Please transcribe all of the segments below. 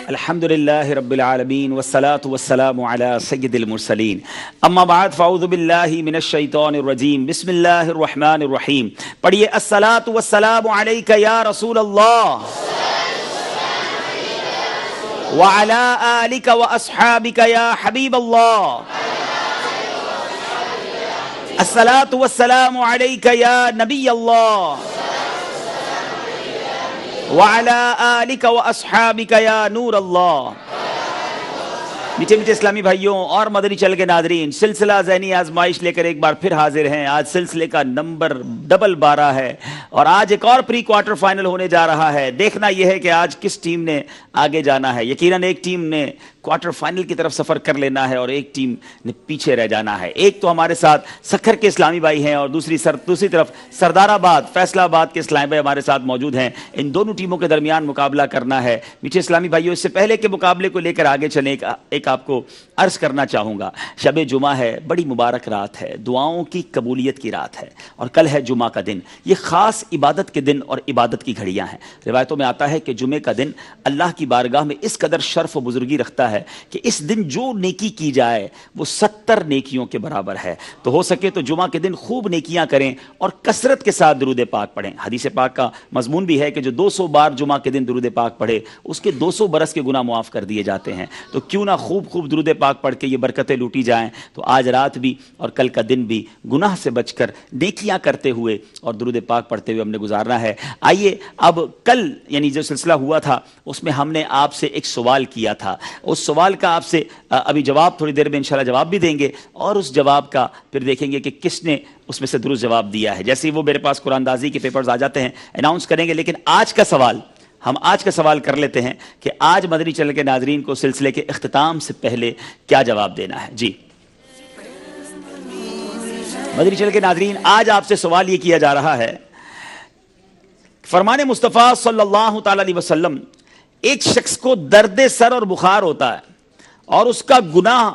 الحمدللہ رب العالمین والصلاة والسلام علی سید المرسلین اما بعد فاعوذ باللہ من الشیطان الرجیم بسم اللہ الرحمن الرحیم. پڑھیے الصلاة والسلام علیک یا رسول اللہ وعلی آلک واصحابک یا حبیب اللہ. الصلاة والسلام علیک یا نبی اللہ وعلى آلک واصحابک یا نور اللہ. میٹھے میٹھے اسلامی بھائیوں اور مدنی چینل کے ناظرین، سلسلہ ذہنی آزمائش لے کر ایک بار پھر حاضر ہیں. آج سلسلے کا نمبر 12 ہے اور آج ایک اور پری کوارٹر فائنل ہونے جا رہا ہے. دیکھنا یہ ہے کہ آج کس ٹیم نے آگے جانا ہے. یقیناً ایک ٹیم نے کوارٹر فائنل کی طرف سفر کر لینا ہے اور ایک ٹیم نے پیچھے رہ جانا ہے. ایک تو ہمارے ساتھ سکھر کے اسلامی بھائی ہیں اور دوسری طرف سردار آباد فیصلہ آباد کے اسلامی بھائی ہمارے ساتھ موجود ہیں. ان دونوں ٹیموں کے درمیان مقابلہ کرنا ہے. میٹھے اسلامی بھائیوں، اس سے پہلے کے مقابلے کو لے کر آگے چلیں، ایک آپ کو عرض کرنا چاہوں گا. شب جمعہ ہے، بڑی مبارک رات ہے، دعاؤں کی قبولیت کی رات ہے اور کل ہے جمعہ کا دن. یہ خاص عبادت کے دن اور عبادت کی گھڑیاں ہیں. روایتوں میں آتا ہے کہ جمعے کا دن اللہ کی بارگاہ میں اس قدر شرف و بزرگی رکھتا ہے کہ اس دن جو نیکی کی جائے وہ 70 نیکیوں کے برابر ہے. تو ہو سکے تو جمعہ کے دن خوب نیکیاں کریں اور کثرت کے ساتھ درود پاک پڑھیں. حدیث پاک کا مضمون بھی ہے کہ جو 200 بار جمعہ کے دن درود پاک پڑھے اس کے 200 برس کے گناہ معاف کر دیے جاتے ہیں. تو کیوں نہ خوب درود پاک پڑھ کے یہ برکتیں لوٹی جائیں. تو آج رات بھی اور کل کا دن بھی گناہ سے بچ کر نیکیاں کرتے ہوئے اور درود پاک پڑھتے ہوئے ہم نے گزارنا ہے. آئیے اب کل یعنی جو سلسلہ ہوا تھا اس میں ہم نے آپ سے ایک سوال کیا تھا. اس سوال کا آپ سے ابھی جواب تھوڑی دیر میں انشاءاللہ جواب بھی دیں گے اور اس جواب کا پھر دیکھیں گے کہ کس نے اس میں سے درست جواب دیا ہے. جیسے ہی وہ میرے پاس قرآن اندازی کے پیپرز آ جاتے ہیں اناؤنس کریں گے. لیکن آج کا سوال کر لیتے ہیں کہ آج مدنی چینل کے ناظرین کو سلسلے کے اختتام سے پہلے کیا جواب دینا ہے. جی مدنی چینل کے ناظرین، آج آپ سے سوال یہ کیا جا رہا ہے، فرمان مصطفیٰ صلی اللہ تعالی علیہ وسلم، ایک شخص کو درد سر اور بخار ہوتا ہے اور اس کا گناہ،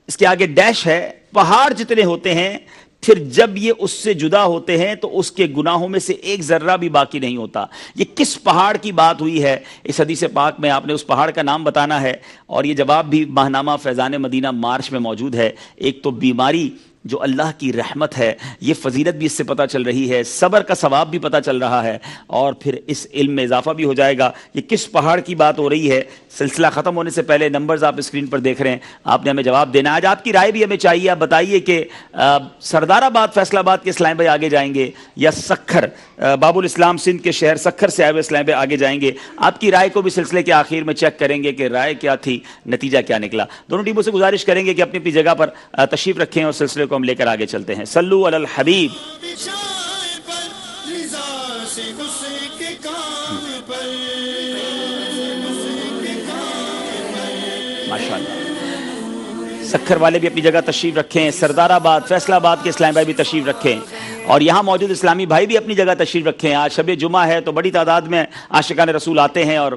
اس کے آگے ڈیش ہے، پہاڑ جتنے ہوتے ہیں، پھر جب یہ اس سے جدا ہوتے ہیں تو اس کے گناہوں میں سے ایک ذرہ بھی باقی نہیں ہوتا. یہ کس پہاڑ کی بات ہوئی ہے؟ اس حدیث پاک میں آپ نے اس پہاڑ کا نام بتانا ہے اور یہ جواب بھی ماہنامہ فیضان مدینہ مارچ میں موجود ہے. ایک تو بیماری جو اللہ کی رحمت ہے، یہ فضیلت بھی اس سے پتہ چل رہی ہے، صبر کا ثواب بھی پتہ چل رہا ہے اور پھر اس علم میں اضافہ بھی ہو جائے گا. یہ کس پہاڑ کی بات ہو رہی ہے؟ سلسلہ ختم ہونے سے پہلے نمبرز آپ اسکرین پر دیکھ رہے ہیں، آپ نے ہمیں جواب دینا ہے. آج آپ کی رائے بھی ہمیں چاہیے. آپ بتائیے کہ سردار آباد فیصلہ آباد کے اسلام بھائی آگے جائیں گے یا سکھر باب الاسلام سندھ کے شہر سکھر سے آئے ہوئے اسلام بھائی آگے جائیں گے؟ آپ کی رائے کو بھی سلسلے کے آخر میں چیک کریں گے کہ رائے کیا تھی، نتیجہ کیا نکلا. دونوں ٹیموں سے گزارش کریں گے کہ اپنی اپنی جگہ پر تشریف رکھیں اور سلسلے کو ہم لے کر آگے چلتے ہیں. صلو علی الحبیب. ماشاءاللہ. سکھر والے بھی اپنی جگہ تشریف رکھیں، سردار آباد فیصلہ آباد کے اسلام بھائی بھی تشریف رکھیں اور یہاں موجود اسلامی بھائی بھی اپنی جگہ تشریف رکھیں. آج شب جمعہ ہے تو بڑی تعداد میں عاشقان رسول آتے ہیں اور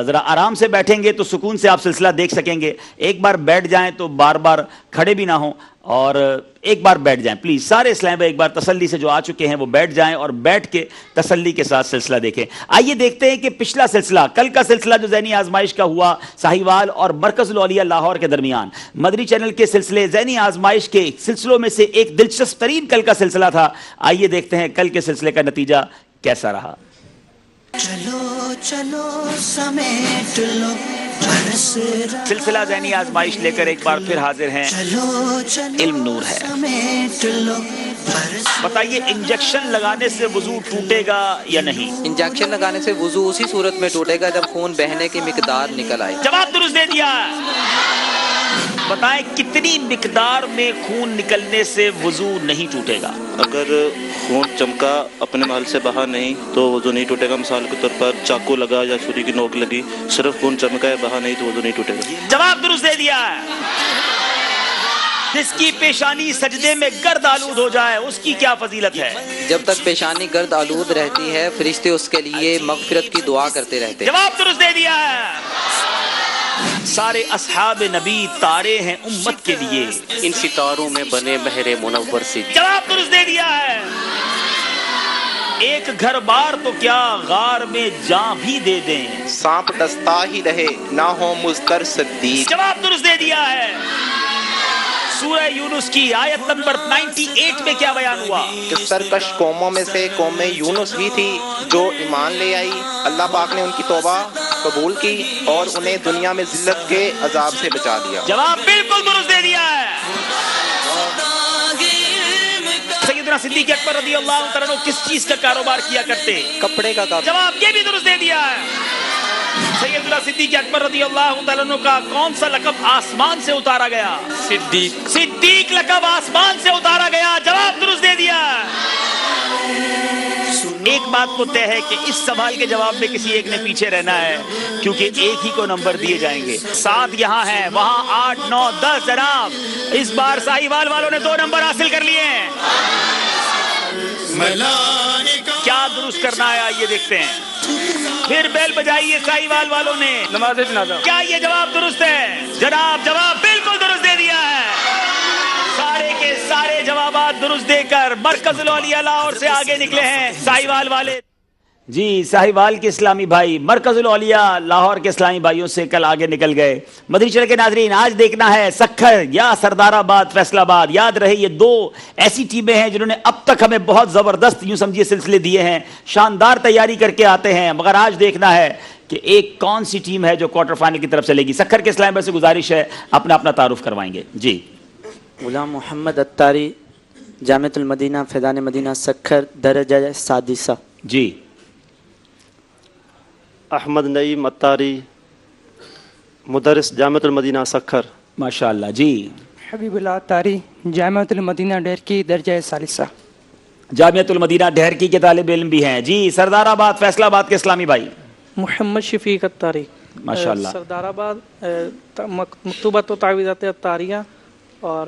ذرا آرام سے بیٹھیں گے تو سکون سے آپ سلسلہ دیکھ سکیں گے. ایک بار بیٹھ جائیں تو بار بار کھڑے بھی نہ ہوں اور ایک بار بیٹھ جائیں پلیز. سارے اسلام بھائی ایک بار تسلی سے جو آ چکے ہیں وہ بیٹھ جائیں اور بیٹھ کے تسلی کے ساتھ سلسلہ دیکھیں. آئیے دیکھتے ہیں کہ پچھلا سلسلہ، کل کا سلسلہ جو ذہنی آزمائش کا ہوا ساہیوال اور مرکز الاولیاء لاہور کے درمیان، مدنی چینل کے سلسلے ذہنی آزمائش کے سلسلوں میں سے ایک دلچسپ ترین کل کا سلسلہ تھا. آئیے دیکھتے ہیں کل کے سلسلے کا نتیجہ کیسا رہا. چلو چلو سمیٹ لو سلسلہ ذہنی آزمائش لے کر ایک بار پھر حاضر ہیں. علم نور ہے. بتائیے انجیکشن لگانے سے وضو ٹوٹے گا یا نہیں؟ انجیکشن لگانے سے وضو اسی صورت میں ٹوٹے گا جب خون بہنے کی مقدار نکل آئے. جواب درست دے دیا. بتائیں کتنی مقدار میں خون نکلنے سے وضو نہیں ٹوٹے گا؟ اگر خون چمکا اپنے محل سے بہا نہیں تو وضو نہیں ٹوٹے گا. مثال کے طور پر چاقو لگا یا چھری کی نوک لگی، صرف خون چمکا ہے بہا نہیں تو وضو نہیں ٹوٹے گا. جواب درست دے دیا. جس کی پیشانی سجدے میں گرد آلود ہو جائے اس کی کیا فضیلت ہے؟ جب تک پیشانی گرد آلود رہتی ہے فرشتے اس کے لیے مغفرت کی دعا کرتے رہتے ہیں. جواب درست دے دیا ہے. سارے اصحاب نبی تارے ہیں امت کے لیے، ان ستاروں میں بنے مہر منور سے. جواب درست دے دیا ہے. ایک گھر بار تو کیا غار میں جان بھی دے دیں. سانپ ڈستا ہی رہے نہ ہو مضطر صدیق. جواب درست دے دیا ہے. سورہ یونس کی آیت نمبر 98 میں کیا بیان ہوا؟ کہ سرکش قوموں میں سے قوم یونس بھی تھی جو ایمان لے آئی. اللہ پاک نے ان کی توبہ قبول کی اور انہیں دنیا میں ذلت کے عذاب سے بچا دیا. جواب بالکل درست دے دیا ہے. سیدنا صدیق اکبر رضی اللہ تعالیٰ عنہ کس چیز کا کاروبار کیا کرتے؟ کپڑے کا کام. جواب یہ بھی درست دے دیا ہے. سیدنا صدیق اکبر رضی اللہ تعالیٰ عنہ کا کون سا لقب آسمان سے اتارا گیا؟ صدیق. صدیق لقب آسمان سے اتارا گیا. جواب درست دے دیا. ایک بات کو طے ہے کہ اس سوال کے جواب میں کسی ایک نے پیچھے رہنا ہے کیونکہ ایک ہی کو نمبر دیے جائیں گے. 7 یہاں ہیں, وہاں 8, 9, 10. جناب اس بار ساہیوال والوں نے 2 نمبر حاصل کر لیے ہیں. کیا درست کرنا ہے آئیے دیکھتے ہیں. پھر بیل بجائیے ساہیوال والوں نے. نماز جنازہ. کیا یہ جواب درست ہے؟ جناب جواب بالکل درست دے دیا ہے. سارے کے سارے جوابات درست دے کر مرکز الاولیاء لاہور سے آگے نکلے ہیں ساہیوال والے. جی ساہیوال کے اسلامی بھائی مرکز الاولیاء لاہور کے اسلامی بھائیوں سے کل آگے نکل گئے. مدنی چینل کے ناظرین آج دیکھنا ہے سکھر یا سردار آباد فیصل آباد. یاد رہے یہ 2 ایسی ٹیمیں ہیں جنہوں نے اب تک ہمیں بہت زبردست یوں سمجھیے سلسلے دیے ہیں, شاندار تیاری کر کے آتے ہیں, مگر آج دیکھنا ہے کہ ایک کون سی ٹیم ہے جو کوارٹر فائنل کی طرف چلے گی. سکھر کے اسلامی بھائی سے گزارش ہے اپنا تعارف کروائیں گے. جی غلام محمد اتاری, جامعۃ المدینہ فیضان مدینہ سکھر, درجہ سادسہ. جی احمد نعیم اتاری, مدرس جامعۃ المدینہ سکھر. ماشاءاللہ. جی حبیب اللہ اتاری, جامعۃ المدینہ ڈیرکی, درجہ ثالثہ. جامعۃ المدینہ ڈھیرکی کے طالب علم بھی ہیں. جی سردار آباد فیصل آباد کے اسلامی بھائی. محمد شفیق اتاری, ماشاءاللہ. سردار آباد, مکتوبات و تعویذات اتاریہ اور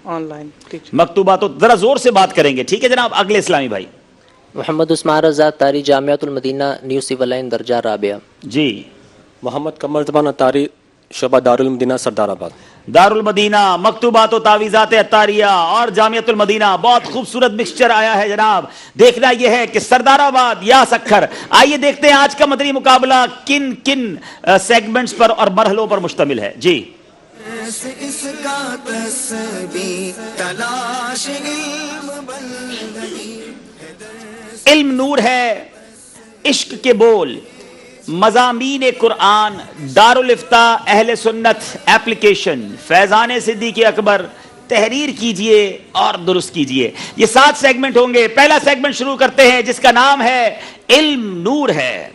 آن لائن ٹیچر. مکتوبات. ذرا زور سے بات کریں گے ٹھیک ہے جناب. اگلے اسلامی بھائی. محمد عثمان رضا اتاری, جامعۃ المدینہ نیو سول لائن, درجہ رابعہ. جی محمد قمر زبان اتاری, شعبہ دارالمدینہ سردار آباد. دارالمدینہ مکتوبات و تعویذات اتاریہ اور جامعۃ المدینہ. بہت خوبصورت مکسچر آیا ہے جناب. دیکھنا یہ ہے کہ سردار آباد یا سکھر. آئیے دیکھتے ہیں آج کا مدنی مقابلہ کن کن سیگمنٹس پر اور مرحلوں پر مشتمل ہے. جی اس کا تسبیح تلاش علم بندگی. علم نور ہے, عشق کے بول, مضامین قرآن, دارالفتاء اہل سنت ایپلیکیشن, فیضان صدیق اکبر. تحریر کیجئے اور درست کیجئے. یہ 7 سیگمنٹ ہوں گے. پہلا سیگمنٹ شروع کرتے ہیں جس کا نام ہے علم نور ہے.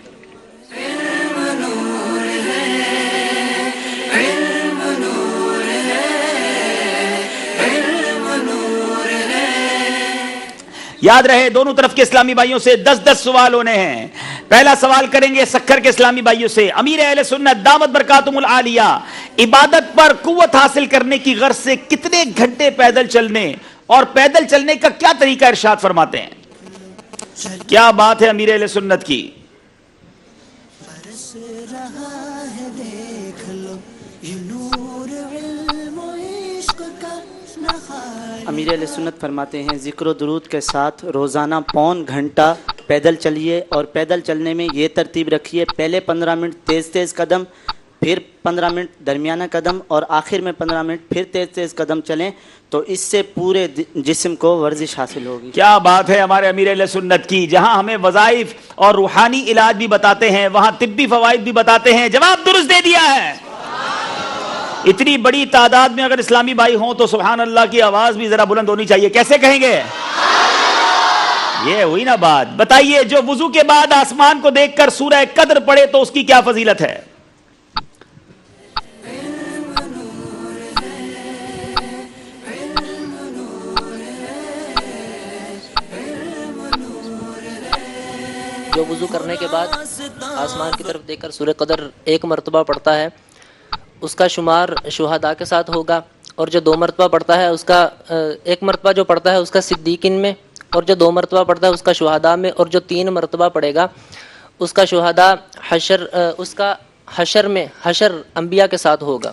یاد رہے دونوں طرف کے اسلامی بھائیوں سے 10-10 سوال ہونے ہیں. پہلا سوال کریں گے سکھر کے اسلامی بھائیوں سے. امیر اہل سنت دامت برکاتہم العالیہ عبادت پر قوت حاصل کرنے کی غرض سے کتنے گھنٹے پیدل چلنے اور پیدل چلنے کا کیا طریقہ ارشاد فرماتے ہیں؟ کیا بات ہے امیر اہل سنت کی. برس رہا ہے دیکھ لو یہ نور علم و عشق کا نخال. امیر علیہ سنت فرماتے ہیں ذکر و درود کے ساتھ روزانہ 1.25 گھنٹہ پیدل چلیے اور پیدل چلنے میں یہ ترتیب رکھیے, پہلے 15 منٹ تیز قدم, پھر 15 منٹ درمیانہ قدم اور آخر میں 15 منٹ پھر تیز قدم چلیں تو اس سے پورے جسم کو ورزش حاصل ہوگی. کیا بات ہے ہمارے امیر اہل سنت کی. جہاں ہمیں وظائف اور روحانی علاج بھی بتاتے ہیں وہاں طبی فوائد بھی بتاتے ہیں. جواب درست دے دیا ہے. اتنی بڑی تعداد میں اگر اسلامی بھائی ہوں تو سبحان اللہ کی آواز بھی ذرا بلند ہونی چاہیے. کیسے کہیں گے؟ یہ ہوئی نا بات. بتائیے جو وضو کے بعد آسمان کو دیکھ کر سورہ قدر پڑھے تو اس کی کیا فضیلت ہے؟ جو وضو کرنے کے بعد آسمان کی طرف دیکھ کر سورہ قدر 1 مرتبہ پڑھتا ہے اس کا شمار شہداء کے ساتھ ہوگا, اور جو 2 مرتبہ پڑھتا ہے اس کا 1 مرتبہ جو پڑھتا ہے اس کا صدیقین میں, اور جو 2 مرتبہ پڑھتا ہے اس کا شہداء میں, اور جو 3 مرتبہ پڑھے گا اس کا شہداء حشر انبیاء کے ساتھ ہوگا.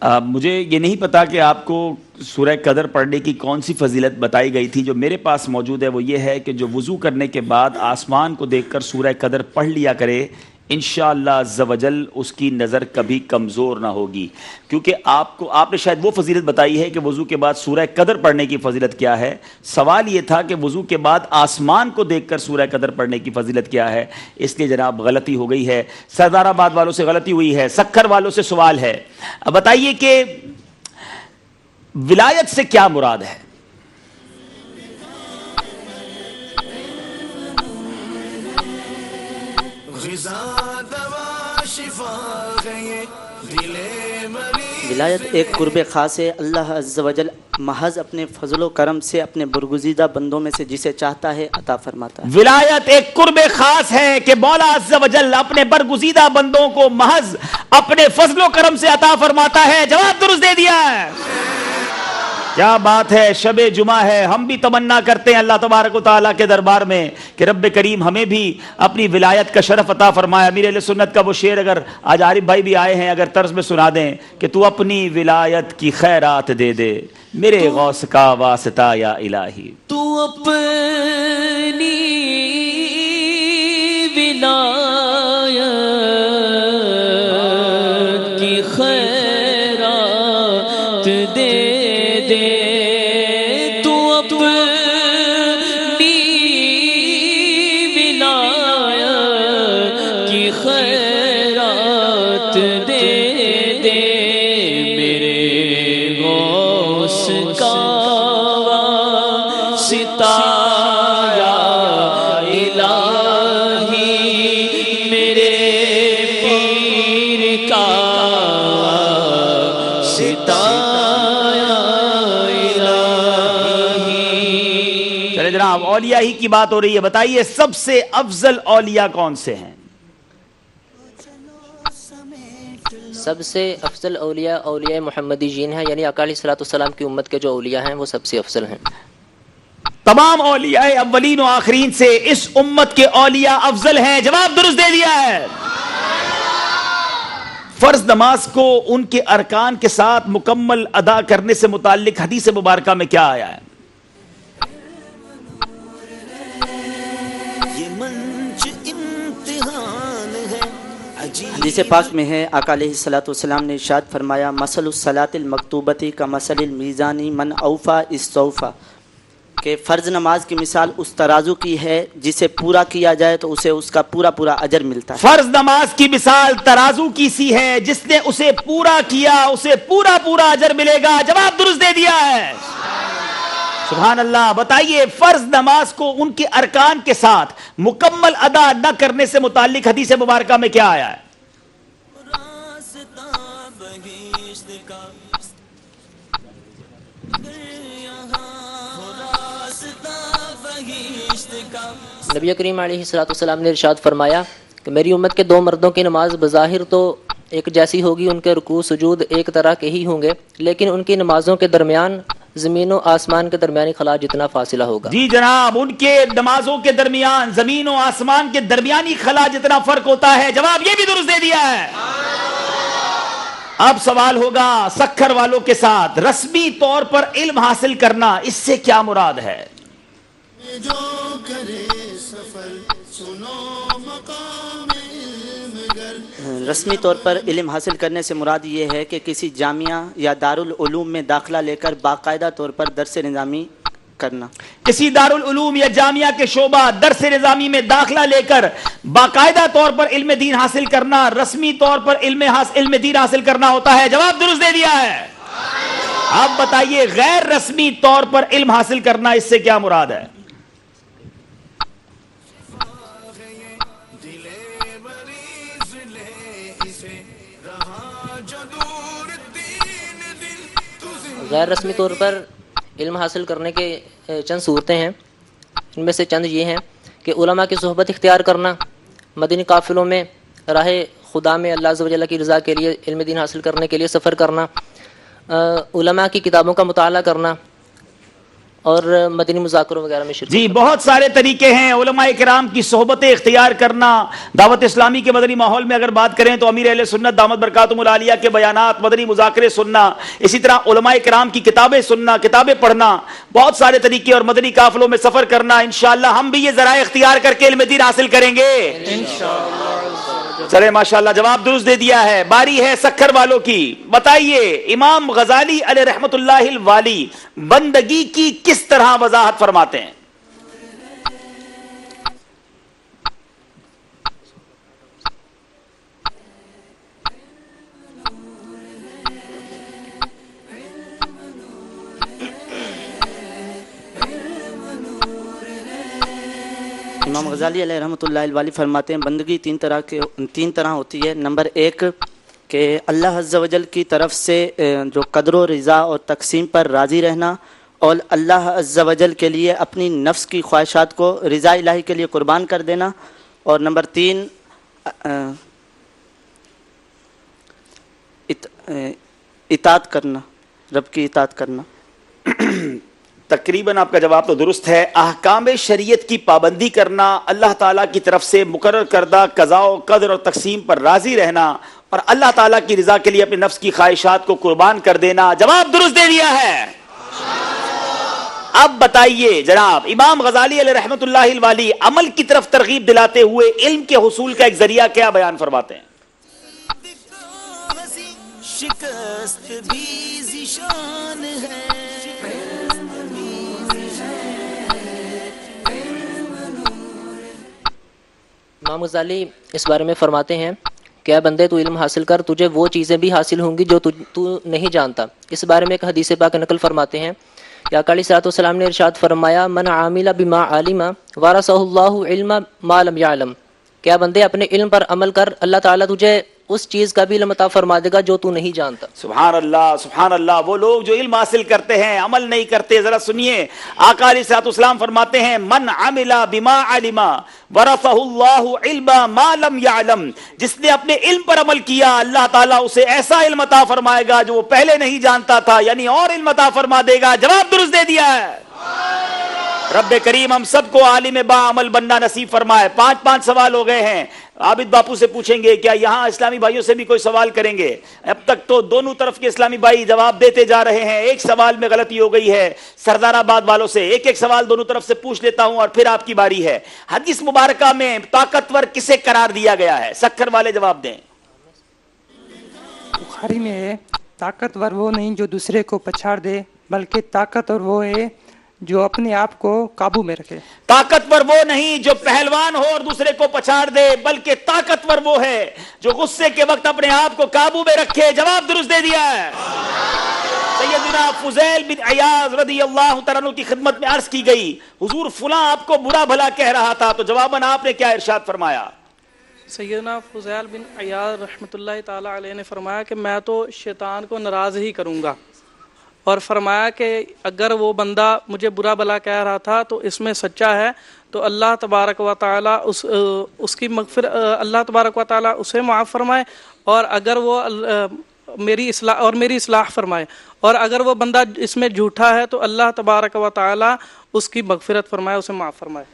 مجھے یہ نہیں پتا کہ آپ کو سورہ قدر پڑھنے کی کون سی فضیلت بتائی گئی تھی. جو میرے پاس موجود ہے وہ یہ ہے کہ جو وضو کرنے کے بعد آسمان کو دیکھ کر سورہ قدر پڑھ لیا کرے, انشاءاللہ عز و جل اس کی نظر کبھی کمزور نہ ہوگی. کیونکہ آپ نے شاید وہ فضیلت بتائی ہے کہ وضو کے بعد سورہ قدر پڑھنے کی فضیلت کیا ہے. سوال یہ تھا کہ وضو کے بعد آسمان کو دیکھ کر سورہ قدر پڑھنے کی فضیلت کیا ہے. اس لیے جناب غلطی ہو گئی ہے. سردار آباد والوں سے غلطی ہوئی ہے. سکھر والوں سے سوال ہے, اب بتائیے کہ ولایت سے کیا مراد ہے؟ ولایت ایک قرب خاص ہے. اللہ عز و جل محض اپنے فضل و کرم سے اپنے برگزیدہ بندوں میں سے جسے چاہتا ہے عطا فرماتا ہے. ولایت ایک قرب خاص ہے کہ مولا عز و جل اپنے برگزیدہ بندوں کو محض اپنے فضل و کرم سے عطا فرماتا ہے. جواب درست دے دیا ہے. کیا بات ہے, شب جمعہ ہے, ہم بھی تمنا کرتے ہیں اللہ تبارک و تعالیٰ کے دربار میں کہ رب کریم ہمیں بھی اپنی ولایت کا شرف عطا فرمائے. امیر اہل سنت کا وہ شعر اگر آج عارف بھائی بھی آئے ہیں, اگر طرز میں سنا دیں کہ تو اپنی ولایت کی خیرات دے دے میرے غوث کا واسطہ یا الہی. تو اپنی ولایت کی خیرات دے اولیاء ہی کی بات ہو رہی ہے. بتائیے سب سے افضل اولیاء کون سے ہیں؟ سب سے افضل اولیاء اولیاء محمدی جین ہیں, یعنی آقا علیہ الصلوۃ والسلام کی امت کے جو اولیاء ہیں وہ سب سے افضل ہیں. تمام اولیاء اولین و آخرین سے اس امت کے اولیاء افضل ہیں. جواب درست دے دیا ہے. فرض نماز کو ان کے ارکان کے ساتھ مکمل ادا کرنے سے متعلق حدیث مبارکہ میں کیا آیا ہے؟ حدیث پاک میں ہے, آقا علیہ الصلوۃ والسلام نے ارشاد فرمایا, مثل الصلاۃ المکتوبۃ کمثل المیزان من اوفی استوفی, کہ فرض نماز کی مثال اس ترازو کی ہے جسے پورا کیا جائے تو اسے اس کا پورا اجر ملتا ہے. فرض نماز کی مثال ترازو کی سی ہے, جس نے اسے پورا کیا اسے پورا اجر ملے گا. جواب درست دے دیا ہے. سبحان اللہ. بتائیے فرض نماز کو ان کے ارکان کے ساتھ مکمل ادا نہ کرنے سے متعلق حدیث مبارکہ میں کیا آیا ہے؟ نبی کریم علیہ الصلوۃ والسلام نے ارشاد فرمایا کہ میری امت کے دو مردوں کی نماز بظاہر تو ایک جیسی ہوگی, ان کے رکوع سجود ایک طرح کے ہی ہوں گے, لیکن ان کی نمازوں کے درمیان زمین و آسمان کے درمیانی خلا جتنا فاصلہ ہوگا. جی جناب, ان کے نمازوں کے درمیان زمین و آسمان کے درمیانی خلا جتنا فرق ہوتا ہے. جواب یہ بھی درست دے دیا ہے. اب سوال ہوگا سکھر والوں کے ساتھ, رسمی طور پر علم حاصل کرنا, اس سے کیا مراد ہے؟ جو کرے سفر سنو مقام علم گر. رسمی طور پر علم حاصل کرنے سے مراد یہ ہے کہ کسی جامعہ یا دارالعلوم میں داخلہ لے کر باقاعدہ طور پر درس نظامی کرنا. کسی دارالعلوم یا جامعہ کے شعبہ درس نظامی میں داخلہ لے کر باقاعدہ طور پر علم دین حاصل کرنا, رسمی طور پر علم دین حاصل کرنا ہوتا ہے. جواب درست دے دیا ہے. اب بتائیے غیر رسمی طور پر علم حاصل کرنا, اس سے کیا مراد ہے؟ غیر رسمی طور پر علم حاصل کرنے کے چند صورتیں ہیں. ان میں سے چند یہ ہیں کہ علماء کی صحبت اختیار کرنا, مدنی قافلوں میں راہ خدا میں اللہ عز و جل کی رضا کے لیے علم دین حاصل کرنے کے لیے سفر کرنا, علماء کی کتابوں کا مطالعہ کرنا, اور مدنی مذاکروں وغیرہ میں شرکت جی بہت سارے طریقے ہیں علماء کرام کی صحبتیں اختیار کرنا. دعوت اسلامی کے مدنی ماحول میں اگر بات کریں تو امیر اہل سنت دامت برکاتہم العالیہ کے بیانات, مدنی مذاکرے سننا, اسی طرح علماء کرام کی کتابیں سننا, کتابیں پڑھنا, بہت سارے طریقے, اور مدنی قافلوں میں سفر کرنا. انشاءاللہ ہم بھی یہ ذرائع اختیار کر کے علم دین حاصل کریں گے چلے ماشاءاللہ. جواب درست دے دیا ہے. باری ہے سکھر والوں کی. بتائیے امام غزالی علیہ رحمت اللہ الوالی بندگی کی کس طرح وضاحت فرماتے ہیں؟ امام غزالی علیہ رحمۃ اللہ الوالی فرماتے ہیں بندگی تین طرح ہوتی ہے. نمبر ایک کہ اللہ عز و جل کی طرف سے جو قدر و رضا اور تقسیم پر راضی رہنا, اور اللہ عز و جل کے لیے اپنی نفس کی خواہشات کو رضا الہی کے لیے قربان کر دینا. اور نمبر تین اطاعت کرنا, رب کی اطاعت کرنا. تقریباً آپ کا جواب تو درست ہے. احکام شریعت کی پابندی کرنا, اللہ تعالیٰ کی طرف سے مقرر کردہ قضاء و قدر اور تقسیم پر راضی رہنا, اور اللہ تعالیٰ کی رضا کے لیے اپنے نفس کی خواہشات کو قربان کر دینا. جواب درست دے دیا ہے. اب بتائیے جناب امام غزالی علیہ رحمت اللہ الوالی عمل کی طرف ترغیب دلاتے ہوئے علم کے حصول کا ایک ذریعہ کیا بیان فرماتے ہیں؟ شکست بھی ذیشان ہے. امام غزالی اس بارے میں فرماتے ہیں کہ اے بندے تو علم حاصل کر, تجھے وہ چیزیں بھی حاصل ہوں گی جو تو نہیں جانتا. اس بارے میں ایک حدیث پاک نقل فرماتے ہیں کہ آقا علیہ الصلوۃ والسلام نے ارشاد فرمایا من عامل بما علم ورثہ اللہ علم ما لم یعلم, کیا بندے اپنے علم پر عمل کر, اللہ تعالیٰ تجھے اس چیز کا بھی علم عطا فرما دے گا جو تو نہیں جانتا. سبحان اللہ سبحان اللہ. وہ لوگ جو علم حاصل کرتے ہیں عمل نہیں کرتے, ذرا سنیے آقا علیہ الصلوۃ والسلام فرماتے ہیں من عمل بما علم ورثہ اللہ علم ما لم یعلم, جس نے اپنے علم پر عمل کیا اللہ تعالیٰ اسے ایسا علم عطا فرمائے گا جو وہ پہلے نہیں جانتا تھا, یعنی اور علم عطا فرما دے گا. جواب درست دے دیا ہے. رب کریم ہم سب کو عالم با عمل بننا نصیب فرمائے. 5 سوال ہو گئے ہیں. عابد باپو سے پوچھیں گے, کیا یہاں اسلامی بھائیوں سے بھی کوئی سوال کریں گے؟ اب تک تو دونوں طرف کے اسلامی بھائی جواب دیتے جا رہے ہیں. ایک سوال میں غلطی ہو گئی ہے. سردار آباد والوں سے ایک سوال دونوں طرف سے پوچھ لیتا ہوں اور پھر آپ کی باری ہے. حدیث مبارکہ میں طاقتور کسے قرار دیا گیا ہے؟ سکھر والے جواب دیں. بخاری میں ہے طاقتور وہ نہیں جو دوسرے کو پچھاڑ دے, بلکہ طاقتور وہ ہے جو اپنے آپ کو قابو میں رکھے. طاقتور وہ نہیں جو پہلوان ہو اور دوسرے کو پچھاڑ دے, بلکہ طاقتور وہ ہے جو غصے کے وقت اپنے آپ کو قابو میں رکھے. جواب درست دے دیا ہے. سیدنا فضیل بن عیاض رضی اللہ تعالیٰ عنہ کی خدمت میں عرض کی گئی, حضور فلاں آپ کو برا بھلا کہہ رہا تھا, تو جواباً آپ نے کیا ارشاد فرمایا؟ سیدنا فضیل بن عیاض رحمۃ اللہ تعالی علیہ نے فرمایا کہ میں تو شیطان کو ناراض ہی کروں گا, اور فرمایا کہ اگر وہ بندہ مجھے برا بھلا کہہ رہا تھا تو اس میں سچا ہے تو اللہ تبارک و تعالیٰ اس کی اللہ تبارک و تعالیٰ اسے معاف فرمائے, اور اگر وہ میری اصلاح فرمائے, اور اگر وہ بندہ اس میں جھوٹا ہے تو اللہ تبارک و تعالیٰ اس کی مغفرت فرمائے, اسے معاف فرمائے.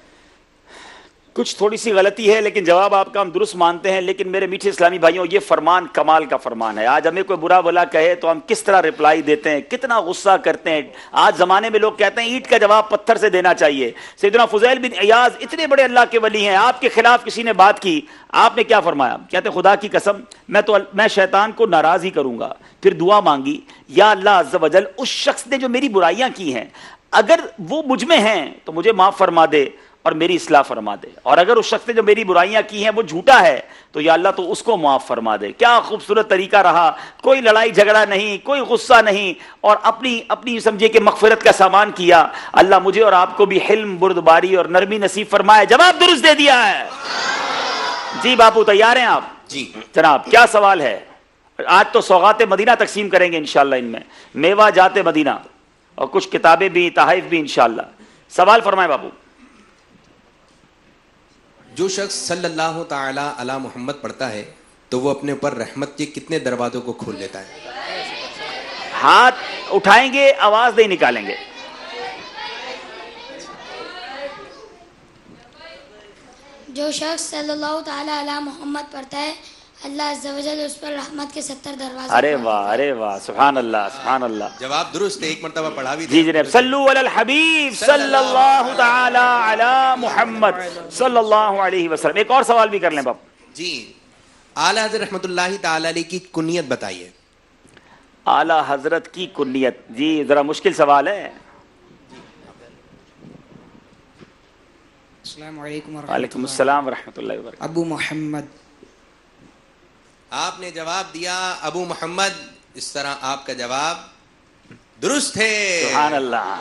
کچھ تھوڑی سی غلطی ہے لیکن جواب آپ کا ہم درست مانتے ہیں. لیکن میرے میٹھے اسلامی بھائیوں, یہ فرمان کمال کا فرمان ہے. آج ہمیں کوئی برا بھلا کہے تو ہم کس طرح رپلائی دیتے ہیں, کتنا غصہ کرتے ہیں. آج زمانے میں لوگ کہتے ہیں اینٹ کا جواب پتھر سے دینا چاہیے. سیدنا فضیل بن عیاض اتنے بڑے اللہ کے ولی ہیں, آپ کے خلاف کسی نے بات کی, آپ نے کیا فرمایا؟ کہتے خدا کی قسم میں شیطان کو ناراض ہی کروں گا. پھر دعا مانگی, یا اللہ عز و جل اس شخص نے جو میری برائیاں کی ہیں اگر وہ مجھ میں ہیں تو مجھے معاف فرما دے اور میری اصلاح فرما دے, اور اگر اس شخص نے جو میری برائیاں کی ہیں وہ جھوٹا ہے تو یا اللہ تو اس کو معاف فرما دے. کیا خوبصورت طریقہ رہا, کوئی لڑائی جھگڑا نہیں, کوئی غصہ نہیں, اور اپنی سمجھے کہ مغفرت کا سامان کیا. اللہ مجھے اور آپ کو بھی حلم, بردباری اور نرمی نصیب فرمائے. جواب درست دے دیا ہے. جی باپو تیار ہیں آپ؟ جی جناب کیا سوال ہے؟ آج تو سوغات مدینہ تقسیم کریں گے انشاءاللہ, ان میں میوہ جات مدینہ اور کچھ کتابیں بھی, تحائف بھی انشاءاللہ. سوال فرمائے باپو. جو شخص صلی اللہ تعالی علی محمد پڑھتا ہے تو وہ اپنے اوپر رحمت کے کتنے دروازوں کو کھول لیتا ہے؟ ہاتھ اٹھائیں گے, آواز نہیں نکالیں گے. جو شخص صلی اللہ تعالی علی محمد پڑھتا ہے اللہ عز و جل اس پر رحمت کے 70 دروازے. ارے واہ سبحان اللہ سبحان اللہ. جواب درست ہے, ایک مرتبہ پڑھا بھی جی جناب. صلو علی الحبیب صلی اللہ تعالی علی محمد صلی اللہ علیہ وسلم. ایک اور سوال بھی کر لیں باپ. جی, اعلیٰ حضرت رحمۃ اللہ تعالی علیہ کی کنیت بتائیے. اعلیٰ حضرت کی کنیت, جی ذرا مشکل سوال ہے. السلام علیکم وعلیکم السلام ورحمۃ اللہ وبرکاتہ. ابو محمد. آپ نے جواب دیا ابو محمد, اس طرح آپ کا جواب درست ہے. سبحان اللہ.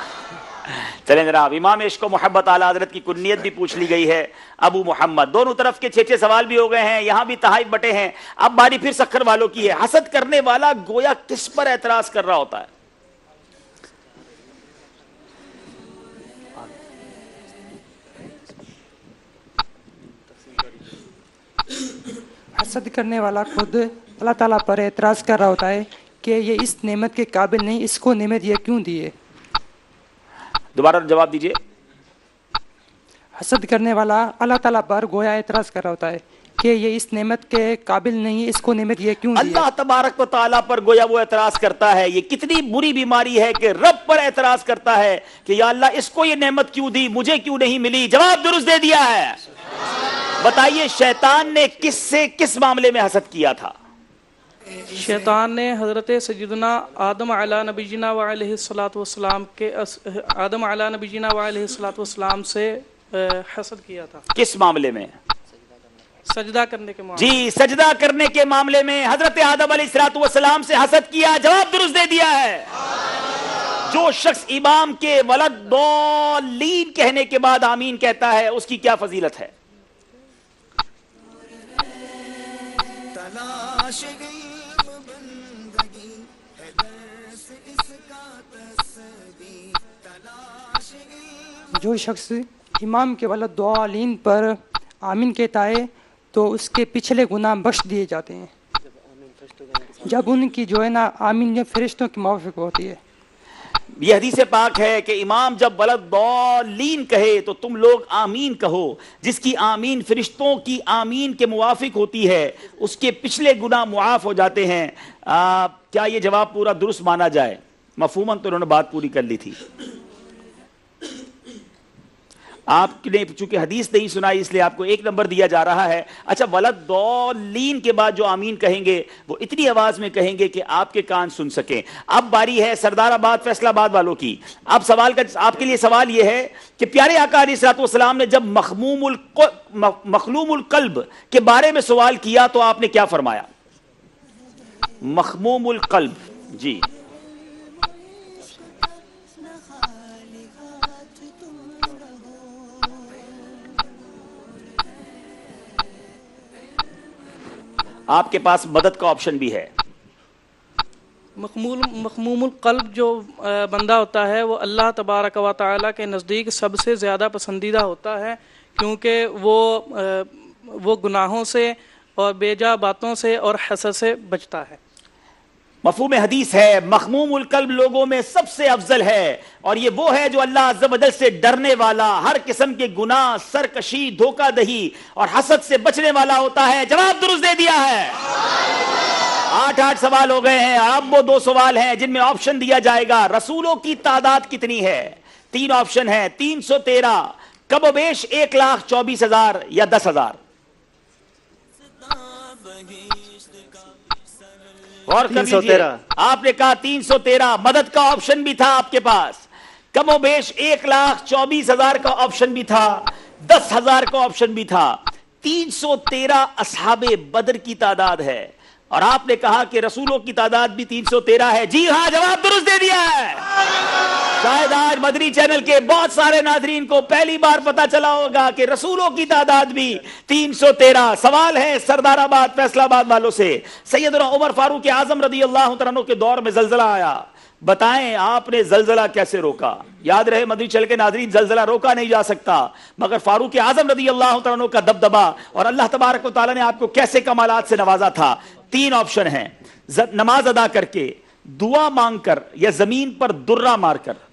چلیں جناب, امام عشق و محبت اعلیٰ حضرت کی کنیت بھی پوچھ لی گئی ہے ابو محمد. دونوں طرف کے 6 سوال بھی ہو گئے ہیں, یہاں بھی تحائف بٹے ہیں. اب باری پھر سکھر والوں کی ہے. حسد کرنے والا گویا کس پر اعتراض کر رہا ہوتا ہے؟ حسد کرنے والا خود اللہ تعالیٰ پر اعتراض کر رہا ہوتا ہے کہ یہ اس نعمت کے قابل نہیں, اس کو نعمت یہ کیوں دیے. دوبارہ جواب دیجئے. حسد کرنے والا اللہ تعالیٰ پر گویا اعتراض کر رہا ہوتا ہے کہ یہ اس نعمت کے قابل نہیں, اس کو نعمت یہ کیوں دیے. اللہ تبارک و تعالیٰ پر گویا وہ اعتراض کرتا ہے. یہ کتنی بری بیماری ہے کہ رب پر اعتراض کرتا ہے کہ یا اللہ اس کو یہ نعمت کیوں دی, مجھے کیوں نہیں ملی. جواب درست دے دیا ہے. بتائیے شیطان نے کس سے کس معاملے میں حسد کیا تھا؟ شیطان نے حضرت سیدنا آدم علیہ نبینا و علیہ الصلوۃ والسلام کے آدم علیہ نبینا و علیہ الصلوۃ والسلام سے حسد کیا تھا. کس معاملے میں؟ سجدہ کرنے کے معاملے. جی, سجدہ کرنے کے معاملے میں حضرت آدم علیہ الصلوۃ والسلام سے حسد کیا. جواب درست دے دیا ہے. جو شخص امام کے ولد ضالین کہنے کے بعد آمین کہتا ہے اس کی کیا فضیلت ہے؟ جو شخص امام کے ولد ضالین پر آمین کہتا ہے تو اس کے پچھلے گناہ بخش دیے جاتے ہیں جب ان کی جو ہے نا آمین جو فرشتوں کی موافق ہوتی ہے. یہ حدیث پاک ہے کہ امام جب ولد ضالین کہے تو تم لوگ آمین کہو. جس کی آمین فرشتوں کی آمین کے موافق ہوتی ہے اس کے پچھلے گناہ معاف ہو جاتے ہیں. کیا یہ جواب پورا درست مانا جائے؟ مفہوماً تو انہوں نے بات پوری کر لی تھی. آپ نے چونکہ حدیث نہیں سنائی اس لیے آپ کو 1 نمبر دیا جا رہا ہے. اچھا, ولد ضالین کے بعد جو آمین کہیں گے وہ اتنی آواز میں کہیں گے کہ آپ کے کان سن سکیں. اب باری ہے سردار آباد فیصل آباد والوں کی. اب سوال کا آپ کے لیے سوال یہ ہے کہ پیارے آقا علیہ الصلوۃ والسلام نے جب مخموم القلب کے بارے میں سوال کیا تو آپ نے کیا فرمایا؟ مخموم القلب. جی, آپ کے پاس مدد کا آپشن بھی ہے. مخموم القلب جو بندہ ہوتا ہے وہ اللہ تبارک و تعالی کے نزدیک سب سے زیادہ پسندیدہ ہوتا ہے کیونکہ وہ گناہوں سے اور بے جا باتوں سے اور حسد سے بچتا ہے. مفہوم حدیث ہے مخموم القلب لوگوں میں سب سے افضل ہے اور یہ وہ ہے جو اللہ عز و جل سے ڈرنے والا, ہر قسم کے گناہ, سرکشی, دھوکہ دہی اور حسد سے بچنے والا ہوتا ہے. جواب درست دے دیا ہے. 8 سوال ہو گئے ہیں. اب وہ 2 سوال ہیں جن میں آپشن دیا جائے گا. رسولوں کی تعداد کتنی ہے؟ 3 آپشن ہے. 313, کم و بیش 1,24,000 یا 10,000. اور 313. آپ نے کہا 313. مدد کا آپشن بھی تھا آپ کے پاس. کم و بیش 1,24,000 کا آپشن بھی تھا. 10,000 کا آپشن بھی تھا. 313 اصحاب بدر کی تعداد ہے اور آپ نے کہا کہ رسولوں کی تعداد بھی 313 ہے. جی ہاں, جواب درست دے دیا ہے. شاید آج مدنی چینل کے بہت سارے ناظرین کو پہلی بار پتا چلا ہوگا کہ رسولوں کی تعداد بھی 313. سوال ہے سردار آباد فیصل آباد والوں سے. سیدنا عمر فاروق اعظم رضی اللہ عنہ کے دور میں زلزلہ آیا, بتائیں آپ نے زلزلہ کیسے روکا؟ یاد رہے مدنی چینل کے ناظرین, زلزلہ روکا نہیں جا سکتا مگر فاروق اعظم رضی اللہ عنہ کا دبدبا اور اللہ تبارک و تعالی نے آپ کو کیسے کمالات سے نوازا تھا. 3 آپشن ہیں. نماز ادا کر کے, دعا مانگ کر یا زمین پر درہ مار کر.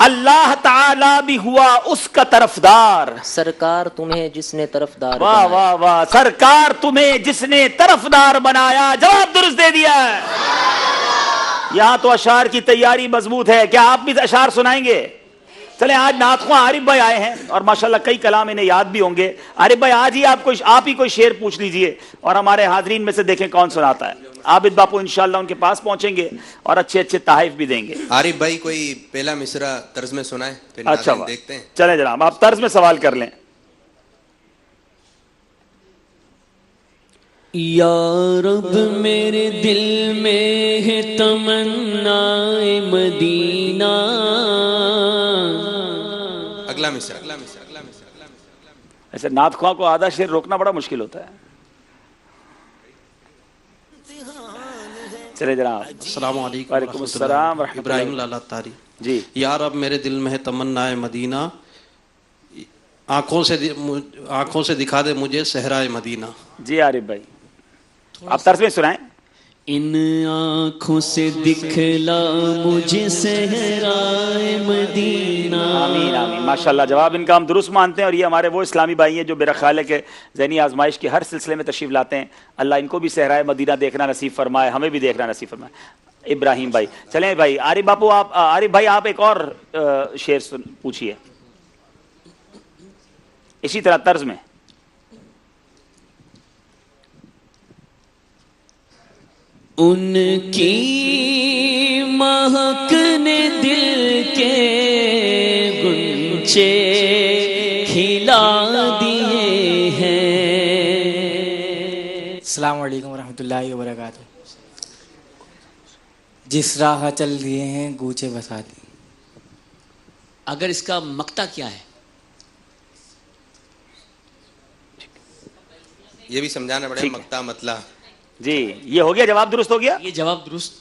اللہ تعالی بھی ہوا اس کا طرفدار. سرکار تمہیں جس نے طرفدار واہ بنایا. واہ واہ. سرکار تمہیں جس نے طرفدار بنایا. جواب درست دے دیا ہے. یہاں تو اشعار کی تیاری مضبوط ہے. کیا آپ بھی اشعار سنائیں گے؟ چلیں آج نعت خواں عارف بھائی آئے ہیں اور ماشاءاللہ کئی کلام انہیں یاد بھی ہوں گے. عارف بھائی آج ہی آپ ہی کوئی شعر پوچھ لیجئے اور ہمارے حاضرین میں سے دیکھیں کون سناتا ہے. عابد باپو انشاءاللہ ان کے پاس پہنچیں گے اور اچھے اچھے تحائف بھی دیں گے. عارف بھائی کوئی پہلا مصرع طرز میں سنائے پھر اچھا ناظرین دیکھتے ہیں. چلیں جناب آپ طرز میں سوال کر لیں. یا رب میرے دل میں ہے تمنا مدینہ. اگلا مصرع. ایسے نعت خواں کو آدھا شعر روکنا بڑا مشکل ہوتا ہے. چلے جناب. السلام علیکم. وعلیکم السلام ورحمۃ اللہ. ابراہیم لالا تاری. جی. یا رب میرے دل میں ہے تمنا مدینہ. آنکھوں سے دکھا دے مجھے صحرائے مدینہ. جی عارف بھائی آپ طرز میں سنائیں. ان آنکھوں سے دکھلا مجھے صحرائے مدینہ. آمین آمین. ماشاءاللہ جواب ان کا ہم درست مانتے ہیں اور یہ ہمارے وہ اسلامی بھائی ہیں جو میرا خیال ہے کہ ذہنی آزمائش کے ہر سلسلے میں تشریف لاتے ہیں. اللہ ان کو بھی صحرائے مدینہ دیکھنا نصیب فرمائے, ہمیں بھی دیکھنا نصیب فرمائے. ابراہیم بھائی چلیں بھائی. عارف باپو عارف بھائی آپ ایک اور شعر پوچھیے اسی طرح طرز میں. ان کی مہک نے دل کے گنچے کھلا دیے ہیں. السلام علیکم ورحمۃ اللہ وبرکاتہ. جس راہ چل دیے ہیں گوچے بسا دی. اگر اس کا مقطع کیا ہے یہ بھی سمجھانا پڑے گا. مقطع مطلع. جی یہ ہو گیا. جواب درست ہو گیا. یہ جواب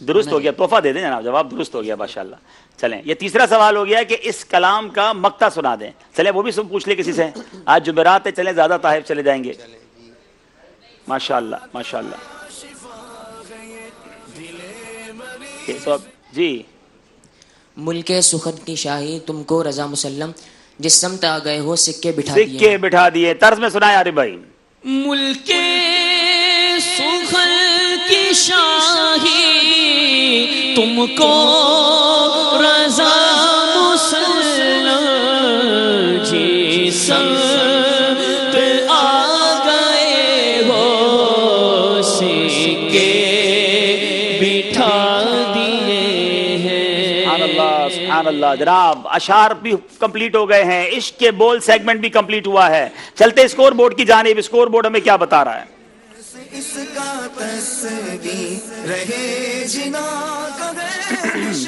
درست ہو گیا. تحفہ دے دیں جناب. جواب درست ہو گیا ماشاءاللہ. چلیں یہ تیسرا سوال ہو گیا کہ اس کلام کا مقطع سنا دیں. چلیں وہ بھی سب پوچھ لے کسی سے. آج جمعرات ہے چلیں زیادہ تحائف چلے جائیں گے. ماشاءاللہ ماشاءاللہ. جی. ملک سخن کی شاہی تم کو رضا مسلم جس سمت آ گئے ہو سکے بٹھا دیے. سکے بٹھا دیے. طرز میں سنائے عارف بھائی. ملک سخن کی شاہی تم کو رضا مسلم جی سمت آ گئے ہو سکے بٹھا دیے ہیں. سبحان اللہ سبحان اللہ. جناب اشعار بھی کمپلیٹ ہو گئے ہیں. عشق کے بول سیگمنٹ بھی کمپلیٹ ہوا ہے. چلتے اسکور بورڈ کی جانب. اسکور بورڈ ہمیں کیا بتا رہا ہے؟ اس کا تصویر رہے جنا کا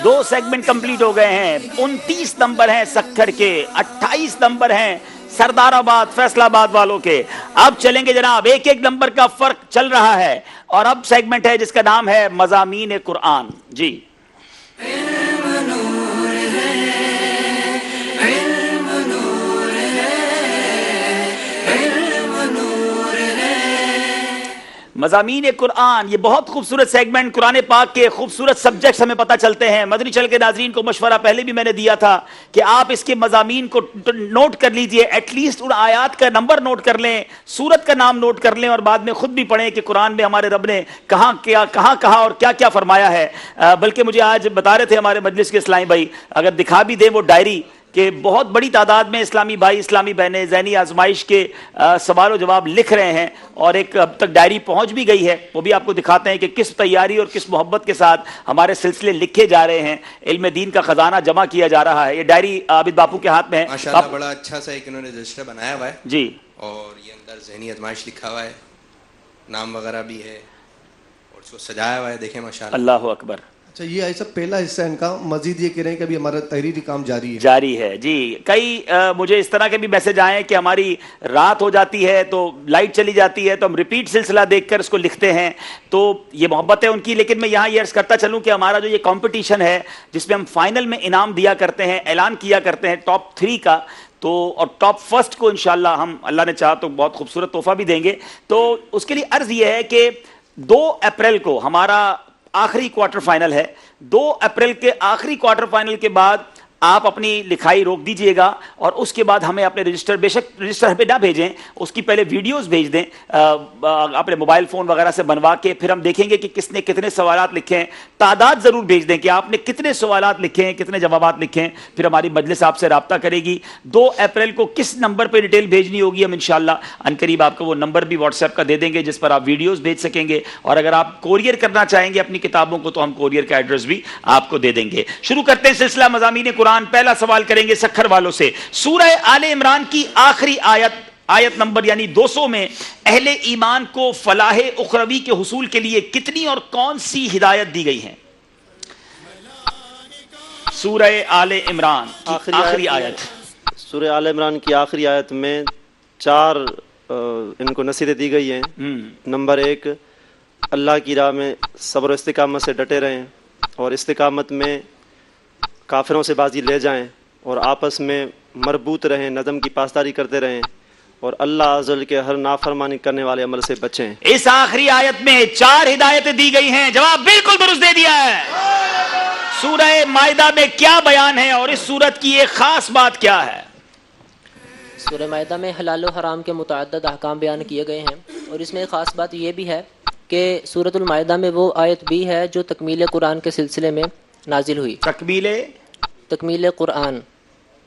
2 سیگمنٹ کمپلیٹ ہو گئے ہیں. 29 نمبر ہیں سکھڑ کے, 28 نمبر ہیں سردار آباد فیصلہ آباد والوں کے. اب چلیں گے جناب. ایک نمبر کا فرق چل رہا ہے اور اب سیگمنٹ ہے جس کا نام ہے مضامین قرآن. جی. مضامین قرآن یہ بہت خوبصورت سیگمنٹ. قرآن پاک کے خوبصورت سبجیکٹس ہمیں پتہ چلتے ہیں. مدنی چل کے ناظرین کو مشورہ پہلے بھی میں نے دیا تھا کہ آپ اس کے مضامین کو نوٹ کر لیجئے. ایٹ لیسٹ ان آیات کا نمبر نوٹ کر لیں, سورت کا نام نوٹ کر لیں اور بعد میں خود بھی پڑھیں کہ قرآن میں ہمارے رب نے کہاں کہا اور کیا کیا فرمایا ہے. بلکہ مجھے آج بتا رہے تھے ہمارے مجلس کے اسلامی بھائی, اگر دکھا بھی دیں وہ ڈائری کہ بہت بڑی تعداد میں اسلامی بھائی اسلامی بہنیں ذہنی آزمائش کے سوال و جواب لکھ رہے ہیں اور ایک اب تک ڈائری پہنچ بھی گئی ہے. وہ بھی آپ کو دکھاتے ہیں کہ کس تیاری اور کس محبت کے ساتھ ہمارے سلسلے لکھے جا رہے ہیں. علم دین کا خزانہ جمع کیا جا رہا ہے. یہ ڈائری عابد باپو کے ہاتھ میں ہے. ماشاءاللہ بڑا اچھا سا ایک انہوں نے رجسٹر بنایا ہوا ہے. جی. اور یہ اندر ذہنی آزمائش لکھا ہوا ہے, نام وغیرہ بھی ہے اور اس کو سجایا ہوا ہے. دیکھیں ماشاءاللہ. اللہ اکبر. اچھا یہ ایسا پہلا حصہ ان کا. مزید یہ کہہ رہے ہیں کہ ابھی ہمارا تحریری کام جاری ہے. جی کئی مجھے اس طرح کے بھی میسج آئے ہیں کہ ہماری رات ہو جاتی ہے تو لائٹ چلی جاتی ہے تو ہم ریپیٹ سلسلہ دیکھ کر اس کو لکھتے ہیں. تو یہ محبت ہے ان کی. لیکن میں یہاں یہ عرض کرتا چلوں کہ ہمارا جو یہ کمپٹیشن ہے جس میں ہم فائنل میں انعام دیا کرتے ہیں, اعلان کیا کرتے ہیں ٹاپ 3 کا, تو اور ٹاپ فرسٹ کو انشاءاللہ ہم اللہ نے چاہا تو بہت خوبصورت تحفہ بھی دیں گے. تو اس کے لیے عرض یہ ہے کہ 2 اپریل کو ہمارا آخری کوارٹر فائنل ہے. 2 اپریل کے آخری کوارٹر فائنل کے بعد آپ اپنی لکھائی روک دیجئے گا اور اس کے بعد ہمیں اپنے رجسٹر، بے شک رجسٹر پہ نہ بھیجیں، اس کی پہلے ویڈیوز بھیج دیں اپنے موبائل فون وغیرہ سے بنوا کے، پھر ہم دیکھیں گے کہ کس نے کتنے سوالات لکھے ہیں. تعداد ضرور بھیج دیں کہ آپ نے کتنے سوالات لکھے ہیں، کتنے جوابات لکھے ہیں. پھر ہماری مجلس آپ سے رابطہ کرے گی. 2 اپریل کو کس نمبر پہ ڈیٹیل بھیجنی ہوگی ہم انشاءاللہ عنقریب آپ کو وہ نمبر بھی واٹس ایپ کا دے دیں گے جس پر آپ ویڈیوز بھیج سکیں گے. اور اگر آپ کوریئر کرنا چاہیں گے اپنی کتابوں کو تو ہم کوریئر کا ایڈریس بھی آپ کو دے دیں گے. شروع کرتے ہیں سلسلہ مضامین قرآن. پہلا سوال کریں گے سکھر والوں سے. سورہ آل عمران کی آخری آیت نمبر یعنی 200 میں اہل ایمان کو فلاح اخروی کے حصول کے لیے کتنی اور کون سی ہدایت دی گئی ہیں؟ سورہ آل عمران کی آخری آیت. سورہ آل عمران کی آخری آیت میں 4 ان کو نصیحتیں دی گئی ہیں. نمبر 1، اللہ کی راہ میں صبر و استقامت سے ڈٹے رہیں اور استقامت میں کافروں سے بازی لے جائیں اور آپس میں مربوط رہیں، نظم کی پاسداری کرتے رہیں اور اللہ عز و جل کے ہر نافرمانی کرنے والے عمل سے بچیں. اس آخری آیت میں 4 ہدایتیں دی گئی ہیں. جواب بالکل درست دے دیا ہے. سورہ مائدہ میں کیا بیان ہے اور اس سورت کی ایک خاص بات کیا ہے؟ سورہ مائدہ میں حلال و حرام کے متعدد احکام بیان کیے گئے ہیں اور اس میں ایک خاص بات یہ بھی ہے کہ سورۃ المائدہ میں وہ آیت بھی ہے جو تکمیل قرآن کے سلسلے میں نازل ہوئی. تکمیل قرآن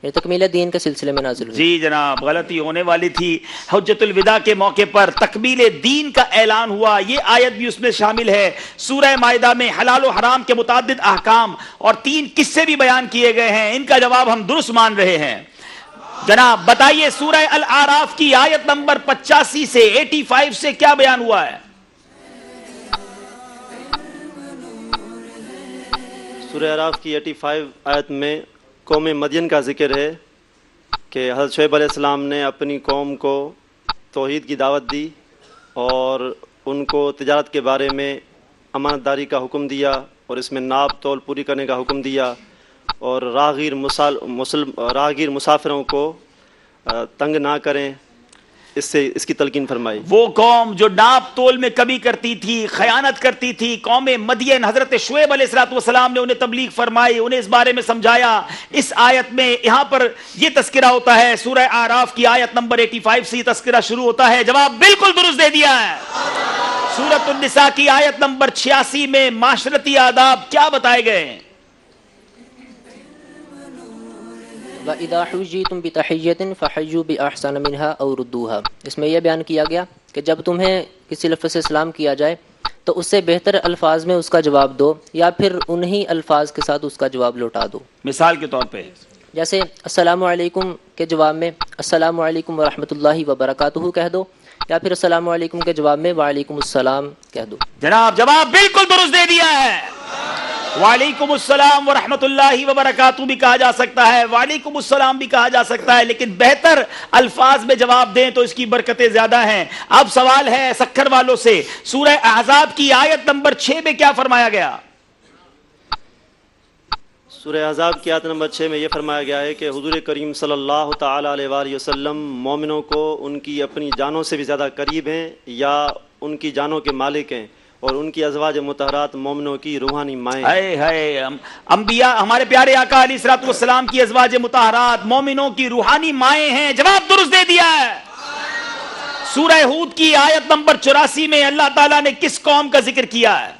یہ تکمیل دین کے سلسلے میں نازل ہوئی. جی جناب، غلطی ہونے والی تھی. حجت الوداع کے موقع پر تکمیل دین کا اعلان ہوا، یہ آیت بھی اس میں شامل ہے. سورہ مائدہ میں حلال و حرام کے متعدد احکام اور 3 قصے بھی بیان کیے گئے ہیں. ان کا جواب ہم درست مان رہے ہیں. جناب بتائیے سورہ الاعراف کی آیت نمبر 85 سے 85 سے کیا بیان ہوا ہے؟ سورہ اعراف کی 85 آیت میں قوم مدین کا ذکر ہے کہ حضرت شعیب علیہ السلام نے اپنی قوم کو توحید کی دعوت دی اور ان کو تجارت کے بارے میں امانت داری کا حکم دیا اور اس میں ناپ تول پوری کرنے کا حکم دیا اور راہگیر مسافروں کو تنگ نہ کریں، اس کی تلقین فرمائی. وہ قوم جو ناپ تول میں کمی کرتی تھی، خیانت کرتی تھی، قوم مدین، حضرت شعیب علیہ السلام نے انہیں تبلیغ فرمائی، انہیں اس بارے میں سمجھایا. اس آیت میں یہاں پر یہ تذکرہ ہوتا ہے. سورہ اعراف کی آیت نمبر 85 سے یہ تذکرہ شروع ہوتا ہے. جواب بالکل درست دے دیا ہے. سورۃ النساء کی آیت نمبر 86 میں معاشرتی آداب کیا بتائے گئے ہیں؟ وَإِذَا حُيِّيتُم بِتَحِيَّةٍ فَحَيُّوا بِأَحْسَنَ مِنْهَا أَوْ رُدُّوهَا. اس میں یہ بیان کیا گیا کہ جب تمہیں کسی لفظ سے سلام کیا جائے تو اس سے بہتر الفاظ میں اس کا جواب دو یا پھر انہی الفاظ کے ساتھ اس کا جواب لوٹا دو. مثال کے طور پہ جیسے السلام علیکم کے جواب میں السلام علیکم ورحمۃ اللہ وبرکاتہ کہہ دو یا پھر السلام علیکم کے جواب میں وعلیکم السلام کہہ دو. جناب جواب بالکل درست دے دیا ہے. وعلیکم السلام ورحمۃ اللہ وبرکاتہ بھی کہا جا سکتا ہے، وعلیکم السلام بھی کہا جا سکتا ہے، لیکن بہتر الفاظ میں جواب دیں تو اس کی برکتیں زیادہ ہیں. اب سوال ہے سکھر والوں سے. سورہ احزاب کی آیت نمبر 6 میں کیا فرمایا گیا؟ سورہ احزاب کی آیت نمبر 6 میں یہ فرمایا گیا ہے کہ حضور کریم صلی اللہ تعالی علیہ وآلہ وسلم مومنوں کو ان کی اپنی جانوں سے بھی زیادہ قریب ہیں یا ان کی جانوں کے مالک ہیں اور ان کی ازواج مطہرات مومنوں کی روحانی مائیں. انبیاء ہمارے پیارے آقا علیہ الصلوۃ والسلام کی ازواج مطہرات مومنوں کی روحانی مائیں ہیں. جواب درست دے دیا ہے. سورہ ہود کی آیت نمبر 84 میں اللہ تعالیٰ نے کس قوم کا ذکر کیا ہے؟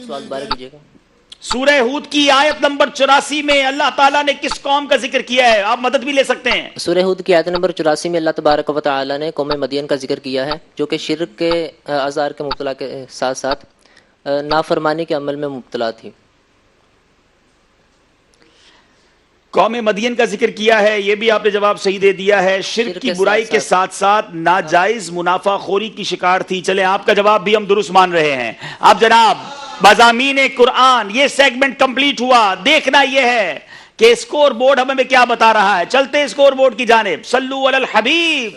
سوال دوبارہ کیجیے گا. سورہ ہود کی آیت نمبر 84 میں اللہ تعالیٰ نے کس قوم کا ذکر کیا ہے؟ آپ مدد بھی لے سکتے ہیں. سورہ ہود کی آیت نمبر 84 میں اللہ تبارک و تعالی نے قوم مدین کا ذکر کیا ہے جو کہ شرک کے آزار کے مبتلا کے ساتھ ساتھ نافرمانی کے عمل میں مبتلا تھی. قوم مدین کا ذکر کیا ہے، یہ بھی آپ نے جواب صحیح دے دیا ہے. شرک کی برائی کے ساتھ ساتھ ناجائز منافع خوری کی شکار تھی. چلے آپ کا جواب بھی ہم درست مان رہے ہیں. اب جناب مضامین قرآن یہ سیگمنٹ کمپلیٹ ہوا. دیکھنا یہ ہے کہ اسکور بورڈ ہمیں کیا بتا رہا ہے. چلتے اسکور بورڈ کی جانب. صلو علی الحبیب.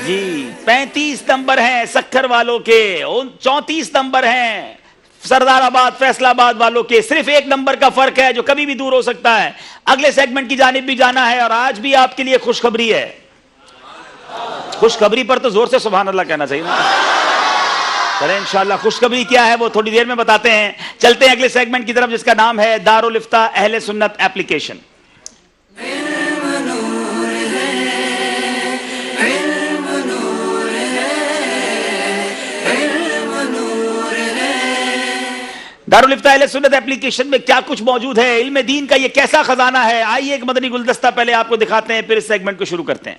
جی 35 نمبر ہیں سکھر والوں کے، 34 نمبر ہیں سردار آباد فیصلہ آباد والوں کے صرف ایک نمبر کا فرق ہے جو کبھی بھی دور ہو سکتا ہے. اگلے سیگمنٹ کی جانب بھی جانا ہے اور آج بھی آپ کے لیے خوشخبری ہے. خوشخبری پر تو زور سے سبحان اللہ کہنا چاہیے نا. چلیں انشاءاللہ خوشخبری کیا ہے وہ تھوڑی دیر میں بتاتے ہیں. چلتے ہیں اگلے سیگمنٹ کی طرف جس کا نام ہے دارالفتہ اہل سنت ایپلیکیشن. دارالفتہ اہل سنت ایپلیکیشن میں کیا کچھ موجود ہے, علم دین کا یہ کیسا خزانہ ہے, آئیے ایک مدنی گلدستہ پہلے آپ کو دکھاتے ہیں پھر اس سیگمنٹ کو شروع کرتے ہیں.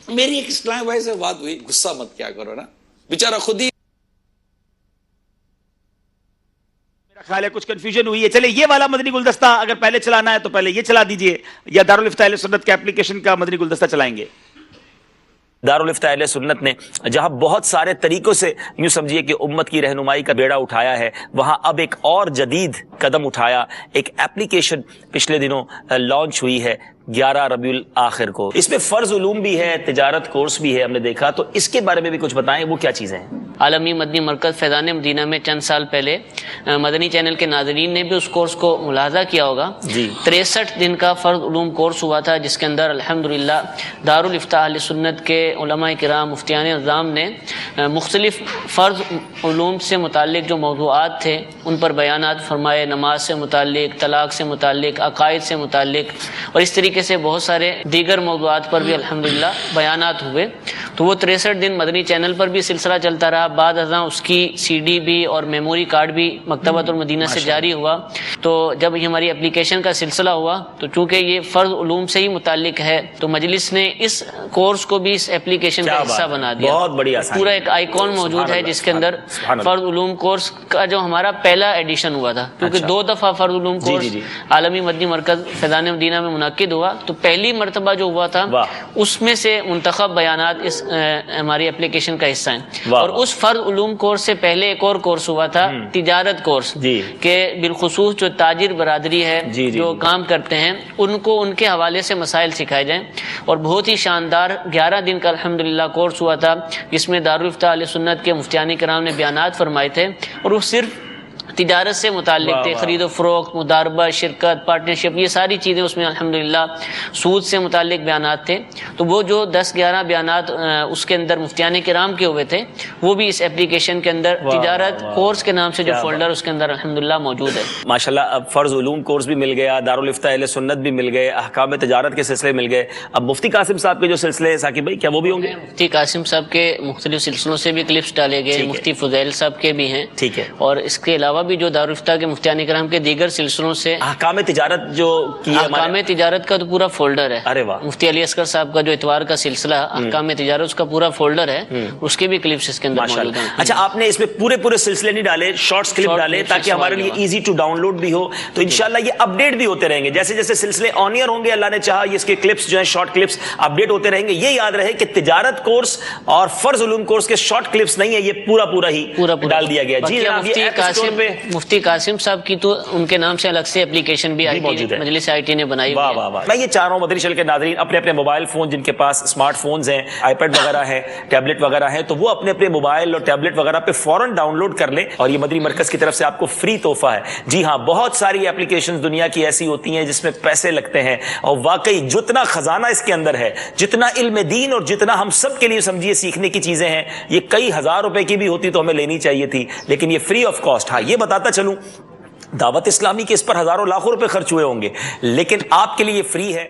میری ایک اسلام بھائی سے بات ہوئی, غصہ مت کیا کرو نا, بیچارہ خود ہی میرا خیال ہے کچھ کنفیوژن ہوئی ہے. چلے یہ والا مدنی گلدستہ اگر پہلے چلانا ہے تو پہلے یہ چلا دیجئے, یا دارالفتہ اہل سنت کے ایپلیکیشن کا مدنی گلدستہ چلائیں گے. دارالفتہ اہل سنت نے جہاں بہت سارے طریقوں سے یوں سمجھیے کہ امت کی رہنمائی کا بیڑا اٹھایا ہے, وہاں اب ایک اور جدید قدم اٹھایا. ایک ایپلیکیشن پچھلے دنوں لانچ ہوئی ہے 11 ربیع الاخر کو. اس میں فرض علوم بھی ہے, تجارت کورس بھی ہے, ہم نے دیکھا. تو اس کے بارے میں بھی کچھ بتائیں, وہ کیا چیزیں ہیں؟ عالمی مدنی مرکز فیضان مدینہ میں چند سال پہلے مدنی چینل کے ناظرین نے بھی اس کورس کو ملاحظہ کیا ہوگا. 63 دن کا فرض علوم کورس ہوا تھا جس کے اندر الحمدللہ دارالفتہ اہل سنت کے علماء کرام مفتیان اعظام نے مختلف فرض علوم سے متعلق جو موضوعات تھے ان پر بیانات فرمائے. نماز سے متعلق, طلاق سے متعلق, عقائد سے متعلق اور اس طریقے سے بہت سارے دیگر موضوعات پر بھی الحمدللہ بیانات ہوئے. تو وہ 63 دن مدنی چینل پر بھی سلسلہ چلتا رہا. بعد ازاں اس کی سی ڈی بھی اور میموری کارڈ بھی مکتبۃ المدینہ سے جاری ہوا. تو جب یہ ہماری اپلیکیشن کا سلسلہ ہوا تو چونکہ یہ فرض علوم سے ہی متعلق ہے تو مجلس نے اس کورس کو بھی اس ایپلیکیشن کا حصہ بنا دیا. بہت بڑی آسانی. پورا ایک آئیکن موجود ہے جس کے اندر فرض علوم کورس کا جو ہمارا پہلا ایڈیشن ہوا تھا, کیونکہ 2 دفعہ فرض علوم کورس عالمی مدنی مرکز فیضان مدینہ میں منعقد ہوا. تو پہلی مرتبہ جو ہوا تھا اس میں سے منتخب بیانات اس ہماری اپلیکیشن کا حصہ ہیں. اور اس فرض علوم کورس سے پہلے ایک اور کورس ہوا تھا تجارت کورس, کہ بالخصوص جو تاجر برادری ہے جو کام کرتے ہیں ان کو ان کے حوالے سے مسائل سکھائے جائیں. اور بہت ہی شاندار 11 دن کا الحمدللہ کورس ہوا تھا جس میں دارالفتہ اہل سنت کے مفتیان کرام نے بیانات فرمائے تھے. اور وہ صرف تجارت سے متعلق تھے, خرید و فروخت, مداربہ, شرکت, پارٹنرشپ, یہ ساری چیزیں اس میں الحمدللہ. سود سے متعلق بیانات تھے. تو وہ جو 10-11 بیانات اس کے اندر مفتیان کرام کے ہوئے تھے وہ بھی اس ایپلیکیشن کے اندر تجارت کورس کے نام سے جو فولڈر اس کے اندر الحمدللہ موجود ہے. ماشاءاللہ اب فرض علوم کورس بھی مل گیا, دارالفتہ اہل سنت بھی مل گئے, احکام تجارت کے سلسلے مل گئے. اب مفتی قاسم صاحب کے جو سلسلے ہیں ثاقب بھائی, کیا وہ بھی ہوں گے؟ مفتی قاسم صاحب کے مختلف سلسلوں سے بھی کلپس ڈالے گئے, مفتی فضیل صاحب کے بھی ہیں. ٹھیک ہے. اور اس کے علاوہ بھی جو دارالفتہ کے مفتیان کرام کے دیگر سلسلوں سے احکام تجارت جو احکام تجارت کا تو پورا فولڈر ہے. ارے واہ. مفتی علی اصغر صاحب کا جو اتوار کا سلسلہ احکام تجارت اس کا پورا فولڈر ہے, اس کے بھی کلپس اس کے اندر موجود ہیں. اچھا, آپ نے اس میں پورے سلسلے نہیں ڈالے, شارٹس کلپ ڈالے تاکہ ہمارے لیے ایزی ٹو ڈاؤن لوڈ بھی ہو. تو انشاءاللہ یہ اپ ڈیٹ بھی ہوتے رہیں گے جیسے جیسے سلسلے آن ایئر ہوں گے, اللہ نے چاہا یہ اس کے کلپس جو ہیں شارٹ کلپس اپ ڈیٹ ہوتے رہیں گے. یہ یاد رہے کہ تجارت کورس اور فرض علوم کورس کے شارٹ کلپس نہیں ہے, یہ پورا ہی ڈال دیا گیا. جی مفتی قاسم صاحب کی تو ان کے نام سے الگ سے ایپلیکیشن بھی مجلس آئی ٹی نے بنائی. میں یہ چاہ رہا ہوں مدنی چینل کے ناظرین اپنے موبائل فون, جن کے پاس اسمارٹ فونز ہیں, آئی پیڈ وغیرہ ہے, ٹیبلٹ وغیرہ ہے, تو وہ اپنے موبائل اور ٹیبلٹ وغیرہ پہ فوراً ڈاؤن لوڈ کر لیں. اور یہ مدنی مرکز کی طرف سے آپ کو فری تحفہ ہے. جی ہاں, بہت ساری ایپلیکیشن دنیا کی ایسی ہوتی ہیں جس میں پیسے لگتے ہیں, اور واقعی جتنا خزانہ اس کے اندر ہے, جتنا علم دین اور جتنا ہم سب کے لیے سمجھیے سیکھنے کی چیزیں ہیں, یہ کئی ہزار روپے کی بھی ہوتی تو ہمیں لینی چاہیے تھی, لیکن یہ فری آف کاسٹ. ہاں, یہ بتاتا چلوں دعوت اسلامی کے اس پر ہزاروں لاکھوں روپے خرچ ہوئے ہوں گے, لیکن آپ کے لیے یہ فری ہے.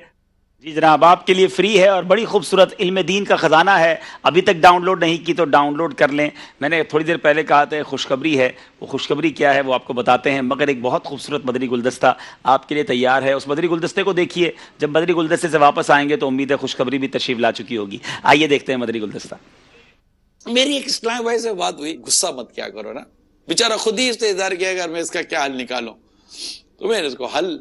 جی جناب, آپ کے لیے فری ہے اور بڑی خوبصورت علم دین کا خزانہ ہے. ابھی تک ڈاؤن لوڈ نہیں کی تو ڈاؤن لوڈ کر لیں. میں نے تھوڑی دیر پہلے کہا تھا خوشخبری ہے, وہ خوشخبری کیا ہے وہ آپ کو بتاتے ہیں, مگر ایک بہت خوبصورت مدنی گلدستہ آپ کے لیے تیار ہے. اس مدنی گلدستے کو دیکھیے, جب مدنی گلدستے سے واپس آئیں گے تو امید ہے خوشخبری بھی تشریف لا چکی ہوگی. آئیے دیکھتے ہیں مدنی گلدستہ. میری ایک اسلام بھائی سے بات ہوئی, غصہ مت کیا کرو نا, بیچارہ خود ہی اس نے اظہار کیا اگر میں اس کا کیا حل نکالوں. تو میں نے اس کو حل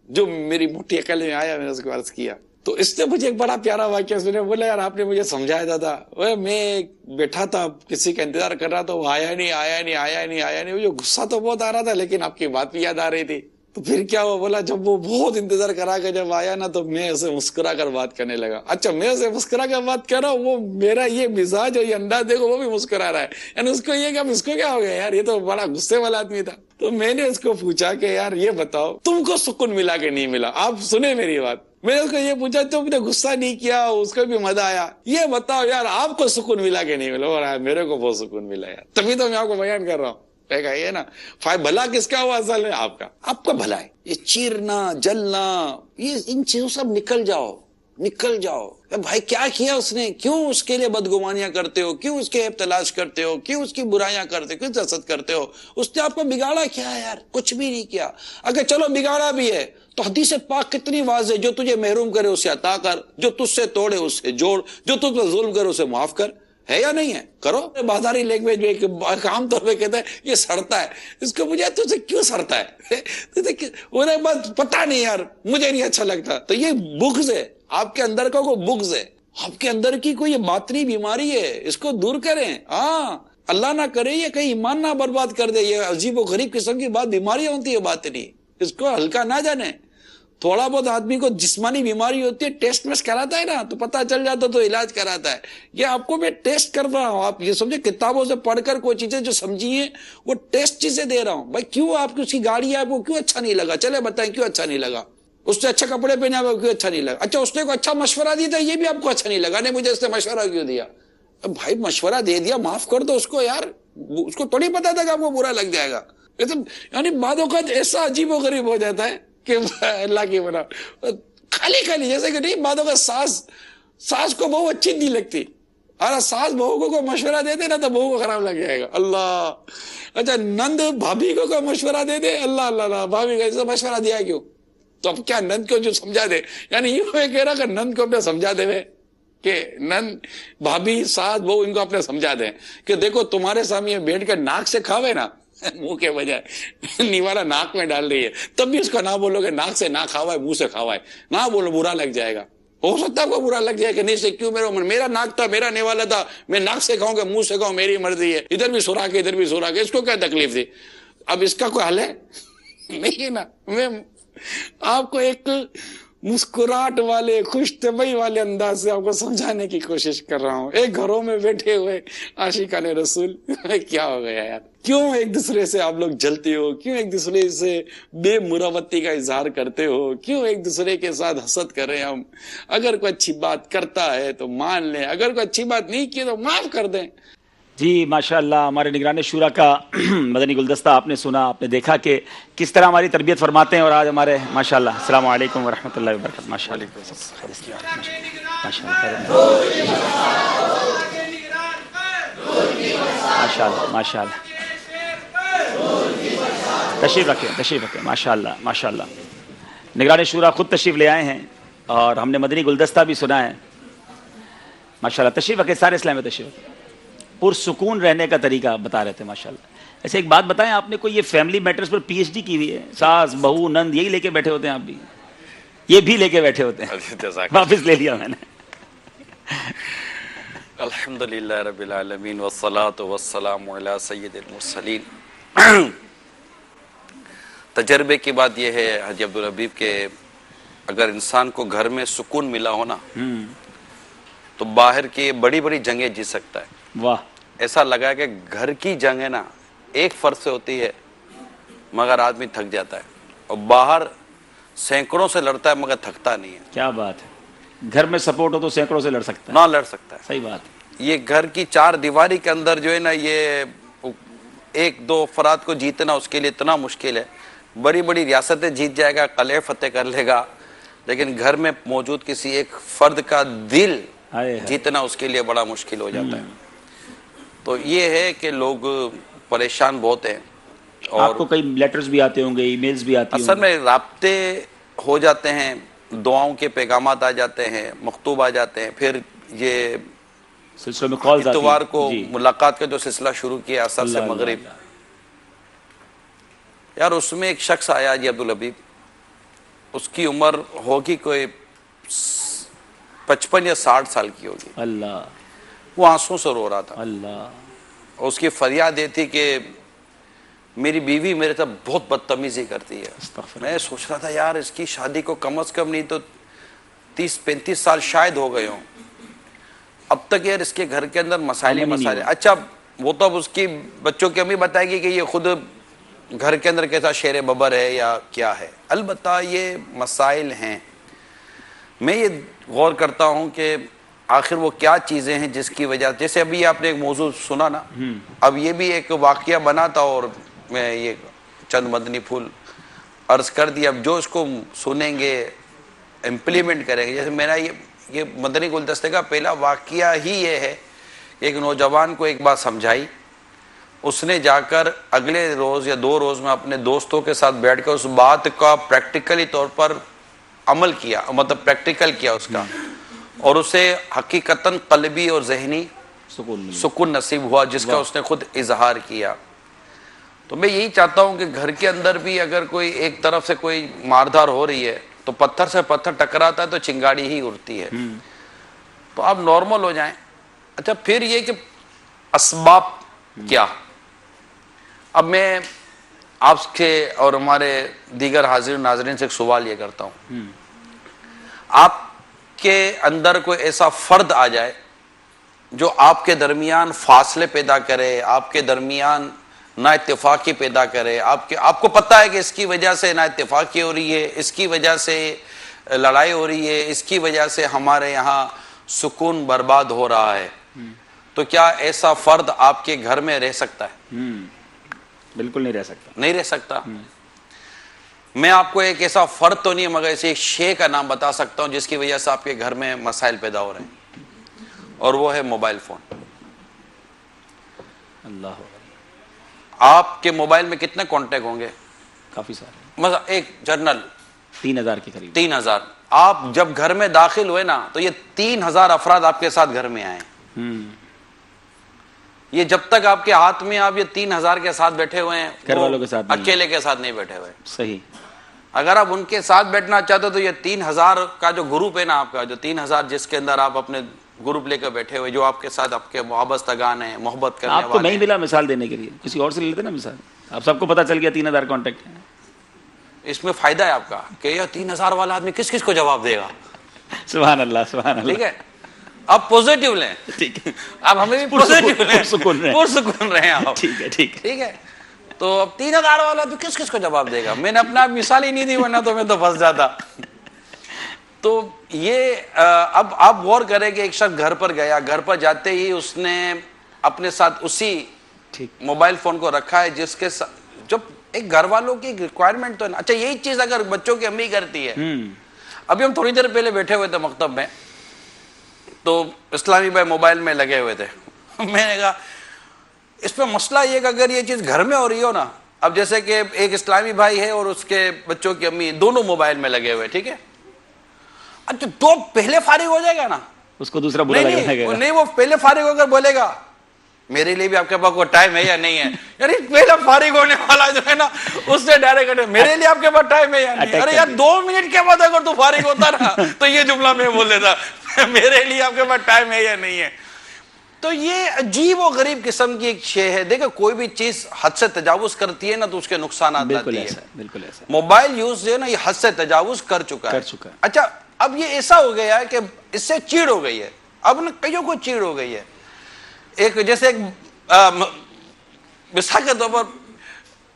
جو میری موٹی عقل میں آیا میں نے اس کو عرض کیا. تو اس نے مجھے ایک بڑا پیارا واقعہ سنا, بولا یار آپ نے مجھے سمجھایا تھا, میں بیٹھا تھا کسی کا انتظار کر رہا تھا, وہ آیا نہیں. وہ جو غصہ تو بہت آ رہا تھا لیکن آپ کی بات بھی یاد آ رہی تھی. تو پھر کیا ہوا, بولا جب وہ بہت انتظار کرا کے جب آیا نا تو میں اسے مسکرا کر بات کرنے لگا. اچھا میں اسے مسکرا کر بات کر رہا ہوں, وہ میرا یہ مزاج اور یہ انداز دیکھو, وہ بھی مسکرا رہا ہے. یعنی اس کو یہ کہ اب اس کو کیا ہو گیا یار, یہ تو بڑا غصے والا آدمی تھا. تو میں نے اس کو پوچھا کہ یار یہ بتاؤ تم کو سکون ملا کہ نہیں ملا. آپ سنیں میری بات, میں نے اس کو یہ پوچھا تم نے غصہ نہیں کیا, اس کو بھی مزہ آیا, یہ بتاؤ یار آپ کو سکون ملا کہ نہیں ملا. اور میرے کو بہت سکون ملا یار, تبھی تو میں آپ کو بیان کر رہا ہوں. یہ نا بھلا کس کا ہوا اصل میں, آپ کا بھلا ہے. یہ چیرنا جلنا یہ ان چیزوں سے نکل جاؤ. بھائی کیا کیا اس نے, کیوں اس کے لیے بدگمانیاں کرتے ہو, کیوں اس کے عیب تلاش کرتے ہو, کیوں اس کی برائیاں کرتے ہو, کیوں حسد کرتے ہو. اس نے آپ کو بگاڑا کیا ہے یار, کچھ بھی نہیں کیا. اگر چلو بگاڑا بھی ہے تو حدیث پاک کتنی واضح, جو تجھے محروم کرے اسے عطا کر, جو تجھ سے توڑے اسے جوڑ, جو تجھ پر ظلم کرے اسے معاف کر. ہے یا نہیں ہے, کرو. بازاری لینگویج میں ایک عام طور پہ کہتا ہے یہ سڑتا ہے, اس کو مجھے تجھے کیوں سڑتا ہے, انہیں بس پتہ نہیں یار مجھے نہیں اچھا لگتا. تو یہ بغض ہے, آپ کے اندر کا کوئی بغض ہے, آپ کے اندر کی کوئی باطنی بیماری ہے, اس کو دور کریں. ہاں اللہ نہ کرے یہ کہیں ایمان نہ برباد کر دے, یہ عجیب و غریب قسم کی بات بیماریاں ہوتی ہے باطنی, اس کو ہلکا نہ جانے. تھوڑا بہت آدمی کو جسمانی بیماری ہوتی ہے, ٹیسٹ میں کراتا ہے نا تو پتہ چل جاتا تو علاج کراتا ہے. یہ آپ کو میں ٹیسٹ کر رہا ہوں, آپ یہ سمجھے کتابوں سے پڑھ کر کوئی چیزیں جو سمجھی ہیں وہ ٹیسٹ چیزیں دے رہا ہوں. بھائی کیوں آپ کی اس کی گاڑی ہے, آپ کو کیوں اچھا نہیں لگا, چلے بتائیں کیوں اچھا نہیں لگا. اس نے اچھا کپڑے پہنے آپ کو کیوں اچھا نہیں لگا. اچھا اس نے کوئی اچھا مشورہ دیا تھا, یہ بھی آپ کو اچھا نہیں لگا, نہیں مجھے اس نے مشورہ کیوں دیا. بھائی مشورہ دے دیا, معاف کر دو اس کو یار, اس کو تھوڑی پتا تھا کہ آپ کو برا لگ جائے گا. یعنی بعد اوقات ایسا عجیب و غریب ہو جاتا ہے کہ اللہ کی بنا خالی جیسے کہ نہیں, بعدوں کا ساس کو بہو اچھی نہیں لگتی, اور ساس بہو کو کوئی مشورہ دے دے نا تو بہو کو خراب لگ جائے گا. اللہ. اچھا نند بھابھی کو کوئی مشورہ دے دے, اللہ بھابھی کا ایسا مشورہ دیا کیوں, تو اب کیا نند کو جو سمجھا دے, یعنی یہ میں کہہ رہا کہ نند کو اپنے سمجھا دے کہ نند بھابھی ساس بہو ان کو اپنے سمجھا دیں کہ دیکھو تمہارے سامنے بیٹھ کر ناک سے کھاوے نا, منہ کے بجائے نیوالا ناک میں ڈال رہی ہے, تب بھی اس کو نہ بولو کہ ناک سے نہ کھاوا ہے, منہ سے کھاوا ہے, نہ بولو برا لگ جائے گا. ہو سکتا ہے کو برا لگ جائے کہ نہیں سے کیوں, میرا ناک تھا, میرا نیوالا تھا, میں ناک سے کھاؤں گا منہ سے کھاؤں, میری مرضی ہے, ادھر بھی سورا کے ادھر بھی سورا کے, اس کو کیا تکلیف تھی. اب اس کا کوئی حل ہے نہیں ہے نا. میں آپ کو ایک مسکراہٹ والے خوش طبعی والے انداز سے آپ کو سمجھانے کی کوشش کر رہا ہوں. ایک گھروں میں بیٹھے ہوئے عاشقان رسول, کیا ہو گیا یار, کیوں ایک دوسرے سے آپ لوگ جلتے ہو, کیوں ایک دوسرے سے بے مروتی کا اظہار کرتے ہو, کیوں ایک دوسرے کے ساتھ حسد کر رہے ہیں ہم. اگر کوئی اچھی بات کرتا ہے تو مان لیں, اگر کوئی اچھی بات نہیں کی تو معاف کر دیں. جی ماشاءاللہ, ہمارے نگران شورا کا مدنی گلدستہ آپ نے سنا, آپ نے دیکھا کہ کس طرح ہماری تربیت فرماتے ہیں. اور آج ہمارے ماشاءاللہ, السلام علیکم ورحمۃ اللہ وبرکاتہ. ماشاءاللہ ماشاءاللہ تشریف رکھیں. ماشاءاللہ نگران شورا خود تشریف لے آئے ہیں اور ہم نے مدنی گلدستہ بھی سنا ہے. ماشاءاللہ تشریف رکھیں, سارے اسلام میں تشریف رکھیں. پرسکون رہنے کا طریقہ بتا رہے تھے ماشاءاللہ. ایسے ایک بات بتائیں, آپ نے کوئی یہ فیملی میٹرز پر پی ایچ ڈی کی ہوئی ہے, ساس بہو نند یہی لے کے بیٹھے ہوتے ہیں, آپ بھی یہ بھی لے کے بیٹھے ہوتے ہیں, واپس لے لیا میں نے. الحمدللہ رب العالمین والصلاة والسلام علی سید المرسلین. تجربے کی بات یہ ہے حاجی عبدالحبیب کہ اگر انسان کو گھر میں سکون ملا ہونا تو باہر کی بڑی بڑی جنگیں جیت سکتا ہے. واہ. ایسا لگا کہ گھر کی جنگ ہے نا ایک فرد سے ہوتی ہے مگر آدمی تھک جاتا ہے, اور باہر سینکڑوں سے لڑتا ہے مگر تھکتا نہیں ہے. کیا بات ہے, گھر میں سپورٹ ہو تو سینکڑوں سے لڑ سکتا ہے, نہ لڑ سکتا ہے. صحیح بات. یہ گھر کی چار دیواری کے اندر جو ہے نا, یہ ایک دو افراد کو جیتنا اس کے لیے اتنا مشکل ہے. بڑی بڑی ریاستیں جیت جائے گا, قلعے فتح کر لے گا, لیکن گھر میں موجود کسی ایک فرد کا دل جیتنا اس کے لیے بڑا مشکل ہو جاتا ہے. تو یہ ہے کہ لوگ پریشان بہت ہیں. اور آپ کو کئی لیٹرز بھی آتے ہوں گے, ای میلز بھی آتی ہوں گے. اصل میں رابطے ہو جاتے ہیں, دعاؤں کے پیغامات آ جاتے ہیں, مکتوب آ جاتے ہیں, پھر یہ سلسلے میں کالز آتی ہیں. اتوار کو ملاقات کا جو سلسلہ شروع کیا عصر سے مغرب, یار اس میں ایک شخص آیا جی عبدالحبیب, اس کی عمر ہوگی کوئی 55 یا 60 سال کی ہوگی. اللہ. وہ آنسوں سے رو رہا تھا. اللہ. اور اس کی فریاد یہ تھی کہ میری بیوی میرے ساتھ بہت بدتمیزی کرتی ہے. میں سوچ رہا تھا یار اس کی شادی کو کم از کم نہیں تو 30-35 سال شاید ہو گئے ہوں, اب تک یار اس کے گھر کے اندر مسائل ہی مسائل. اچھا وہ تو اب اس کی بچوں کی امی بتائے گی کہ یہ خود گھر کے اندر کیسا شیر ببر ہے یا کیا ہے. البتہ یہ مسائل ہیں. میں یہ غور کرتا ہوں کہ آخر وہ کیا چیزیں ہیں جس کی وجہ, جیسے ابھی آپ نے ایک موضوع سنا نا, اب یہ بھی ایک واقعہ بنا تھا اور میں یہ چند مدنی پھول عرض کر دیا. اب جو اس کو سنیں گے امپلیمنٹ کریں گے, جیسے میرا یہ مدنی گلدستے کا پہلا واقعہ ہی یہ ہے کہ ایک نوجوان کو ایک بات سمجھائی, اس نے جا کر اگلے روز یا 2 روز میں اپنے دوستوں کے ساتھ بیٹھ کر اس بات کا پریکٹیکلی طور پر عمل کیا, مطلب پریکٹیکل کیا اس کا, اور اسے حقیقتاً قلبی اور ذہنی سکون نصیب ہوا جس کا اس نے خود اظہار کیا. تو میں یہی چاہتا ہوں کہ گھر کے اندر بھی اگر کوئی ایک طرف سے کوئی ماردھار ہو رہی ہے تو پتھر سے پتھر ٹکراتا ہے تو چنگاڑی ہی اڑتی ہے, تو آپ نارمل ہو جائیں. اچھا پھر یہ کہ اسباب کیا, اب میں آپ کے اور ہمارے دیگر حاضر ناظرین سے ایک سوال یہ کرتا ہوں, آپ کے اندر کوئی ایسا فرد آ جائے جو آپ کے درمیان فاصلے پیدا کرے, آپ کے درمیان نا اتفاقی پیدا کرے, آپ کو پتہ ہے کہ اس کی وجہ سے نا اتفاقی ہو رہی ہے, اس کی وجہ سے لڑائی ہو رہی ہے, اس کی وجہ سے ہمارے یہاں سکون برباد ہو رہا ہے, تو کیا ایسا فرد آپ کے گھر میں رہ سکتا ہے؟ بالکل نہیں رہ سکتا. نہیں رہ سکتا. میں آپ کو ایک ایسا فرد تو نہیں مگر ایسے ایک شے کا نام بتا سکتا ہوں جس کی وجہ سے آپ کے گھر میں مسائل پیدا ہو رہے ہیں, اور وہ ہے موبائل فون. اللہ, آپ کے موبائل میں کتنے کانٹیکٹ ہوں گے؟ کافی سارے. مثلا ایک جرنل 3000 کے قریب. 3000. آپ جب گھر میں داخل ہوئے نا تو یہ 3000 افراد آپ کے ساتھ گھر میں آئے. یہ جب تک آپ کے ہاتھ میں آپ یہ 3000 کے ساتھ بیٹھے ہوئے ہیں, گھر والوں کے ساتھ اکیلے کے ساتھ نہیں بیٹھے ہوئے. صحیح. اگر آپ ان کے ساتھ بیٹھنا چاہتے ہو تو یہ 3000 کا جو گروپ ہے نا آپ کا, جو 3000 جس کے اندر آپ اپنے گروپ لے کر بیٹھے ہوئے, جو آپ کے ساتھ آپ کے وابستگان ہیں, محبت کرنے والے. آپ کو نہیں ملا مثال دینے کے لیے, کسی اور سے لے لیتے نا مثال. آپ سب کو پتا چل گیا 3000 کانٹیکٹ ہیں. اس میں فائدہ ہے آپ کا کہ یہ 3000 والا آدمی کس کس کو جواب دے گا. سبحان اللہ, سبحان اللہ. ٹھیک ہے, آپ پوزیٹیو لیں. ٹھیک ہے, آپ ہمیں بھی پوزیٹیو لیں, پرسکون رہیں آپ. ٹھیک ہے, ٹھیک ہے. تو اب 3000 والا تو کس کس کو جواب دے گا. میں نے اپنا مثال ہی نہیں دی, ورنہ تو میں تو پھنس جاتا. تو یہ اب آپ غور کریں کہ ایک شخص گھر پر گیا, گھر پر جاتے ہی اس نے اپنے ساتھ اسی موبائل فون کو رکھا ہے جس کے جب ایک گھر والوں کی ریکوائرمنٹ تو ہے. اچھا یہی چیز اگر بچوں کی امی کرتی ہے. ابھی ہم تھوڑی دیر پہلے بیٹھے ہوئے تھے مکتب میں, تو اسلامی بھائی موبائل میں لگے ہوئے تھے. میں نے کہا اس پہ مسئلہ یہ کہ اگر یہ چیز گھر میں ہو رہی ہو نا, اب جیسے کہ ایک اسلامی بھائی ہے اور اس کے بچوں کی امی دونوں موبائل میں لگے ہوئے, ٹھیک ہے, اچھا تو پہلے فارغ ہو جائے گا نا, اس کو دوسرا برا لگے گا. نہیں, وہ پہلے فارغ ہو کر بولے گا میرے لیے بھی آپ کے پاس کوئی ٹائم ہے یا نہیں ہے. یعنی پہلا فارغ ہونے والا جو ہے نا اس سے ڈائریکٹ میرے لیے آپ کے پاس ٹائم ہے یا نہیں. ارے یار 2 منٹ کے بعد اگر تو فارغ ہوتا نا تو یہ جملہ میں بول دیتا میرے لیے آپ کے پاس ٹائم ہے یا نہیں ہے. تو یہ عجیب و غریب قسم کی ایک شے ہے. دیکھیں کوئی بھی چیز حد سے تجاوز کرتی ہے نا تو اس کے نقصانات آتی ہے. بالکل ایسا. موبائل یوز جو ہے نا یہ حد سے تجاوز کر چکا ہے. اچھا اب یہ ایسا ہو گیا ہے کہ اس سے چیڑ ہو گئی ہے. اب نا کئیوں کو چیڑ ہو گئی ہے. ایک جیسے ایک مثال کے طور پر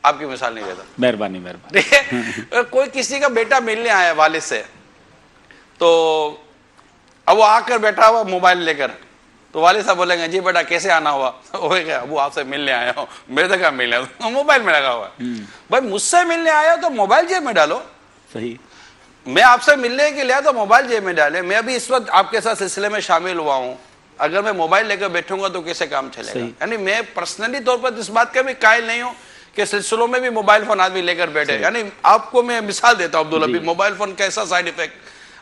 آپ کی مثال نہیں دیتا, مہربانی مہربانی. کوئی کسی کا بیٹا ملنے آیا والد سے, تو اب وہ آ کر بیٹھا ہوا موبائل لے کر, تو والد صاحب بولیں گے جی بیٹا کیسے آنا ہوا. وہ آپ سے ملنے آیا ہوں. میرے سے کیا ملنے, موبائل میں لگا ہوا ہے. بھائی مجھ سے ملنے آیا تو موبائل جیب میں ڈالو. صحیح. میں آپ سے ملنے کے لیے تو موبائل جیب میں ڈالے. میں ابھی اس وقت آپ کے ساتھ سلسلے میں شامل ہوا ہوں, اگر میں موبائل لے کر بیٹھوں گا تو کیسے کام چلے گا. یعنی میں پرسنلی طور پر اس بات کا بھی قائل نہیں ہوں کہ سلسلوں میں بھی موبائل فون آدمی لے کر بیٹھے. یعنی آپ کو میں مثال دیتا ہوں عبداللہ, موبائل فون کا ایسا سائیڈ افیکٹ.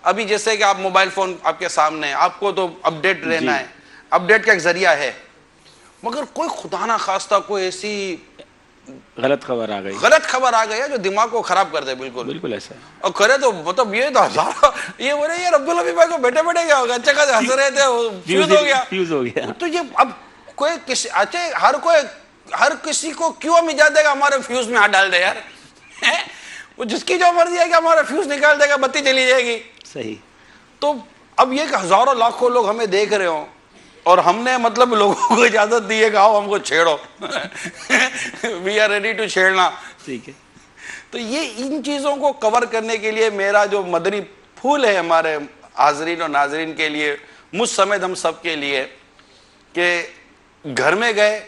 ابھی جیسے کہ آپ موبائل فون آپ کے سامنے, آپ کو تو اپڈیٹ رہنا ہے, اپڈیٹ کا ایک ذریعہ ہے, مگر کوئی خدا نہ خواستہ کوئی ایسی غلط خبر آ گئی, غلط خبر آ گئی ہے جو دماغ کو خراب کر دے. بالکل بالکل ایسا. اور کرے تو مطلب یہ تو یہ بولے یار عبداللہ بھائی کو بیٹھے بیٹھے کیا ہوگا, اچھا خاصے ہنس رہے تھے, فیوز ہو گیا. فیوز ہو گیا. تو یہ اب کوئی کسی اچھا ہر کوئی ہر کسی کو کیوں ہم اجازت دے گا ہمارے فیوز میں ہاتھ ڈال دے یار؟ وہ جس کی جو مرضی ہے کہ ہمارا فیوز نکال دے گا, بتی چلی جائے گی. صحیح. تو اب یہ کہ ہزاروں لاکھوں لوگ ہمیں دیکھ رہے ہوں اور ہم نے مطلب لوگوں کو اجازت دی ہے کہ آؤ ہم کو چھیڑو, وی آر ریڈی ٹو چھیڑنا. ٹھیک ہے. تو یہ ان چیزوں کو کور کرنے کے لیے میرا جو مدنی پھول ہے ہمارے حاضرین اور ناظرین کے لیے, مجھ سمیت ہم سب کے لیے, کہ گھر میں گئے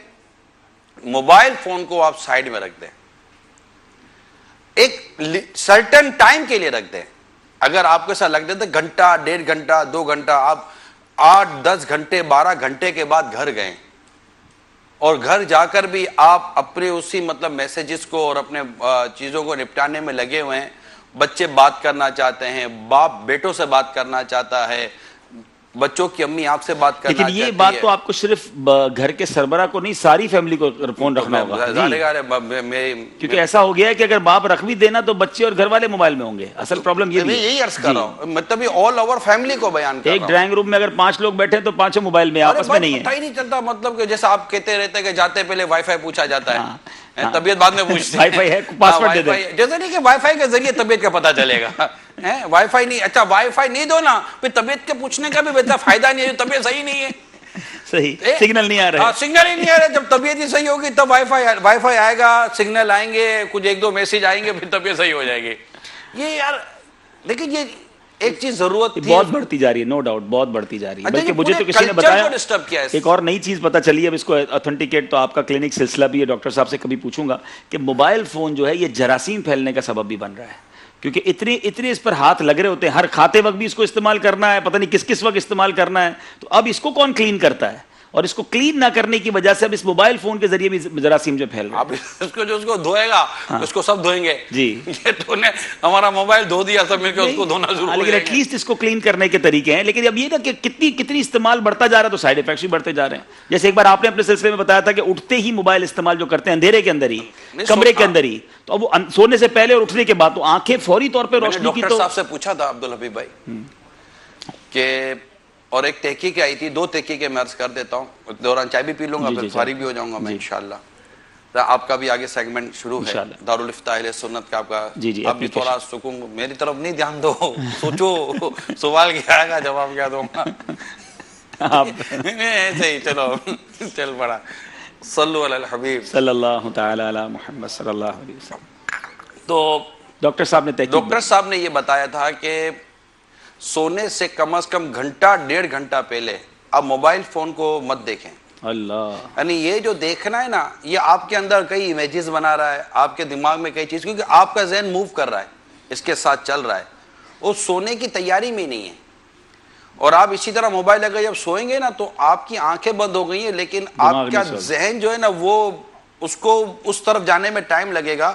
موبائل فون کو آپ سائڈ میں رکھ دیں, ایک سرٹن ٹائم کے لیے رکھ دیں. اگر آپ کے ساتھ لگ جاتے گھنٹہ, 1.5 گھنٹہ, 2 گھنٹہ, آپ 8-10 گھنٹے 12 گھنٹے کے بعد گھر گئے اور گھر جا کر بھی آپ اپنے اسی مطلب میسیجز کو اور اپنے چیزوں کو نپٹانے میں لگے ہوئے ہیں. بچے بات کرنا چاہتے ہیں, باپ بیٹوں سے بات کرنا چاہتا ہے, بچوں کی امی آپ سے بات کرنا چاہتی ہے. لیکن یہ بات تو آپ کو صرف گھر کے سربراہ کو نہیں, ساری فیملی کو فون رکھنا ہوگا, کیونکہ ایسا ہو گیا ہے کہ اگر باپ رکھ بھی دینا تو بچے اور گھر والے موبائل میں ہوں گے. اصل پرابلم یہ بھی یہی عرض کر رہا ہوں, مطلب یہ آل اوور فیملی کو بیان کر رہا ہوں. ایک ڈرائنگ روم میں اگر 5 لوگ بیٹھے تو 5 موبائل میں, آپس میں نہیں ہے. پتہ ہی نہیں چلتا, مطلب کہ جیسا آپ کہتے رہتے کہ جاتے پہلے وائی فائی پوچھا جاتا ہے, طبیعت بعد میں پوچھتے ہیں. وائی فائی ہے, پاسورڈ دے دیں. جیسے نہیں کہ وائی فائی کے ذریعے طبیعت کا پتہ چلے گا, وائی فائی نہیں, اچھا وائی فائی نہیں دو نا, پھر طبیعت کے پوچھنے کا بھی ویسا فائدہ نہیں ہے, طبیعت صحیح نہیں ہے. صحیح, سگنل نہیں آ رہا ہے. سگنل ہی نہیں آ رہا. جب طبیعت ہی صحیح ہوگی تب وائی فائی آئے گا, سگنل آئیں گے, کچھ 1-2 میسج آئیں گے, پھر طبیعت صحیح ہو جائے گی. یہ یار لیکن یہ ایک چیز ضرورت تھی, بہت بڑھتی جا رہی ہے, نو ڈاؤٹ بہت بڑھتی جا رہی ہے. بلکہ مجھے تو کسی نے بتایا ایک اور نئی چیز پتہ چلی, اب اس کو اتھینٹیکیٹ تو آپ کا کلینک سلسلہ بھی ہے, ڈاکٹر صاحب سے کبھی پوچھوں گا, کہ موبائل فون جو ہے یہ جراثیم پھیلنے کا سبب بھی بن رہا ہے, کیونکہ اتنے اس پر ہاتھ لگ رہے ہوتے ہیں, ہر کھاتے وقت بھی اس کو استعمال کرنا ہے, پتہ نہیں کس وقت استعمال کرنا ہے. تو اب اس کو کون کلین کرتا ہے, اور اس کو کلین نہ کرنے کی وجہ سے اب اس موبائل فون کے ذریعے بھی جراثیم جو پھیل رہا ہے. اس کو جو اس کو دھوئے گا اس کو سب دھوئیں گے. جی, یہ تو نے ہمارا موبائل دھو دیا, سب مل کے اس کو دھونا ضرور. لیکن ایٹ لیسٹ اس کو کلین کرنے کے طریقے ہیں. لیکن اب یہ نا کہ کتنی استعمال بڑھتا جا رہا ہے تو سائیڈ ایفیکٹس بھی بڑھتے جا رہے ہیں. جیسے ایک بار آپ نے اپنے سلسلے میں بتایا تھا کہ اٹھتے ہی موبائل استعمال جو کرتے ہیں اندھیرے کے اندر ہی, کمرے کے اندر ہی, تو اب وہ سونے سے پہلے اور اٹھنے کے بعد تو آنکھیں فوری طور پہ روشنی کی. ڈاکٹر صاحب سے پوچھا تھا عبدالحبیب بھائی کہ, اور ایک تحقیق آئی تھی, 2 تحقیقیں میں عرض کر دیتا ہوں, دوران چائے بھی پی لوں گا, پھر فارغ بھی ہو جاؤں گا میں انشاءاللہ. آپ کا بھی آگے سیگمنٹ شروع ہے دارالفتاء اہل سنت کا, آپ کا, آپ بھی تھوڑا سکون, میری طرف نہیں دھیان دو, سوچو سوال کیا آئے گا جواب کیا دوں گا. ایسے ہی چلو چل پڑا. صلو علی الحبیب صلی اللہ تعالی علی محمد صلی اللہ علیہ وسلم. تو ڈاکٹر صاحب نے یہ بتایا تھا کہ سونے سے کم از کم گھنٹہ 1.5 گھنٹہ پہلے آپ موبائل فون کو مت دیکھیں. اللہ, یعنی یہ جو دیکھنا ہے نا, یہ آپ کے اندر کئی امیجز بنا رہا ہے, آپ کے دماغ میں کئی چیز, کیونکہ آپ کا ذہن موو کر رہا ہے, اس کے ساتھ چل رہا ہے, وہ سونے کی تیاری میں نہیں ہے. اور آپ اسی طرح موبائل اگر جب سوئیں گے نا تو آپ کی آنکھیں بند ہو گئی ہیں, لیکن آپ کا ذہن جو ہے نا وہ اس کو اس طرف جانے میں ٹائم لگے گا.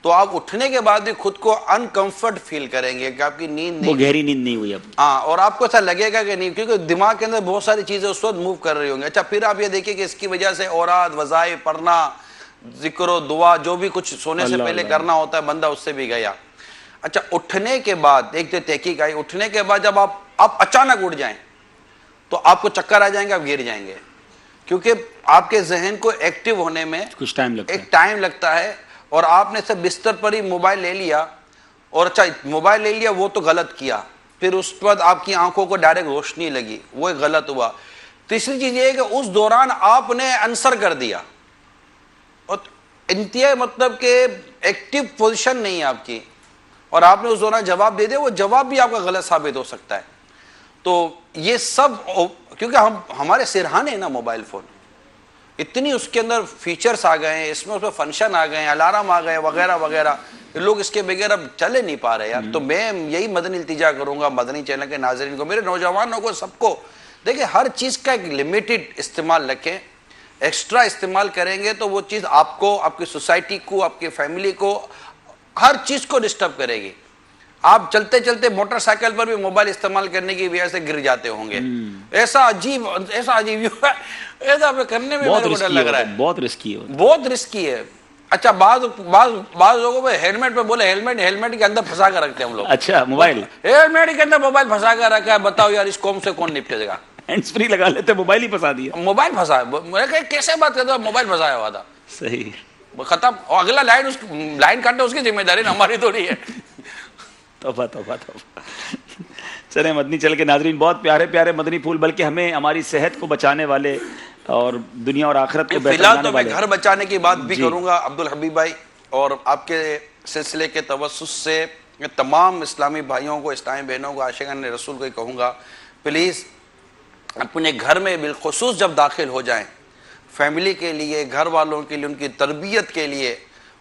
تو آپ اٹھنے کے بعد بھی خود کو انکمفرٹ فیل کریں گے کہ آپ کی نیند نہیں, گہری نیند نہیں ہوئی اب. ہاں, اور آپ کو ایسا لگے گا کہ نہیں, کیونکہ دماغ کے اندر بہت ساری چیزیں اس وقت موو کر رہی ہوں گی. اچھا, پھر آپ یہ دیکھیں کہ اس کی وجہ سے اوراد, وظائف, پڑھنا, ذکر و دعا, جو بھی کچھ سونے سے پہلے کرنا ہوتا ہے بندہ اس سے بھی گیا. اچھا, اٹھنے کے بعد ایک جو تحقیق آئی, اٹھنے کے بعد جب آپ اچانک اٹھ جائیں تو آپ کو چکر آ جائیں گے, آپ گر جائیں گے, کیونکہ آپ کے ذہن کو ایکٹیو ہونے میں کچھ ٹائم لگتا ہے. اور آپ نے سب بستر پر ہی موبائل لے لیا, اور اچھا موبائل لے لیا وہ تو غلط کیا, پھر اس کے بعد آپ کی آنکھوں کو ڈائریکٹ روشنی لگی, وہ ایک غلط ہوا. تیسری چیز یہ ہے کہ اس دوران آپ نے آنسر کر دیا, اور انتہائی مطلب کہ ایکٹیو پوزیشن نہیں ہے آپ کی, اور آپ نے اس دوران جواب دے دیا, وہ جواب بھی آپ کا غلط ثابت ہو سکتا ہے. تو یہ سب کیونکہ ہمارے سرہانے ہیں نا موبائل فون, اتنی اس کے اندر فیچرز آ گئے ہیں, اس میں فنکشن آ گئے ہیں, الارم آ گئے وغیرہ وغیرہ, لوگ اس کے بغیر اب چلے نہیں پا رہے یار. تو میں یہی مدنی التجا کروں گا مدنی چینل کے ناظرین کو, میرے نوجوانوں کو, سب کو, دیکھیں ہر چیز کا ایک لمیٹڈ استعمال رکھیں. ایکسٹرا استعمال کریں گے تو وہ چیز آپ کو, آپ کی سوسائٹی کو, آپ کی فیملی کو, ہر چیز کو ڈسٹرب کرے گی. آپ چلتے چلتے موٹر سائیکل پر بھی موبائل استعمال کرنے کی وجہ سے گر جاتے ہوں گے. ایسا عجیب ایسا کرنے میں میرے کو ڈر لگ رہا ہے, بہت رسکی ہے. اچھا, بعض لوگوں پہ ہیلمٹ پہ بولے ہیلمٹ کے اندر پھنسا کر رکھتے ہیں ہم لوگ. اچھا, موبائل ہیلمٹ کے اندر موبائل پھنسا کر رکھا ہے, بتاؤ یار اس قوم سے کون نپٹے گا. ہینڈز فری لگا لیتے, موبائل ہی پھنسا دیا. موبائل پھنسا, کیسے بات کرتے ہو, موبائل پھنسایا ہوا تھا. صحیح, ختم. اور اگلا لائن کاٹنا اس کی ذمہ داری نا, ہماری تھوڑی ہے. توبہ توبہ توبہ. چلیں مدنی چل کے ناظرین, بہت پیارے پیارے مدنی پھول, بلکہ ہمیں ہماری صحت کو بچانے والے اور دنیا اور آخرت کو فی بہتر الحال بنانے تو میں والے. گھر بچانے کی بات بھی کروں گا عبدالحبیب بھائی, اور آپ کے سلسلے کے توسط سے تمام اسلامی بھائیوں کو, اسلامی بہنوں کو, عاشقان رسول کو کہوں گا, پلیز اپنے گھر میں بالخصوص جب داخل ہو جائیں, فیملی کے لیے, گھر والوں کے لیے, ان کی تربیت کے لیے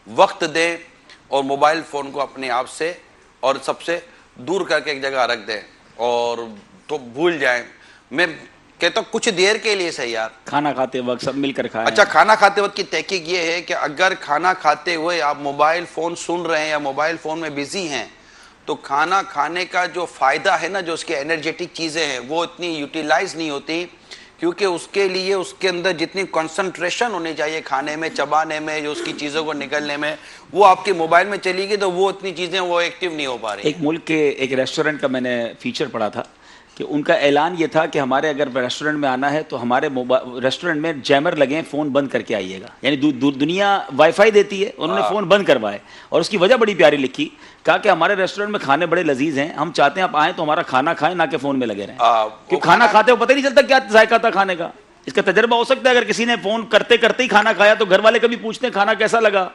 وقت دیں, اور موبائل فون کو اپنے آپ سے اور سب سے دور کر کے ایک جگہ رکھ دیں, اور تو بھول جائیں. میں کہتا ہوں کچھ دیر کے لیے صحیح یار, کھانا کھاتے وقت سب مل کر کھائیں. اچھا, کھانا کھاتے وقت کی تحقیق یہ ہے کہ اگر کھانا کھاتے ہوئے آپ موبائل فون سن رہے ہیں یا موبائل فون میں بزی ہیں, تو کھانا کھانے کا جو فائدہ ہے نا, جو اس کے انرجیٹک چیزیں ہیں, وہ اتنی یوٹیلائز نہیں ہوتی, کیونکہ اس کے لیے اس کے اندر جتنی کنسنٹریشن ہونی چاہیے کھانے میں, چبانے میں, جو اس کی چیزوں کو نکلنے میں, وہ آپ کے موبائل میں چلی گئی, تو وہ اتنی چیزیں وہ ایکٹیو نہیں ہو پا رہی. ایک ملک کے ایک ریسٹورنٹ کا میں نے فیچر پڑھا تھا کہ ان کا اعلان یہ تھا کہ ہمارے اگر ریسٹورنٹ میں آنا ہے تو ہمارے ریسٹورنٹ میں جیمر لگیں, فون بند کر کے آئیے گا. یعنی دنیا وائی فائی دیتی ہے, انہوں نے فون بند کروائے, اور اس کی وجہ بڑی پیاری لکھی, کہا کہ ہمارے ریسٹورنٹ میں کھانے بڑے لذیذ ہیں, ہم چاہتے ہیں آپ آئیں تو ہمارا کھانا کھائیں, نہ کہ فون میں لگے رہیں, کیونکہ کھانا کھاتے ہو پتہ نہیں چلتا کیا ذائقہ تھا کھانے کا. اس کا تجربہ ہو سکتا ہے اگر کسی نے فون کرتے کرتے ہی کھانا کھایا, تو گھر والے کبھی پوچھتے ہیں کھانا کیسا لگا,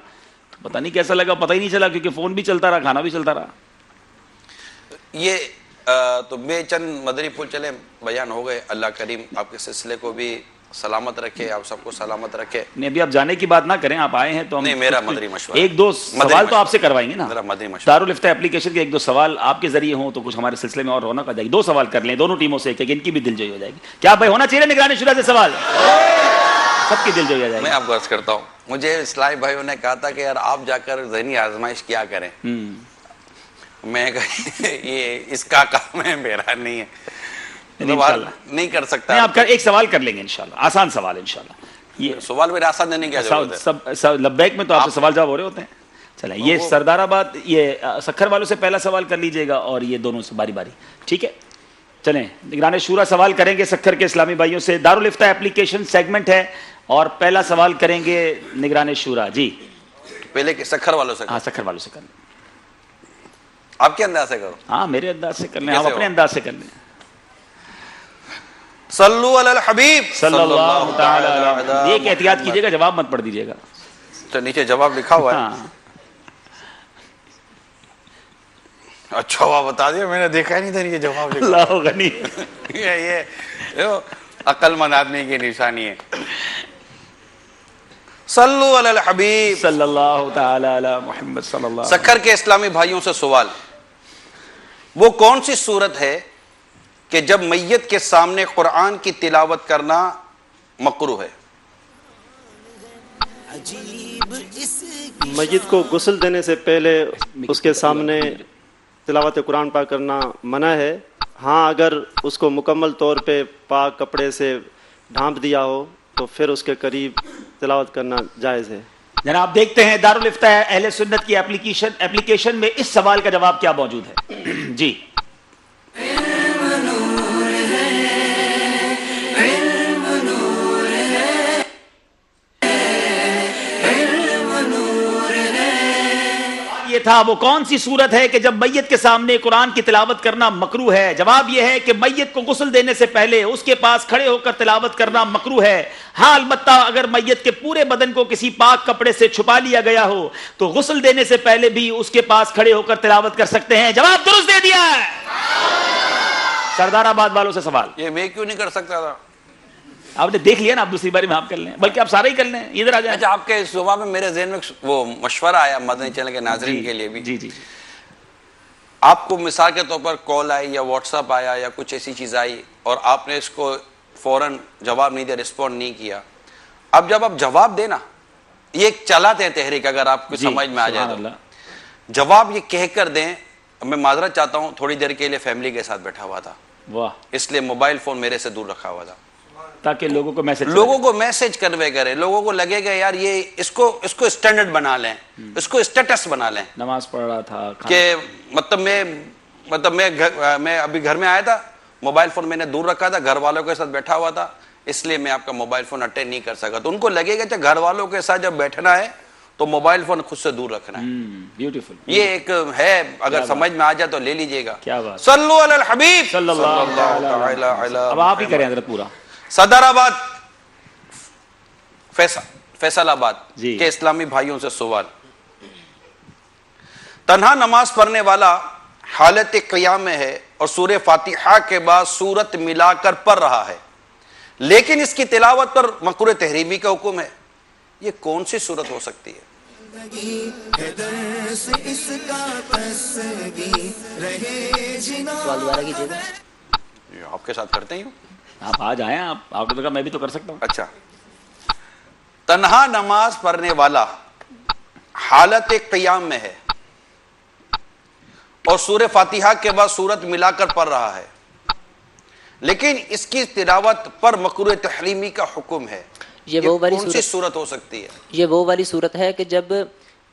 تو پتہ نہیں کیسا لگا, پتہ ہی نہیں چلا, کیونکہ فون بھی چلتا رہا, کھانا بھی چلتا رہا. یہ تو بے چند مدنی پھول چلے بیان ہو گئے. اللہ کریم آپ کے سلسلے کو بھی سلامت رکھے, آپ سب کو سلامت رکھے. نہیں, ابھی آپ جانے کی بات نہ کریں, آپ آئے ہیں تو ہم نہیں, میرا مدنی مشورہ, ایک دو سوال تو آپ سے کروائیں گے نا. میرا مدنی مشورہ, دارالفتہ اپلیکیشن کے ایک دو سوال آپ کے ذریعے ہوں تو کچھ ہمارے سلسلے میں اور رونق آ جائے گی. 2 سوال کر لیں دونوں ٹیموں سے, ایک ان کی بھی دل جوئی ہو جائے گی. کیا بھائی ہونا چاہیے نگران شورا سے سوال, سب کی دل جوئی ہو جائے گی. میں آپ کو عرض کرتا ہوں, مجھے اسلامی بھائیوں نے کہا تھا کہ یار آپ جا کر ذہنی آزمائش کیا کریں. میں یہ اس کا کام ہے, میرا نہیں ہے, نہیں کر سکتا. آپ ایک سوال کر لیں گے انشاءاللہ, آسان سوال انشاءاللہ. یہ سوال میرا آسان دینے کی ضرورت ہے, لبیک میں تو آپ سے سوال جواب ہو رہے ہوتے ہیں. چلیں, یہ سردار آباد, یہ سکھر والوں سے پہلا سوال کر لیجئے گا, اور یہ دونوں سے باری باری, ٹھیک ہے. چلیں, نگران شورا سوال کریں گے سکھر کے اسلامی بھائیوں سے. دارالفتہ اپلیکیشن سیگمنٹ ہے, اور پہلا سوال کریں گے نگران شورا. جی پہلے سکھر والوں سے. ہاں, سکھر والوں سے کریں. آپ کے انداز سے کرو. ہاں, میرے انداز سے کرنے, آپ اپنے انداز سے کرنے. صلو علی الحبیب صلی اللہ تعالی علیہ. ایک احتیاط کیجئے گا, جواب مت پڑھ دیجئے گا. تو نیچے جواب لکھا ہوا ہے. اچھا ہوا بتا دیا, میں نے دیکھا ہی نہیں تھا یہ جواب لکھا. اللہ غنی. یہ عقل مند آدمی کی نشانی ہے. صلو علی الحبیب صلی اللہ تعالی علی محمد صلی اللہ. سکھر کے اسلامی بھائیوں سے سوال, وہ کون سی صورت ہے کہ جب میت کے سامنے قرآن کی تلاوت کرنا مکروہ ہے؟ میت کو غسل دینے سے پہلے اس کے سامنے تلاوت قرآن پاک کرنا منع ہے. ہاں, اگر اس کو مکمل طور پہ پاک کپڑے سے ڈھانپ دیا ہو تو پھر اس کے قریب تلاوت کرنا جائز ہے. جناب دیکھتے ہیں دارالفتہ اہل سنت کی اپلیکیشن میں اس سوال کا جواب کیا موجود ہے. جی یہ تھا, وہ کون سی صورت ہے کہ جب میت کے سامنے قرآن کی تلاوت کرنا مکروہ ہے. جواب یہ ہے کہ میت کو غسل دینے سے پہلے اس کے پاس کھڑے ہو کر تلاوت کرنا مکروہ ہے. ہاں, البتہ اگر میت کے پورے بدن کو کسی پاک کپڑے سے چھپا لیا گیا ہو تو غسل دینے سے پہلے بھی اس کے پاس کھڑے ہو کر تلاوت کر سکتے ہیں. جواب درست دے دیا ہے. سردار آباد والوں سے سوال, یہ میں کیوں نہیں کر سکتا تھا؟ آپ نے دیکھ لیا نا, آپ دوسری باری میں آپ کر لیں, بلکہ آپ سارے ہی کر لیں. ادھر آ جائیں. اچھا, آپ کے صبح میں میرے ذہن میں وہ مشورہ آیا مدنی چینل کے ناظرین کے لیے بھی. جی جی. آپ کو مثال کے طور پر کال آئی یا واٹس ایپ آیا یا کچھ ایسی چیز آئی, اور آپ نے اس کو فوراً جواب نہیں دیا, رسپونڈ نہیں کیا. اب جب آپ جواب دینا, یہ ایک چلاتے ہیں تحریک, اگر آپ کو سمجھ میں آ جائے تو جواب یہ کہہ کر دیں, میں معذرت چاہتا ہوں, تھوڑی دیر کے لیے فیملی کے ساتھ بیٹھا ہوا تھا, اس لیے موبائل فون میرے سے دور رکھا ہوا تھا, تاکہ لوگوں کو میسج کنوے کرے. لوگوں کو لگے گا یار یہ اس کو اسٹینڈرڈ بنا لیں, اس کو اسٹیٹس بنا لیں. نماز پڑھ رہا تھا کہ مطلب میں ابھی گھر میں آیا تھا, موبائل فون میں نے دور رکھا تھا, گھر والوں کے ساتھ بیٹھا ہوا تھا, اس لیے میں آپ کا موبائل فون اٹینڈ نہیں کر سکا. تو ان کو لگے گا کہ گھر والوں کے ساتھ جب بیٹھنا ہے تو موبائل فون خود سے دور رکھنا ہے. بیوٹیفل. یہ ایک ہے, اگر سمجھ میں آ جائے تو لے لیجئے گا. کیا بات. صلو علی الحبیب صلی اللہ علیہ وسلم. اب آپ ہی کریں حضرت پورا. صدر آباد فیصل آباد کے اسلامی بھائیوں سے سوال. تنہا نماز پڑھنے والا حالت قیام میں ہے اور سورہ فاتحہ کے بعد سورت ملا کر پڑھ رہا ہے, لیکن اس کی تلاوت پر مکروہ تحریمی کا حکم ہے. یہ کون سی صورت ہو سکتی ہے؟ سوال دوبارہ کیجیے گا. آپ کے ساتھ کرتے ہی ہوں. آپ آج آئے, آپ نے کہا میں بھی تو کر سکتا ہوں. اچھا, تنہا نماز پڑھنے والا حالت قیام میں ہے اور سورہ فاتحہ کے بعد سورت ملا کر پڑھ رہا ہے, لیکن اس کی تلاوت پر مکروہ تحریمی کا حکم ہے. یہ وہ والی کون سی صورت ہو سکتی ہے؟ یہ وہ والی صورت ہے کہ جب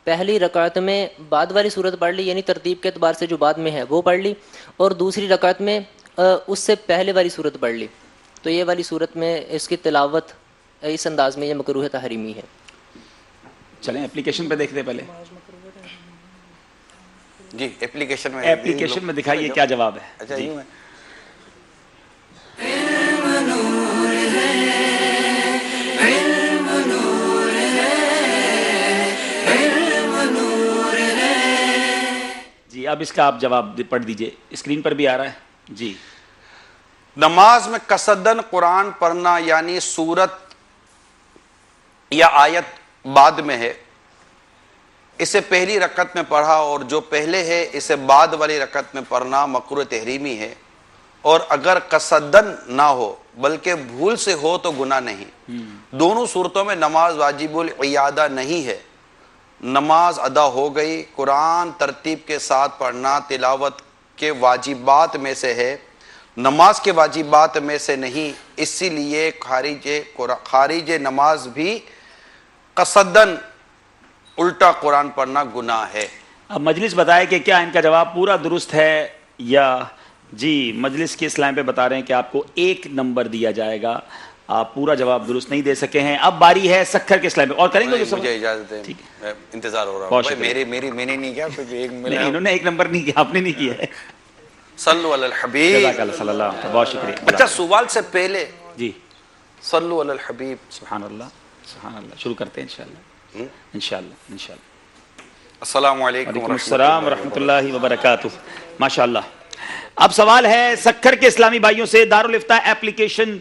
پہلی رکعت میں بعد والی صورت پڑھ لی, یعنی ترتیب کے اعتبار سے جو بعد میں ہے وہ پڑھ لی, اور دوسری رکعت میں اس سے پہلے والی صورت پڑھ لی, تو یہ والی صورت میں اس کی تلاوت اس انداز میں یہ مکروہ تحریمی ہے. چلیں اپلیکیشن پہ دیکھتے پہلے. جی ایپلیکیشن میں دکھائیے کیا جواب ہے. اچھا جی. جی اب اس کا آپ جواب پڑھ دیجئے, اسکرین پر بھی آ رہا ہے. جی. نماز میں قصدن قرآن پڑھنا یعنی سورت یا آیت بعد میں ہے, اسے پہلی رکعت میں پڑھا اور جو پہلے ہے اسے بعد والی رکعت میں پڑھنا مکروہ تحریمی ہے, اور اگر قصدن نہ ہو بلکہ بھول سے ہو تو گناہ نہیں. دونوں صورتوں میں نماز واجب العیادہ نہیں ہے, نماز ادا ہو گئی. قرآن ترتیب کے ساتھ پڑھنا تلاوت کے واجبات میں سے ہے, نماز کے واجبات میں سے نہیں, اسی لیے خارج نماز بھی قصدن الٹا قرآن پڑھنا گناہ ہے. اب مجلس بتائے کہ کیا ان کا جواب پورا درست ہے یا جی مجلس کے اسلام پہ بتا رہے ہیں کہ آپ کو 1 نمبر دیا جائے گا, آپ پورا جواب درست نہیں دے سکے ہیں. اب باری ہے سکھر کے اسلام پہ, اور کریں گے. مجھے اجازت ہے, انتظار ہو رہا ہے. میں نے نہیں کیا, انہوں نے 1 نمبر نہیں کیا, آپ نے نہیں کیا ہے. صلو علی الحبیب. جزاک اللہ, صلی اللہ. بہت شکریہ. اچھا سوال سے پہلے جی صلو علی الحبیب. سبحان اللہ سبحان اللہ. شروع کرتے ہیں انشاءاللہ. انشاءاللہ. السلام علیکم. وعلیکم السلام ورحمۃ اللہ وبرکاتہ. ماشاءاللہ. اب سوال ہے سکھر کے اسلامی بھائیوں سے. دارالفتاح ایپلیکیشن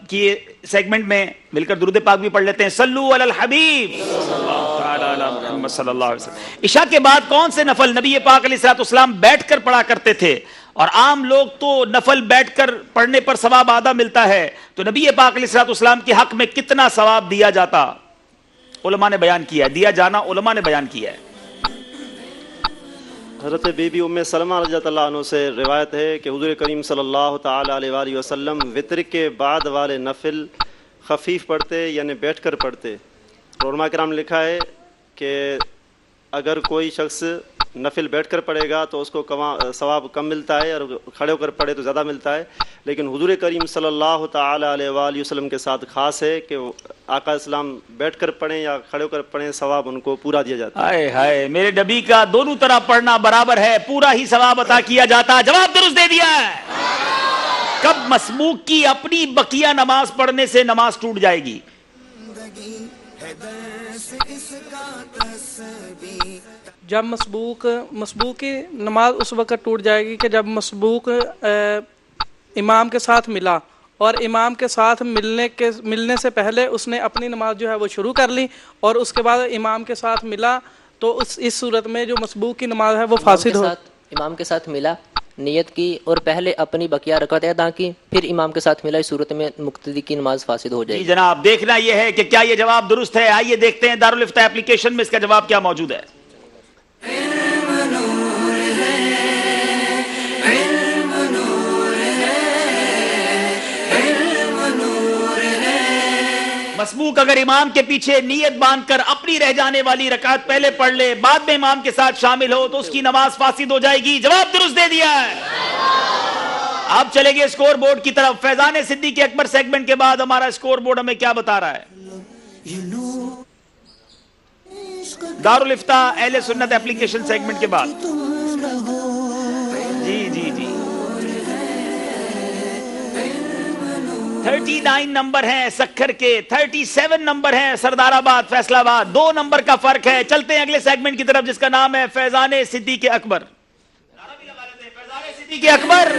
کی سیگمنٹ میں مل کر درود پاک بھی پڑھ لیتے ہیں. صلو علی الحبیب محمد صلی اللہ علیہ وسلم. عشاء کے بعد کون سے نفل نبی پاک علیہ الصلوۃ والسلام بیٹھ کر پڑھا کرتے تھے, اور عام لوگ تو نفل بیٹھ کر پڑھنے پر ثواب آدھا ملتا ہے, تو نبی پاک علیہ الصلوۃ والسلام کے حق میں کتنا ثواب دیا جاتا؟ علماء نے بیان کیا ہے, دیا جانا علماء نے بیان کیا ہے. حضرت بی بی ام سلمہ رضی اللہ عنہ سے روایت ہے کہ حضور کریم صلی اللہ تعالی علیہ وآلہ وسلم وطر کے بعد والے نفل خفیف پڑھتے یعنی بیٹھ کر پڑھتے. علماء کرام نے لکھا ہے کہ اگر کوئی شخص نفل بیٹھ کر پڑھے گا تو اس کو ثواب کم ملتا ہے, اور کھڑے ہو کر پڑھے تو زیادہ ملتا ہے. لیکن حضور کریم صلی اللہ تعالی علیہ وآلہ وسلم کے ساتھ خاص ہے کہ آقا اسلام بیٹھ کر پڑھیں یا کھڑے ہو کر پڑھیں, ثواب ان کو پورا دیا جاتا ہے. ہائے ہائے, میرے نبی کا دونوں طرح پڑھنا برابر ہے, پورا ہی ثواب عطا کیا جاتا. جواب درست دے دیا ہے. کب مسبوق کی اپنی بقیہ نماز پڑھنے سے نماز ٹوٹ جائے گی؟ جب مسبوق کی نماز اس وقت ٹوٹ جائے گی کہ جب مسبوق امام کے ساتھ ملا, اور امام کے ساتھ ملنے سے پہلے اس نے اپنی نماز جو ہے وہ شروع کر لی, اور اس کے بعد امام کے ساتھ ملا, تو اس صورت میں جو مسبوق کی نماز ہے وہ فاسد ہو. امام کے ساتھ ملا, نیت کی, اور پہلے اپنی بقیہ رکعتیں ادا کی, پھر امام کے ساتھ ملا, اس صورت میں مقتدی کی نماز فاسد ہو جائے گی. جی جناب, دیکھنا یہ ہے کہ کیا یہ جواب درست ہے. آئیے دیکھتے ہیں دارالفتاح ایپلیکیشن میں اس کا جواب کیا موجود ہے. مسبوق اگر امام کے پیچھے نیت باندھ کر اپنی رہ جانے والی رکعت پہلے پڑھ لے, بعد میں امام کے ساتھ شامل ہو, تو اس کی نماز فاسد ہو جائے گی. جواب درست دے دیا ہے. اب چلے گئے اسکور بورڈ کی طرف. فیضان صدیق اکبر سیگمنٹ کے بعد ہمارا اسکور بورڈ ہمیں کیا بتا رہا ہے؟ دارالفتاح اہل سنت اپلیکیشن سیگمنٹ کے بعد. جی جی جی 39 نمبر ہیں سکھر کے, 37 نمبر ہیں سردار آباد فیصلہ آباد, 2 نمبر کا فرق ہے. چلتے ہیں اگلے سیگمنٹ کی طرف جس کا نام ہے فیضان صدیق اکبر. فیضان صدیق اکبر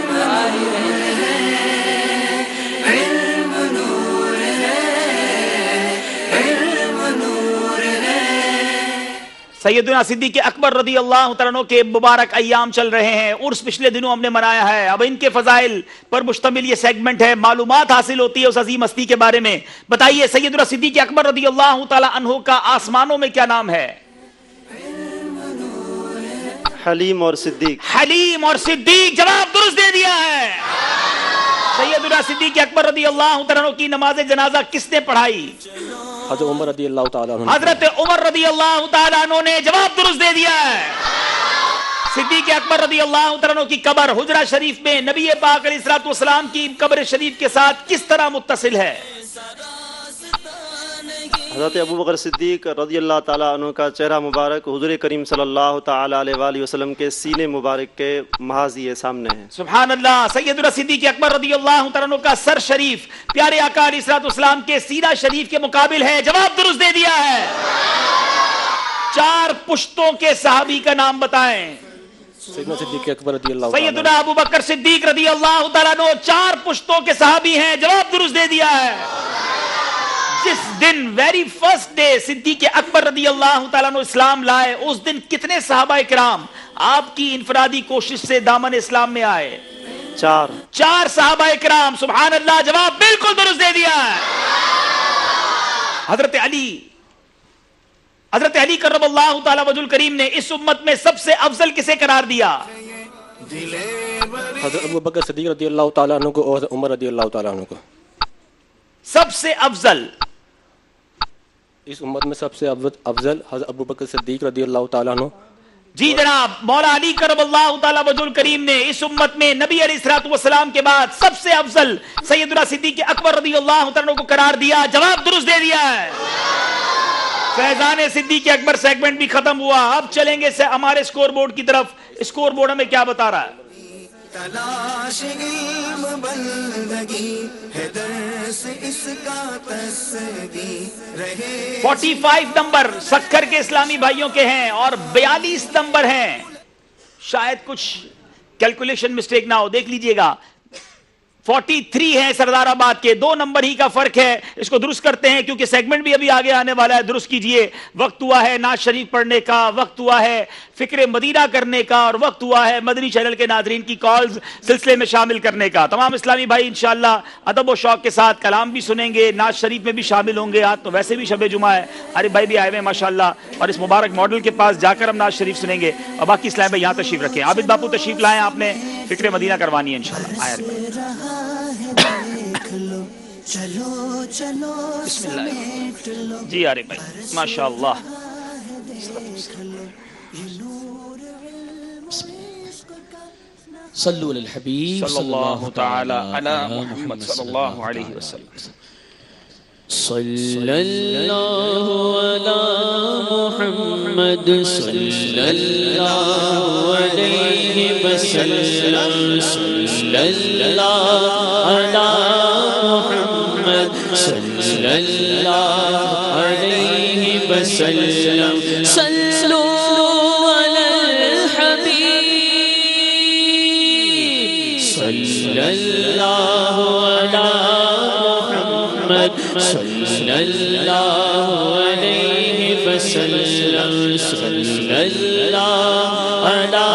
سیدنا صدیق اکبر رضی اللہ تعالیٰ عنہ کے مبارک ایام چل رہے ہیں. عرس پچھلے دنوں ہم نے منایا ہے. اب ان کے فضائل پر مشتمل یہ سیگمنٹ ہے. معلومات حاصل ہوتی ہے اس عظیم ہستی کے بارے میں. بتائیے سیدنا صدیق اکبر رضی اللہ تعالیٰ عنہ کا آسمانوں میں کیا نام ہے؟ حلیم اور صدیق. حلیم اور صدیق, جواب درست دے دیا ہے. سیدنا صدیق اکبر رضی اللہ تعالیٰ عنہ کی نماز جنازہ کس نے پڑھائی؟ حضرت عمر رضی اللہ تعالیٰ عنہ. حضرت عمر رضی اللہ تعالیٰ عنہ نے, جواب درست دے دیا ہے. صدیق اکبر رضی اللہ تعالیٰ عنہ کی قبر حجرہ شریف میں نبی پاک علیہ الصلوۃ والسلام کی قبر شریف کے ساتھ کس طرح متصل ہے؟ حضرت ابوبکر صدیق رضی اللہ تعالیٰ عنہ کا چہرہ مبارک حضور کریم صلی اللہ تعالیٰ علیہ وآلہ وسلم کے سینے مبارک کے محاذ یہ سامنے ہے. سبحان اللہ. سیدنا صدیق اکبر رضی اللہ تعالیٰ عنہ کا سر شریف پیارے آقا علیہ الصلوۃ والسلام کے سینہ شریف کے مقابل ہے. جواب درست دے دیا ہے. 4 پشتوں کے صحابی کا نام بتائیں. سیدنا صدیق اکبر رضی اللہ تعالیٰ عنہ. سیدنا ابوبکر صدیق رضی اللہ تعالیٰ عنہ 4 پشتوں کے صحابی ہیں. جواب درست دے دیا ہے. جس دن ویری فرسٹ ڈے صدیق اکبر رضی اللہ تعالیٰ عنہ اسلام لائے, اس دن کتنے صحابہ کرام آپ کی انفرادی کوشش سے دامن اسلام میں آئے؟ 4 صحابہ کرام. سبحان اللہ, جواب بالکل درست دے دیا ہے. حضرت علی کرم اللہ تعالیٰ وجہ الکریم نے اس امت میں سب سے افضل کسے قرار دیا؟ حضرت ابوبکر صدیق رضی اللہ تعالیٰ عنہ کو اور حضرت عمر رضی اللہ تعالیٰ عنہ کو. سب سے افضل اس امت میں سب سے افضل حضرت ابوبکر صدیق رضی اللہ تعالیٰ عنہ. جی جناب, مولا علی کرم اللہ تعالیٰ وجہ الکریم نے اس امت میں نبی علیہ الصلوۃ والسلام کے بعد سب سے افضل سیدنا صدیق اکبر رضی اللہ تعالیٰ عنہ کو قرار دیا. جواب درست دے دیا ہے. فیضان صدیق اکبر سیگمنٹ بھی ختم ہوا. اب چلیں گے ہمارے اسکور بورڈ کی طرف. اسکور بورڈ ہمیں کیا بتا رہا ہے؟ تلاش علم بندگی ہے درس اس کا تصدیق رہے. 45 نمبر سکھر کے اسلامی بھائیوں کے ہیں اور 42 نمبر ہیں. شاید کچھ کیلکولیشن مسٹیک نہ ہو, دیکھ لیجئے گا. 43 ہیں سردار آباد کے, 2 نمبر ہی کا فرق ہے. اس کو درست کرتے ہیں کیونکہ سیگمنٹ بھی ابھی آگے آنے والا ہے. درست کیجئے. وقت ہوا ہے نعت شریف پڑھنے کا, وقت ہوا ہے فکر مدینہ کرنے کا, اور وقت ہوا ہے مدنی چینل کے ناظرین کی کالز سلسلے میں شامل کرنے کا. تمام اسلامی بھائی انشاءاللہ ادب و شوق کے ساتھ کلام بھی سنیں گے, نعت شریف میں بھی شامل ہوں گے. آج تو ویسے بھی شب جمعہ ہے, عارف بھائی بھی آئے ہوئے ماشاءاللہ, اور اس مبارک ماڈل کے پاس جا کر ہم نعت شریف سنیں گے. اور باقی اسلام بھائی یہاں تشریف رکھیں. عابد باپو تشریف لائیں, آپ نے فکر مدینہ کروانی ہے انشاءاللہ. چلو چلو بسم اللہ. جی عارف بھائی ماشاءاللہ. صلو علی الحبیب صلی اللہ تعالی علی محمد صلی اللہ علیہ وسلم. صلی اللہ علی محمد صلی اللہ علیہ وسلم. صلی اللہ علی محمد صلی اللہ علیہ وسلم. صلو علی الحبیب صلی اللہ علی محمد صلی اللہ علیہ وسلم. صلی اللہ علی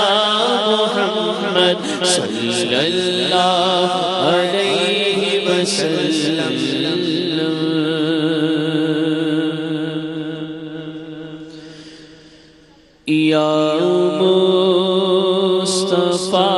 محمد صلی اللہ علیہ وسلم. یا مصطفیٰ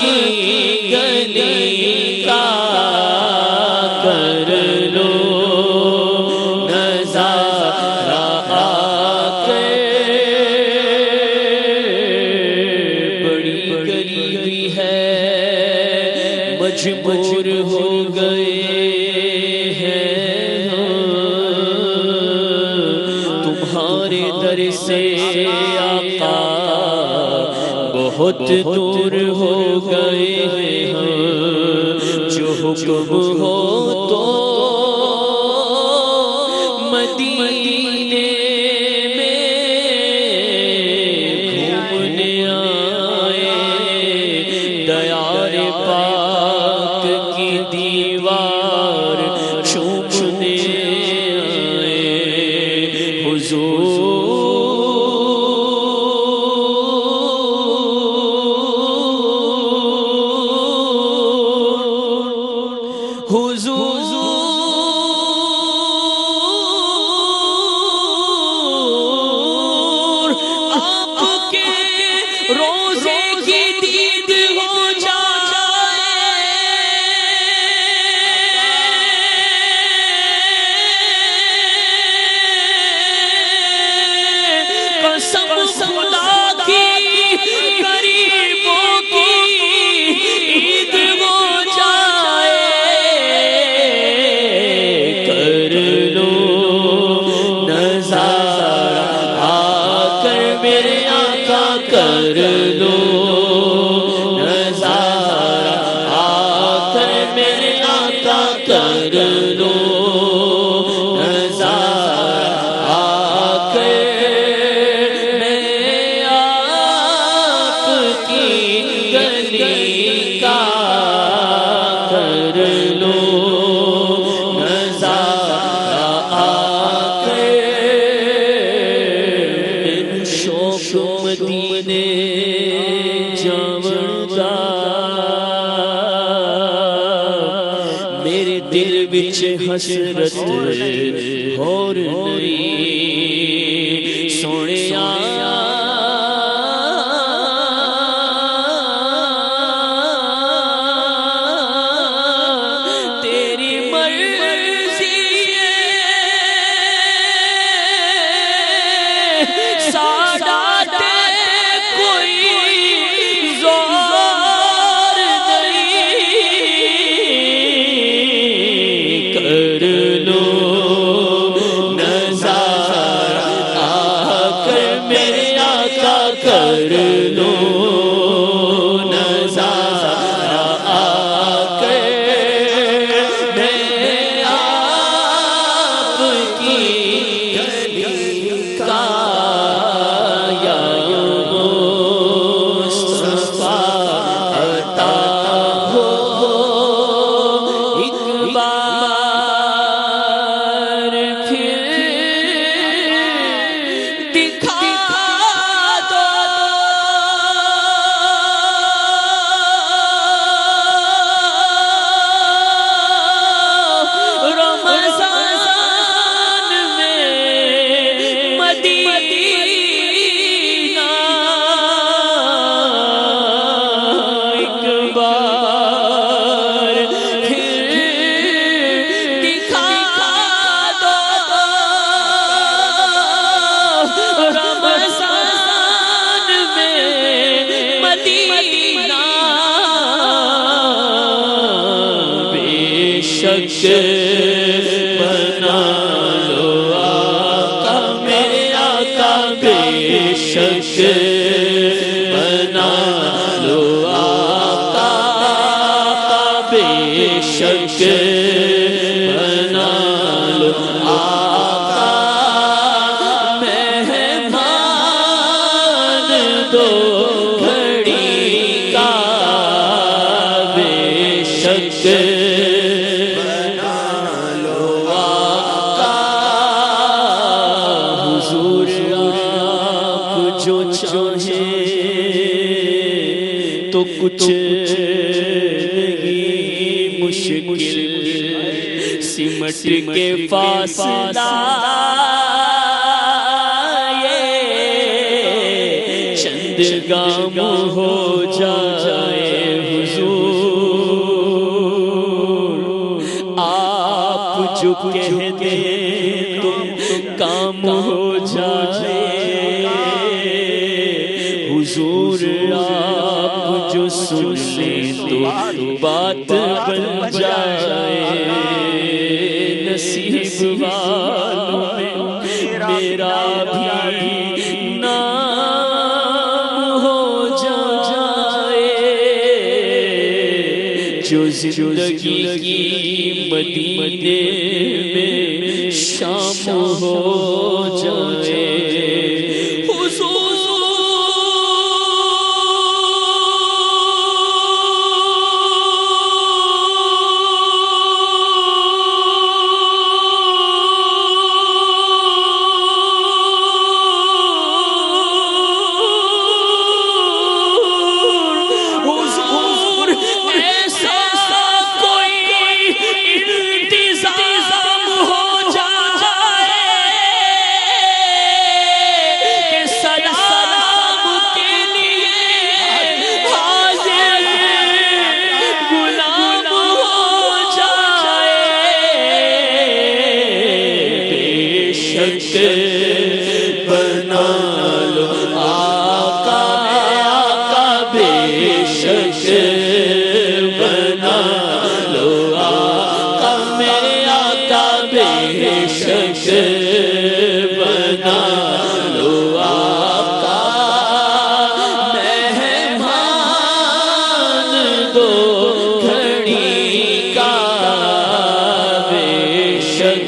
کی گلی کا کر لو نظارہ آ کے بڑی غریبی ہے مجبور ہو گئے ہیں تمہارے در سے آقا بہت دور ہو گئے ہیں جو حکم ہو تو مدینے میں گھومنے آئے دیار پاک کی دیوار چومنے آئے حضور آپ کے روزے کی دید ہو جائے قسم خدا کی غریبوں کی عید ہو کر لو نظارہ آ کر میرے آقا کر لو نظارہ آ کر میرے آقا کر لو نظارہ آ کر میں آپ کی گلی کا کر لو مدینے جاوندا میرے دل وچ حسرت اور نہیں سونیا تیری مرضی ساڈا کر لو نظارہ آ کر میرے آقا کر لو نظارہ آ کر میں آپ کی گلی کا یا مصطفیٰ عطا ہو ایک بار پھر دکھا دو رمضان میں مدینہ ایک بار پھر دکھا دو رمضان میں مدینہ بے شک بنا لو آقا میرے آقا بے شک بنا لو آقا بے شک بنا لو آقا مہمان دو گھڑی کا بے شک بنا لو آقا حضور آپ جو چاہیں تو کچھ نہیں مشکل سمٹ کے فاصلہ یہ چند گام ہو جائے کہہ دے تو کام ہو جائے، حضور آپ جو سن لیں تو بات بن جائے، نصیب والوں میں میرا بھی نام ہو جائے، جو زندگی کی مدینے میں شام ہو جائے، بنا لو آقا آقا، بے شک بنا لو آقا میرے آقا، بے شک بنا لو آقا، مہمان دو گھڑی کا، بے شک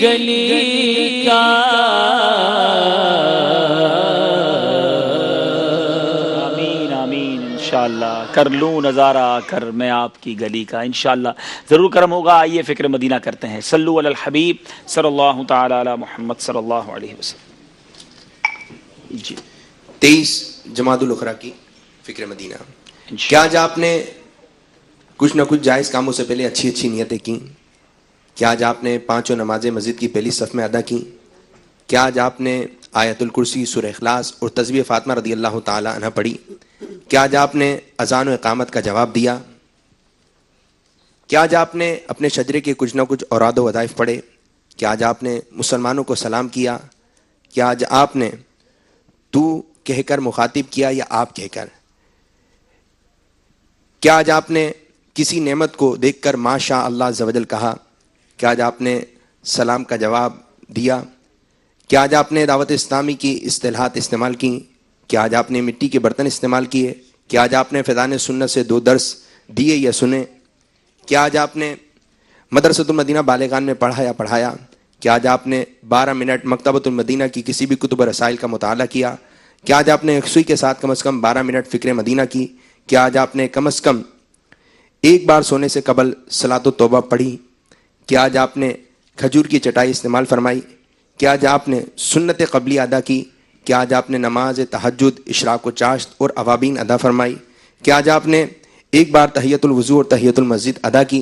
گلی کا آمین آمین انشاءاللہ کر لوں نظارہ آ کر میں آپ کی گلی کا، انشاءاللہ ضرور کرم ہوگا۔ آئیے فکر مدینہ کرتے ہیں۔ صلو علی الحبیب صلی اللہ تعالی علی محمد صلی اللہ علیہ وسلم۔ جی 23 جمادی الاخری کی فکر مدینہ۔ کیا آج آپ نے کچھ نہ کچھ جائز کاموں سے پہلے اچھی اچھی نیتیں کی؟ کیا آج آپ نے 5 نمازیں مسجد کی پہلی صف میں ادا کی؟ کیا آج آپ نے آیت الکرسی، سورہ اخلاص اور تسبیح فاطمہ رضی اللہ تعالی عنہ پڑھی؟ کیا آج آپ نے اذان و اقامت کا جواب دیا؟ کیا آج آپ نے اپنے شجرے کے کچھ نہ کچھ اوراد و وظائف پڑھے؟ کیا آج آپ نے مسلمانوں کو سلام کیا؟ کیا آج آپ نے تو کہہ کر مخاطب کیا یا آپ کہہ کر؟ کیا آج آپ نے کسی نعمت کو دیکھ کر ماشاء اللہ عز و جل کہا؟ کیا آج آپ نے سلام کا جواب دیا؟ کیا آج آپ نے دعوت اسلامی کی اصطلاحات استعمال کی؟ کیا آج آپ نے مٹی کے برتن استعمال کیے؟ کیا آج آپ نے فیضان سنت سے 2 درس دیے یا سنے؟ کیا آج آپ نے مدرسۃ المدینہ بالغان میں پڑھا یا پڑھایا؟ کیا آج آپ نے 12 منٹ مکتبۃ المدینہ کی کسی بھی کتب و رسائل کا مطالعہ کیا؟ کیا آج آپ نے یکسوئی کے ساتھ کم از کم 12 منٹ فکر مدینہ کی؟ کیا آج آپ نے کم از کم ایک بار سونے سے قبل صلاۃ التوبہ پڑھی؟ کیا آج آپ نے کھجور کی چٹائی استعمال فرمائی؟ کیا آج آپ نے سنت قبلی ادا کی؟ کیا آج آپ نے نماز تہجد، اشراق و چاشت اور اوابین ادا فرمائی؟ کیا آج آپ نے ایک بار تحیۃ الوضو اور تحیۃ المسجد ادا کی؟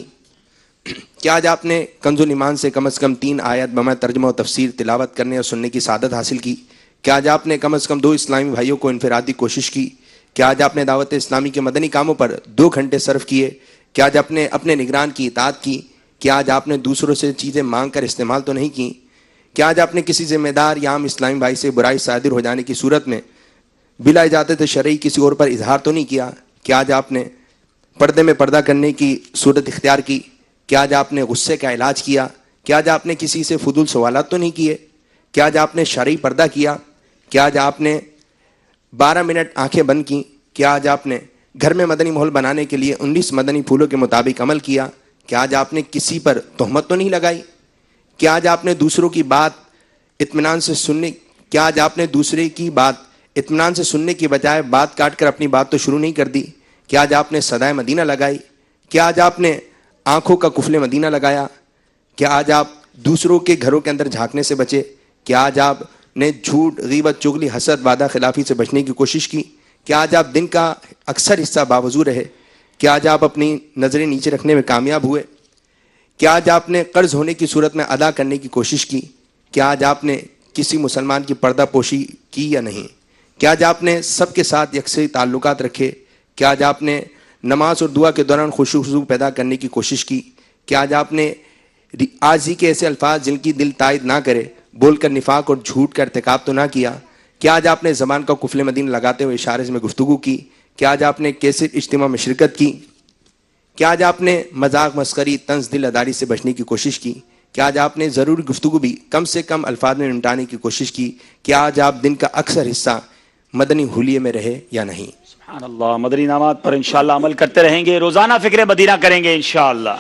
کیا آج آپ نے کنز الایمان سے کم از کم 3 آیت بما ترجمہ و تفسیر تلاوت کرنے اور سننے کی سعادت حاصل کی؟ کہ آج آپ نے کم از کم 2 اسلامی بھائیوں کو انفرادی کوشش کی؟ کہ آج آپ نے دعوت اسلامی کے مدنی کاموں پر 2 گھنٹے صرف کیے؟ کہ آج آپ نے اپنے نگران کی اطاعت کی؟ کہ آج آپ نے دوسروں سے چیزیں مانگ کر استعمال تو نہیں کی؟ کہ آج آپ نے کسی ذمہ دار یا عام اسلامی بھائی سے برائی صادر ہو جانے کی صورت میں بلا اجازت شرعی کسی اور پر اظہار تو نہیں کیا؟ کہ آج آپ نے پردے میں پردہ کرنے کی صورت اختیار کی؟ کہ آج آپ نے غصے کا علاج کیا؟ کہ آج آپ نے کسی سے فضول سوالات تو نہیں کیے؟ کہ آج آپ نے شرعی پردہ کیا؟ کہ آج آپ نے 12 منٹ آنکھیں بند کی؟ کہ آج آپ نے گھر میں مدنی ماحول بنانے کے لیے 19 مدنی پھولوں کے مطابق عمل کیا؟ کہ آج آپ نے کسی پر تہمت تو نہیں لگائی؟ کہ آج آپ نے دوسروں کی بات اطمینان سے سننے کہ آج آپ نے دوسرے کی بات اطمینان سے سننے کی بجائے بات کاٹ کر اپنی بات تو شروع نہیں کر دی؟ کہ آج آپ نے صدائے مدینہ لگائی؟ کہ آج آپ نے آنکھوں کا قفل مدینہ لگایا؟ کہ آج آپ دوسروں کے گھروں کے اندر جھانکنے سے بچے؟ کہ آج آپ نے جھوٹ، غیبت، چغلی، حسد، وعدہ خلافی سے بچنے کی کوشش کی؟ کہ آج آپ دن کا اکثر حصہ باوضو رہے؟ کہ آج آپ اپنی نظریں نیچے رکھنے میں کامیاب ہوئے؟ کہ آج آپ نے قرض ہونے کی صورت میں ادا کرنے کی کوشش کی؟ کہ آج آپ نے کسی مسلمان کی پردہ پوشی کی یا نہیں؟ کہ آج آپ نے سب کے ساتھ یکساں تعلقات رکھے؟ کہ آج آپ نے نماز اور دعا کے دوران خشوع و خضوع پیدا کرنے کی کوشش کی؟ کہ آج آپ نے عاجزی کے ایسے الفاظ جن کی دل تائید نہ کرے بول کر نفاق اور جھوٹ کا ارتکاب تو نہ کیا؟ کہ آج آپ نے زبان کا قفل مدین لگاتے ہوئے اشارے میں گفتگو کی؟ کہ آج آپ نے کیسٹ اجتماع میں شرکت کی؟ کہ آج آپ نے مذاق، مسخری، طنز دل اداری سے بچنے کی کوشش کی؟ کہ آج آپ نے ضروری گفتگو بھی کم سے کم الفاظ میں نمٹانے کی کوشش کی؟ کہ آج آپ دن کا اکثر حصہ مدنی حلیے میں رہے یا نہیں؟ سبحان اللہ. مدنی انعامات پر انشاءاللہ عمل کرتے رہیں گے، روزانہ فکر مدینہ کریں گے انشاءاللہ.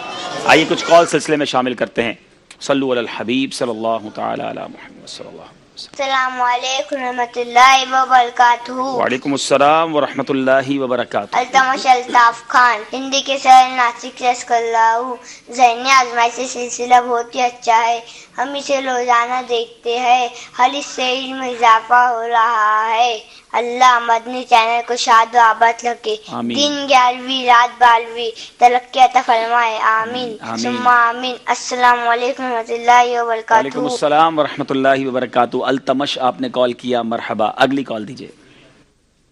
آئیے کچھ کال سلسلے میں شامل کرتے ہیں. صلو علی الحبیب صلی اللہ تعالی علی محمد صلی اللہ علیہ وسلم. السلام علیکم ورحمۃ اللہ وبرکاتہ. وعلیکم السلام ورحمۃ اللہ وبرکاتہ. التمش الطاف خان، ہندی کے شہر ناسک سے اسکر اللہ ہوں. ذہنی آزمائش سے سلسلہ بہت ہی اچھا ہے، ہم اسے روزانہ دیکھتے ہیں، ہر اس سے علم میں اضافہ ہو رہا ہے. اللہ مدنی چینل کو شاد و آباد رکھے، دن 11ویں رات 12ویں ترقی عطا فرمائے. آمین ثم آمین. السلام علیکم ورحمۃ اللہ وبرکاتہ. وعلیکم السلام ورحمۃ اللہ وبرکاتہ. التمش آپ نے کال کیا، مرحبا. اگلی کال دیجیے.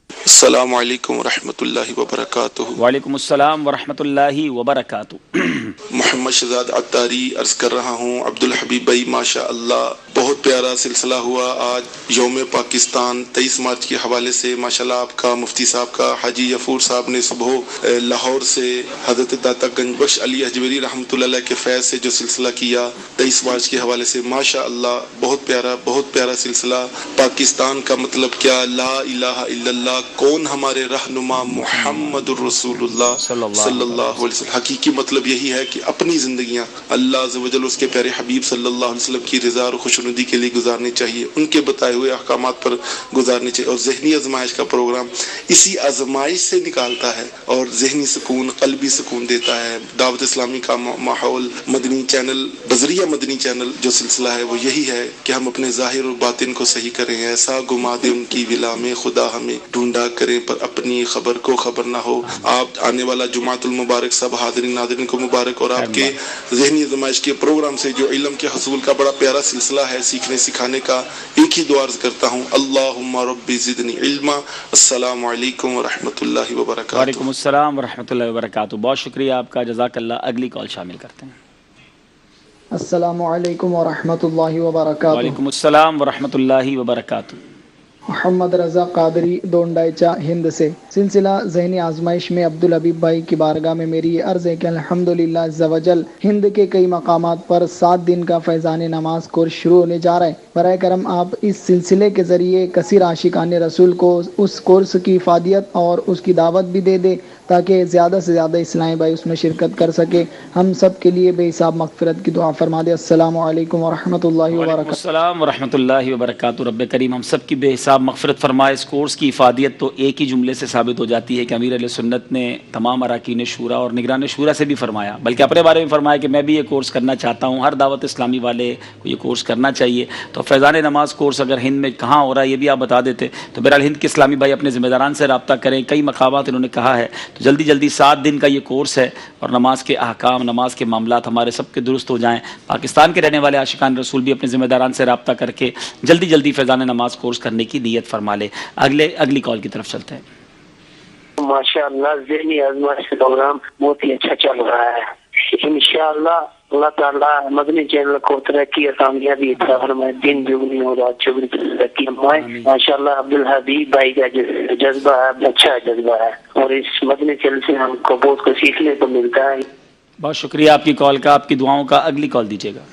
السلام علیکم ورحمۃ اللہ وبرکاتہ. وعلیکم السلام ورحمۃ اللہ وبرکاتہ. محمد شہزاد عطاری عرض کر رہا ہوں. عبدالحبیب بھائی ماشاء اللہ بہت پیارا سلسلہ ہوا آج یوم پاکستان 23 مارچ کے حوالے سے. ماشاءاللہ آپ کا، مفتی صاحب کا، حاجی غفور صاحب نے صبح لاہور سے حضرت داتا گنج بخش علی اجمیری رحمۃ اللہ علیہ کے فیض سے جو سلسلہ کیا 23 مارچ کے حوالے سے، ماشاء اللہ بہت پیارا سلسلہ. پاکستان کا مطلب کیا، لا الہ الا اللہ، کون ہمارے رہنما، محمد الرسول اللہ صلی اللہ علیہ وسلم. حقیقی مطلب یہی ہے کہ اپنی زندگیاں اللہ عز و جل اس کے پیارے حبیب صلی اللہ علیہ وسلم کی رضا اور خوشنودی کے لیے گزارنی چاہیے، ان کے بتائے ہوئے احکامات پر گزارنی چاہیے. اور ذہنی آزمائش کا پروگرام اسی آزمائش سے نکالتا ہے اور ذہنی سکون، قلبی سکون دیتا ہے. دعوت اسلامی کا ماحول، مدنی چینل، بذریعہ مدنی چینل جو سلسلہ ہے وہ یہی ہے کہ ہم اپنے ظاہر اور باطن کو صحیح کریں. ایسا گما دے ان کی ولا میں خدا ہمیں ڈھونڈا کریں پر اپنی خبر کو خبر نہ ہو. آپ آنے والا جمعۃ المبارک سب حاضرین ناظرین کو مبارک. اور آپ کے ذہنی آزمائش کے پروگرام سے جو علم کے حصول کا بڑا پیارا سلسلہ ہے، سیکھنے سکھانے کا، ایک ہی دعا عرض کرتا ہوں، اللہم ربی زدنی علما. السلام علیکم ورحمۃ اللہ وبرکاتہ. وعلیکم السلام ورحمۃ اللہ وبرکاتہ. بہت شکریہ آپ کا، جزاک اللہ. اگلی کال شامل کرتے ہیں. السلام علیکم ورحمۃ اللہ وبرکاتہ. وعلیکم السلام ورحمۃ اللہ وبرکاتہ. محمد رضا قادری دونڈائچا ہند سے. سلسلہ ذہنی آزمائش میں عبدالحبیب بھائی کی بارگاہ میں میری یہ عرض ہے کہ الحمدللہ عز و جل ہند کے کئی مقامات پر 7 دن کا فیضان نماز کورس شروع ہونے جا رہا ہے. برائے کرم آپ اس سلسلے کے ذریعے کثیر عاشقان رسول کو اس کورس کی افادیت اور اس کی دعوت بھی دے دے تاکہ زیادہ سے زیادہ اسلامی بھائی اس میں شرکت کر سکے. ہم سب کے لیے بے حساب مغفرت کی دعا فرما دے. السلام علیکم ورحمۃ اللہ وبرکاتہ. السلام ورحمۃ اللہ وبرکاتہ. رب کریم ہم سب کی بے حساب مغفرت فرمائے. اس کورس کی افادیت تو ایک ہی جملے سے ثابت ہو جاتی ہے کہ امیر علیہ سنت نے تمام اراکین شورا اور نگران شورا سے بھی فرمایا، بلکہ اپنے بارے میں فرمایا کہ میں بھی یہ کورس کرنا چاہتا ہوں. ہر دعوت اسلامی والے کو یہ کورس کرنا چاہیے. تو فیضان نماز کورس اگر ہند میں کہاں ہو رہا ہے یہ بھی آپ بتا دیتے تو بہرحال ہند کے اسلامی بھائی اپنے ذمہ داران سے رابطہ کریں. کئی مقامات انہوں نے کہا ہے تو جلدی جلدی 7 دن کا یہ کورس ہے اور نماز کے احکام، نماز کے معاملات ہمارے سب کے درست ہو جائیں. پاکستان کے رہنے والے عاشقان رسول بھی اپنے ذمہ داران سے رابطہ کر کے جلدی جلدی فیضان نماز کورس کرنے کی نیت فرما لے. اگلی کال کی طرف چلتے ہیں. ماشاء اللہ ذہنی آزمائش کا پروگرام بہت ہی اچھا چل رہا ہے. انشاءاللہ اللہ تعالیٰ مدنی چینل کو ترقی اور کامیابی عطا فرمائے، دن دگنی اور رات چگنی ترقی فرمائے. ماشاءاللہ عبدالحبیب بھائی کا جذبہ ہے، اچھا جذبہ ہے، اور اس مدنی چینل سے ہم کو بہت کچھ سیکھنے کو ملتا ہے. بہت شکریہ آپ کی کال کا، آپ کی دعاؤں کا. اگلی کال دیجیے گا.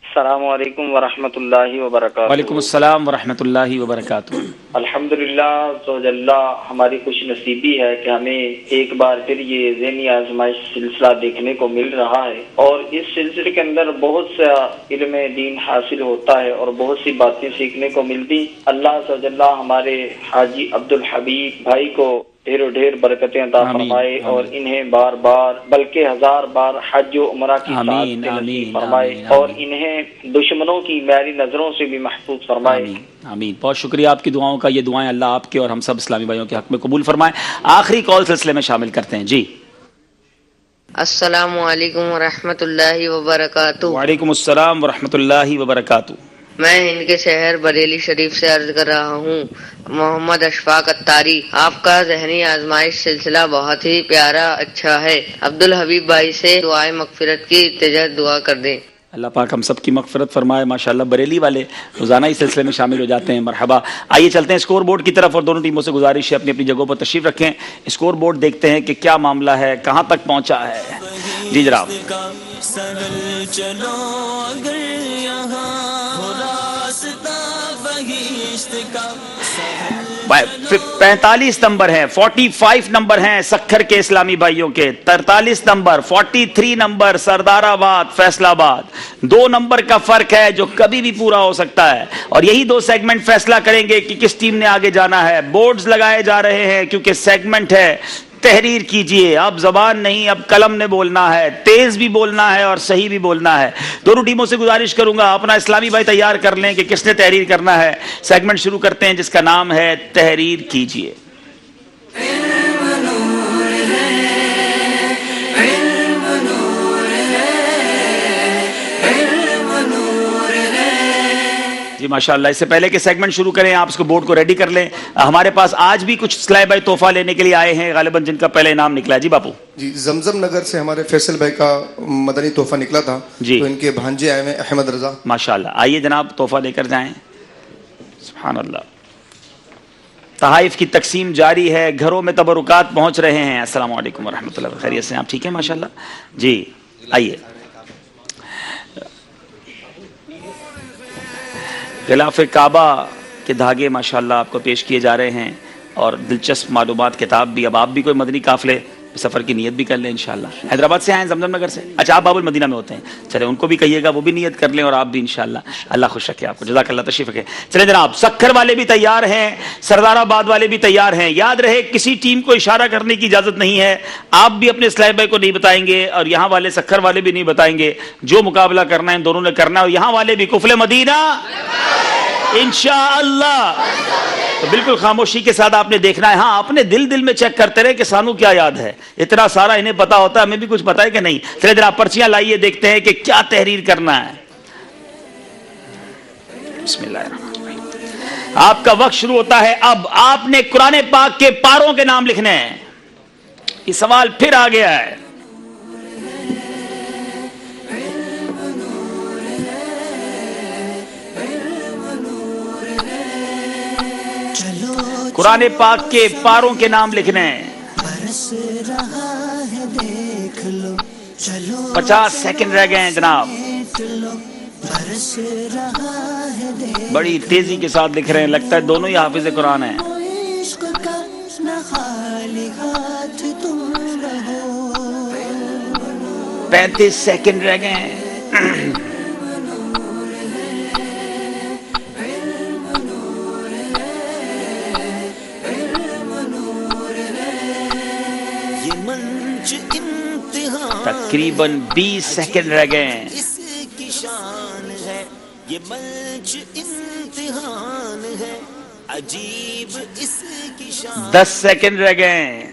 السلام علیکم ورحمۃ اللہ وبرکاتہ. وعلیکم السلام ورحمۃ اللہ وبرکاتہ. الحمدللہ سوجلہ ہماری خوش نصیبی ہے کہ ہمیں ایک بار پھر یہ ذہنی آزمائش سلسلہ دیکھنے کو مل رہا ہے، اور اس سلسلے کے اندر بہت سا علم دین حاصل ہوتا ہے اور بہت سی باتیں سیکھنے کو ملتی. اللہ سوجلہ ہمارے حاجی عبدالحبیب بھائی کو ڈھیر و ڈھیر برکتیں عطا فرمائے اور انہیں بار بار بلکہ 1000 بار حج و عمرہ کی سعادت نصیب فرمائے اور انہیں دشمنوں کی میری نظروں سے بھی محفوظ فرمائے. آمین. بہت شکریہ آپ کی دعاؤں کا. یہ دعائیں اللہ آپ کے اور ہم سب اسلامی بھائیوں کے حق میں قبول فرمائے. آخری کال سلسلے میں شامل کرتے ہیں. جی السلام علیکم ورحمۃ اللہ وبرکاتہ. وعلیکم السلام ورحمۃ اللہ وبرکاتہ. میں ہند کے شہر بریلی شریف سے عرض کر رہا ہوں. محمد اشفاق اتاری. آپ کا ذہنی آزمائش سلسلہ بہت ہی پیارا اچھا ہے. عبدالحبیب بھائی سے دعائیں مغفرت کی التجا دعا کر دیں. اللہ پاک ہم سب کی مغفرت فرمائے. ماشاءاللہ بریلی والے روزانہ اس سلسلے میں شامل ہو جاتے ہیں. مرحبا. آئیے چلتے ہیں اسکور بورڈ کی طرف اور دونوں ٹیموں سے گزارش ہے اپنی اپنی جگہوں پر تشریف رکھیں. اسکور بورڈ دیکھتے ہیں کہ کیا معاملہ ہے، کہاں تک پہنچا ہے. جی جناب. چلو اگر یہاں ہو راستہ بہشت کا 45 نمبر ہیں، 45 نمبر ہیں سکھر کے اسلامی بھائیوں کے، 43 نمبر، 43 نمبر سردار آباد فیصل آباد. 2 نمبر کا فرق ہے جو کبھی بھی پورا ہو سکتا ہے، اور یہی 2 سیگمنٹ فیصلہ کریں گے کہ کس ٹیم نے آگے جانا ہے. بورڈز لگائے جا رہے ہیں کیونکہ سیگمنٹ ہے. تحریر کیجئے، اب زبان نہیں، اب قلم نے بولنا ہے، تیز بھی بولنا ہے اور صحیح بھی بولنا ہے. دونوں ٹیموں سے گزارش کروں گا اپنا اسلامی بھائی تیار کر لیں کہ کس نے تحریر کرنا ہے. سیگمنٹ شروع کرتے ہیں جس کا نام ہے تحریر کیجئے. جی ماشاءاللہ. اس سے پہلے کہ سیگمنٹ شروع کریں آپ اس کو بورڈ کو ریڈی کر لیں. ہمارے پاس آج بھی کچھ اسلامی بھائی تحفہ لینے کے لیے آئے ہیں غالباً جن کا پہلے انعام نکلا ہے. جی باپو. جی زمزم نگر سے ہمارے فیصل بھائی کا مدنی تحفہ نکلا تھا. جی تو ان کے بھانجے آئے ہیں احمد رضا. ماشاءاللہ. آئیے جناب تحفہ لے کر جائیں. سبحان اللہ. تحائف کی تقسیم جاری ہے، گھروں میں تبرکات پہنچ رہے ہیں. السلام علیکم ورحمۃ اللہ. خیریت سے آپ ٹھیک ہیں ماشاءاللہ. جی آئیے. غلاف کعبہ کے دھاگے ماشاءاللہ آپ کو پیش کیے جا رہے ہیں اور دلچسپ معلومات کتاب بھی. اب آپ بھی کوئی مدنی قافلے سفر کی نیت بھی کر لیں انشاءاللہ. حیدرآباد سے آئے ہیں زمزم نگر سے. اچھا آپ باب المدینہ میں ہوتے ہیں. چلے ان کو بھی کہیے گا وہ بھی نیت کر لیں اور آپ بھی انشاءاللہ. اللہ خوش رکھے آپ کو. جزاک اللہ. تشریف رکھیں. چلے جناب. سکھر والے بھی تیار ہیں، سردار آباد والے بھی تیار ہیں. یاد رہے کسی ٹیم کو اشارہ کرنے کی اجازت نہیں ہے. آپ بھی اپنے اسلام بھائی کو نہیں بتائیں گے اور یہاں والے سکھر والے بھی نہیں بتائیں گے. جو مقابلہ کرنا ہے ان دونوں نے کرنا ہے. اور یہاں والے بھی قفل مدینہ انشاءاللہ. تو بالکل خاموشی کے ساتھ آپ نے دیکھنا ہے. ہاں اپنے دل میں چیک کرتے رہے کہ سانو کیا یاد ہے. اتنا سارا انہیں پتا ہوتا ہے، ہمیں بھی کچھ پتا ہے کہ نہیں. چلے ذرا پرچیاں لائیے، دیکھتے ہیں کہ کیا تحریر کرنا ہے. بسم اللہ الرحمن الرحیم. آپ کا وقت شروع ہوتا ہے اب. آپ نے قرآن پاک کے پاروں کے نام لکھنے ہیں. یہ سوال پھر آ گیا ہے. قرآن پاک کے پاروں کے نام لکھنے ہیں. 50 سیکنڈ رہ گئے ہیں جناب. بڑی تیزی کے ساتھ لکھ رہے ہیں. لگتا ہے دونوں ہی حافظ قرآن ہیں. 35 سیکنڈ رہ گئے ہیں. تقریباً 20 سیکنڈ رہ گئے ہیں. یہ منچ امتحان ہے عجیب اس کی شان. 10 سیکنڈ رہ گئے ہیں.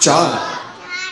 4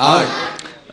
8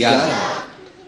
11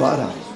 12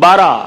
12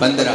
15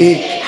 1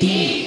3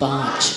5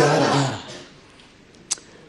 11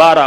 12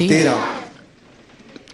13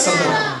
17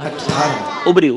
18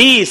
20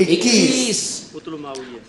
21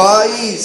22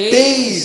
23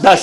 10,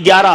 11,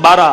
12,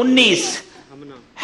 19,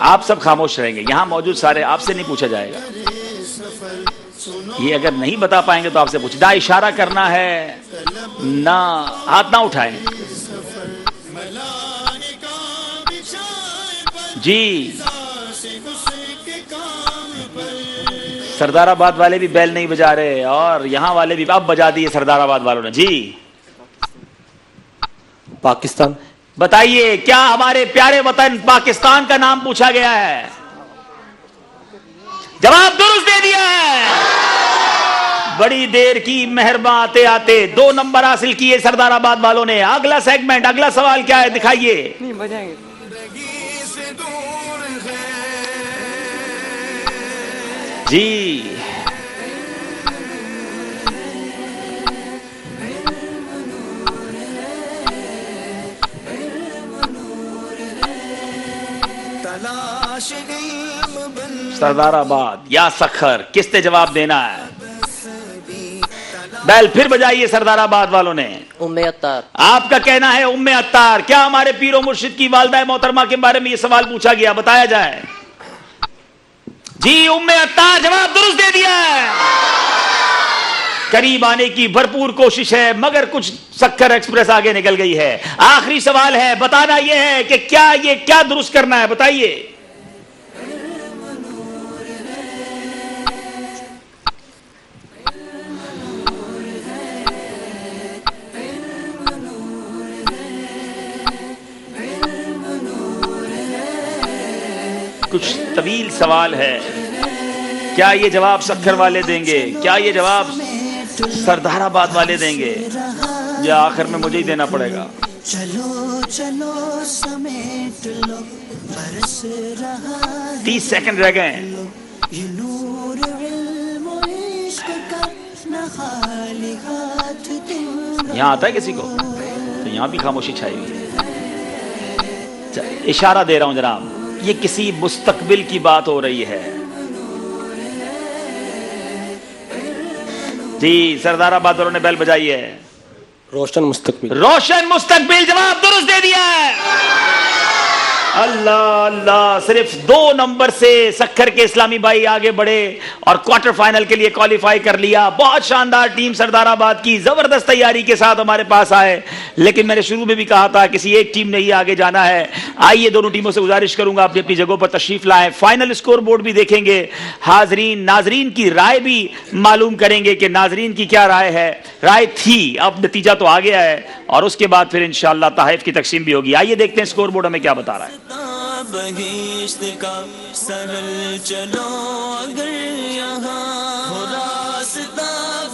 آپ سب خاموش رہیں گے، یہاں موجود سارے، آپ سے نہیں پوچھا جائے گا. یہ اگر نہیں بتا پائیں گے تو آپ سے پوچھیں. نہ اشارہ کرنا ہے، نہ ہاتھ نہ اٹھائیں. جی سردار آباد والے بھی بیل نہیں بجا رہے، اور یہاں والے بھی اب بجا دیے سردار آباد والوں نے. جی پاکستان. بتائیے کیا ہمارے پیارے وطن پاکستان کا نام پوچھا گیا ہے؟ جواب درست دے دیا ہے. بڑی دیر کی مہرباں، آتے آتے 2 نمبر حاصل کیے سردار آباد والوں نے. اگلا سیگمنٹ، اگلا سوال کیا ہے دکھائیے. جی سردار آباد یا سکھر، کس نے جواب دینا ہے؟ بیل پھر بجائیے سردار آباد والوں نے. ام عطار. آپ کا کہنا ہے ام عطار. کیا ہمارے پیر و مرشد کی والدہ محترمہ کے بارے میں یہ سوال پوچھا گیا؟ بتایا جائے. جی ام عطار، جواب درست دے دیا ہے. قریب آنے کی بھرپور کوشش ہے مگر کچھ سکھر ایکسپریس آگے نکل گئی ہے. آخری سوال ہے، بتانا یہ ہے کہ کیا درست کرنا ہے، بتائیے. کچھ طویل سوال ہے. کیا یہ جواب سکھر والے دیں گے؟ کیا یہ جواب سردار آباد والے دیں گے؟ یا آخر میں مجھے ہی دینا پڑے گا؟ چلو چلو سمیٹ لو، برس رہا 30 سیکنڈ رہ گئے ہیں. یہ نور علم و عشق کا نہ خالی ہاتھ تم. یہاں آتا ہے کسی کو؟ تو یہاں بھی خاموشی چھائی ہوئی ہے. اشارہ دے رہا ہوں جناب، یہ کسی مستقبل کی بات ہو رہی ہے. جی سردار آباد والوں نے بیل بجائی ہے. روشن مستقبل. روشن مستقبل، جواب درست دے دیا ہے. اللہ اللہ، صرف 2 نمبر سے سکھر کے اسلامی بھائی آگے بڑھے اور کوارٹر فائنل کے لیے کوالیفائی کر لیا. بہت شاندار ٹیم سردار آباد کی، زبردست تیاری کے ساتھ ہمارے پاس آئے. لیکن میں نے شروع میں بھی کہا تھا کسی ایک ٹیم نے ہی آگے جانا ہے. آئیے دونوں ٹیموں سے گزارش کروں گا اپنی اپنی جگہوں پر تشریف لائیں. فائنل اسکور بورڈ بھی دیکھیں گے، ناظرین کی رائے بھی معلوم کریں گے کہ ناظرین کی کیا رائے ہے. رائے تھی، اب نتیجہ تو آ گیا ہے، اور اس کے بعد پھر انشاءاللہ تحائف کی تقسیم بھی ہوگی. آئیے دیکھتے ہیں اسکور بورڈ ہمیں کیا بتا رہا ہے. بہشت کا سرل چلو اگر یہاں ہو راستہ.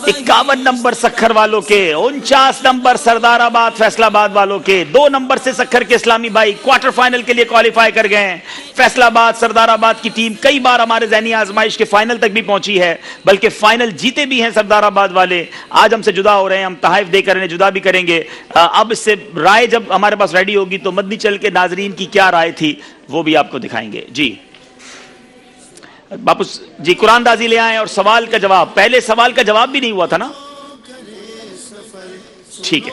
51 نمبر سکھر والوں کے، 49 نمبر سردار آباد فیصلہ آباد والوں کے. 2 نمبر سے سکھر کے اسلامی بھائی کوارٹر فائنل کے لیے کوالیفائی کر گئے ہیں. فیصلہ آباد سردار آباد کی ٹیم کئی بار ہمارے ذہنی آزمائش کے فائنل تک بھی پہنچی ہے، بلکہ فائنل جیتے بھی ہیں سردار آباد والے. آج ہم سے جدا ہو رہے ہیں، ہم تحائف دے کر انہیں جدا بھی کریں گے. اب اس سے رائے جب ہمارے پاس ریڈی ہوگی تو مدنی چل کے ناظرین کی کیا رائے تھی وہ بھی آپ کو دکھائیں گے. جی باپس جی قرآن دازی لے آئیں اور سوال کا جواب. پہلے سوال کا جواب بھی نہیں ہوا تھا نا؟ ٹھیک ہے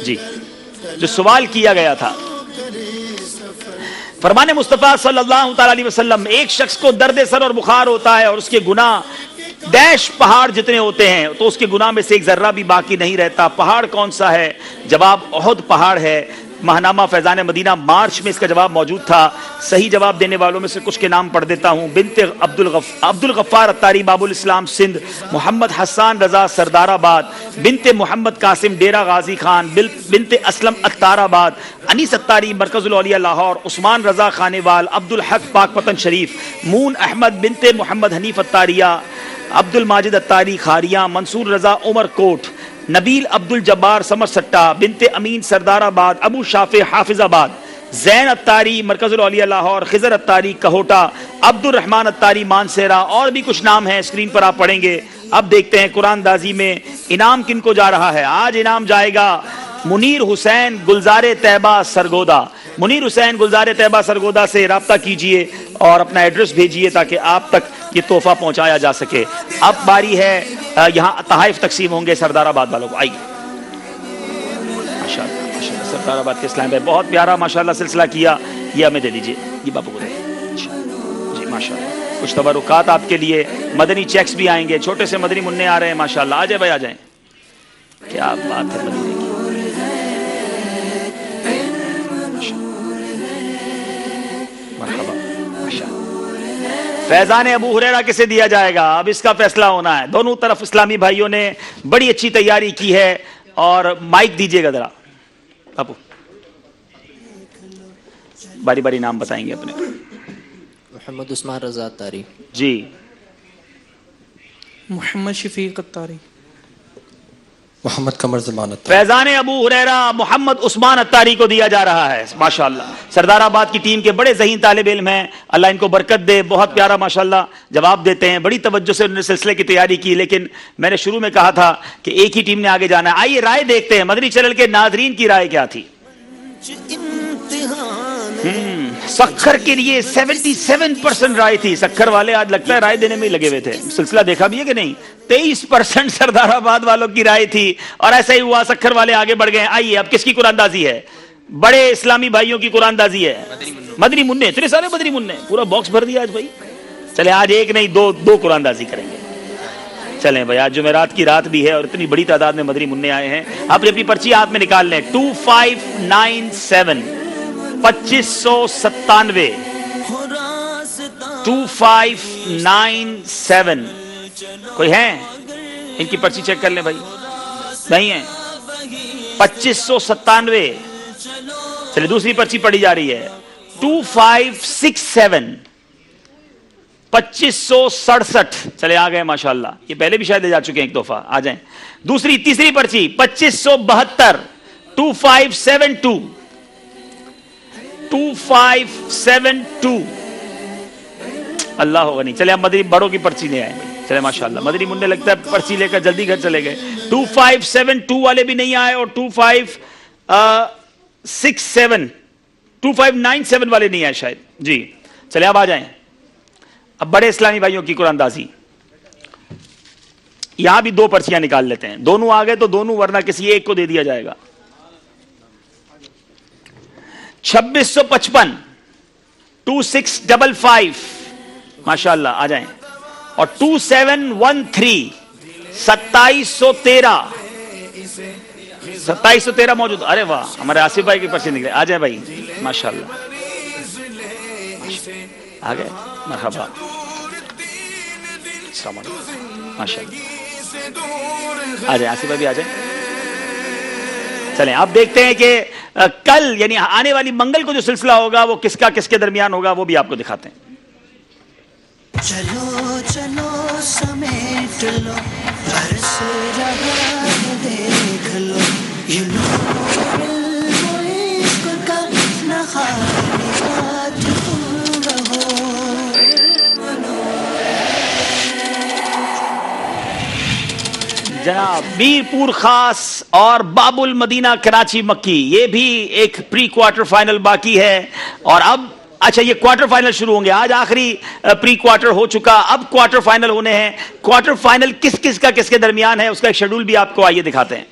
جی. جو سوال کیا گیا تھا، فرمان مصطفیٰ صلی اللہ تعالی علیہ وسلم، ایک شخص کو درد سر اور بخار ہوتا ہے اور اس کے گناہ ڈیش پہاڑ جتنے ہوتے ہیں تو اس کے گناہ میں سے ایک ذرہ بھی باقی نہیں رہتا. پہاڑ کون سا ہے؟ جواب احد پہاڑ ہے. ماہنامہ فیضان مدینہ مارچ میں اس کا جواب موجود تھا. صحیح جواب دینے والوں میں سے کچھ کے نام پڑھ دیتا ہوں. بنت عبد الغفار اتاری باب الاسلام سندھ، محمد حسان رضا سردار آباد، بنت محمد قاسم ڈیرہ غازی خان، بنت اسلم اتار آباد، انیس اتاری مرکز الاولیاء لاہور، عثمان رضا خانیوال، عبد الحق پاک پتن شریف، مون احمد بنت محمد حنیف اتاریہ، عبد الماجد اتاری خاریاں، منصور رضا عمر کوٹ، نبیل عبد الجبار سمر سٹا، بنت امین سردار آباد، ابو شافع حافظ آباد، زین اتاری مرکز الاولیاء لاہور، خضر اتاری کہوٹا، عبد الرحمن اتاری مانسیرا، اور بھی کچھ نام ہیں اسکرین پر آپ پڑھیں گے. اب دیکھتے ہیں قرآن دازی میں انعام کن کو جا رہا ہے. آج انعام جائے گا منیر حسین گلزار طیبہ سرگودا. منیر حسین گلزار طیبہ سرگودا سے رابطہ کیجئے اور اپنا ایڈریس بھیجئے تاکہ آپ تک یہ تحفہ پہنچایا جا سکے. اب باری ہے یہاں تحائف تقسیم ہوں گے سردار آباد والوں کو. آئیے ماشاءاللہ سردار آباد کے اسلام بھائی بہت پیارا ماشاءاللہ سلسلہ کیا. یہ ہمیں دے دیجیے، یہ باپو کو دے جی ماشاءاللہ. کچھ تبرکات آپ کے لیے، مدنی چیکس بھی آئیں گے، چھوٹے سے مدنی منع آ رہے ہیں ماشاءاللہ. آ جائیں بھائی آ جائیں. کیا بات ہے مدینے کی. مرحبا. فیضان ابو ہریرہ کسے دیا جائے گا؟ اب اس کا فیصلہ ہونا ہے. دونوں طرف اسلامی بھائیوں نے بڑی اچھی تیاری کی ہے. اور مائک دیجیے گا ذرا ابو، باری باری نام بتائیں گے اپنے. محمد عثمان رضا اتاری جی. محمد شفیق اتاری. محمد قمر زمان اتاری. فیضان ابو ہریرہ محمد عثمان اتاری کو دیا جا رہا ہے ماشاءاللہ. سردار آباد کی ٹیم کے بڑے ذہین طالب علم ہیں، اللہ ان کو برکت دے. بہت پیارا ماشاءاللہ جواب دیتے ہیں، بڑی توجہ سے انہوں نے سلسلے کی تیاری کی. لیکن میں نے شروع میں کہا تھا کہ ایک ہی ٹیم نے آگے جانا ہے. آئیے رائے دیکھتے ہیں مدنی چینل کے ناظرین کی رائے کیا تھی. سکھر کے لیے 77% رائے تھی. سکھر والے آج لگتا ہے رائے دینے میں ہی لگے ہوئے تھے. سلسلہ دیکھا بھی ہے کہ نہیں؟ 23% سردار آباد والوں کی رائے تھی. اور ایسا ہی ہوا، سکھر والے آگے بڑھ گئے. آئیے اب کس کی قرآن اندازی ہے؟ بڑے اسلامی بھائیوں کی قرآن اندازی ہے. مدنی منع، اتنے سارے مدنی منع، پورا باکس بھر دیا آج بھائی. چلے آج ایک نہیں دو قرآن اندازی کریں گے. چلیں بھائی، آج جمعرات کی رات بھی ہے اور اتنی بڑی تعداد میں مدنی منع آئے ہیں. آپ اپنی پرچی ہاتھ میں نکال لیں. 2597 2597 2597. کوئی ہے؟ ان کی پرچی چیک کر لیں بھائی. نہیں ہے 2597. چلے دوسری پرچی پڑھی جا رہی ہے 2567 2567. چلے آ گئے ماشاءاللہ. یہ پہلے بھی شاید لے جا چکے ہیں ایک تحفہ. آ جائیں. تیسری پرچی 2572 2572 2572. اللہ ہوگا نہیں. چلے اب مدنی بڑوں کی پرچی لے آئے. چلے ماشاءاللہ مدنی منع لگتا ہے پرچی لے کر جلدی گھر چلے گئے. 2572 والے بھی نہیں آئے اور 2567 2597 والے نہیں آئے شاید. جی چلے اب آ جائیں. اب بڑے اسلامی بھائیوں کی قرآن اندازی. یہاں بھی 2 پرچیاں نکال لیتے ہیں. دونوں آ گئے تو دونوں، ورنہ کسی ایک کو دے دیا جائے گا. 2655 2655 ماشاءاللہ آ جائیں. اور 2713 2713 2713 موجود. ارے واہ، ہمارے آصف بھائی کی پرچی نکلے. آ جائیں بھائی ماشاءاللہ. آ گئے مرحبا. السلام علیکم ماشاءاللہ. آ جائیں آصف بھائی بھی آ جائیں. چلیں آپ دیکھتے ہیں کہ کل یعنی آنے والی منگل کو جو سلسلہ ہوگا وہ کس کے درمیان ہوگا، وہ بھی آپ کو دکھاتے ہیں. چلو چلو سمیٹ لو، گھر سے رہا دیکھ لو، یہ نور علم و عشق کا نہ خالی ہاتھ تم رہو. جناب میرپور خاص اور باب المدینہ کراچی مکی، یہ بھی ایک پری کوارٹر فائنل باقی ہے. اور اب اچھا یہ کوارٹر فائنل شروع ہوں گے. آج آخری پری کوارٹر ہو چکا، اب کوارٹر فائنل ہونے ہیں. کوارٹر فائنل کس کے درمیان ہے، اس کا ایک شیڈول بھی آپ کو آئیے دکھاتے ہیں.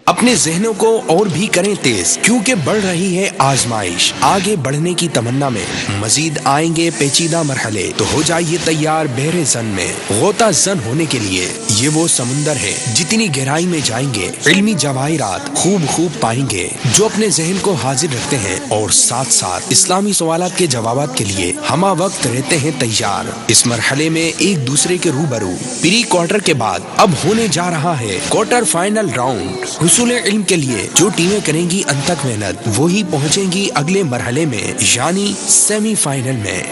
اپنے ذہنوں کو اور بھی کریں تیز، کیونکہ بڑھ رہی ہے آزمائش. آگے بڑھنے کی تمنا میں مزید آئیں گے پیچیدہ مرحلے، تو ہو جائیے تیار بحر زن میں غوطہ زن ہونے کے لیے. یہ وہ سمندر ہے، جتنی گہرائی میں جائیں گے علمی جواہرات خوب پائیں گے، جو اپنے ذہن کو حاضر رکھتے ہیں اور ساتھ ساتھ اسلامی سوالات کے جوابات کے لیے ہمہ وقت رہتے ہیں تیار. اس مرحلے میں ایک دوسرے کے روبرو. پری کوارٹر کے بعد اب ہونے جا رہا ہے کوارٹر فائنل راؤنڈ. حصول علم کے لیے جو ٹیمیں کریں گی انتھک محنت، وہی پہنچیں گی اگلے مرحلے میں، یعنی سیمی فائنل میں.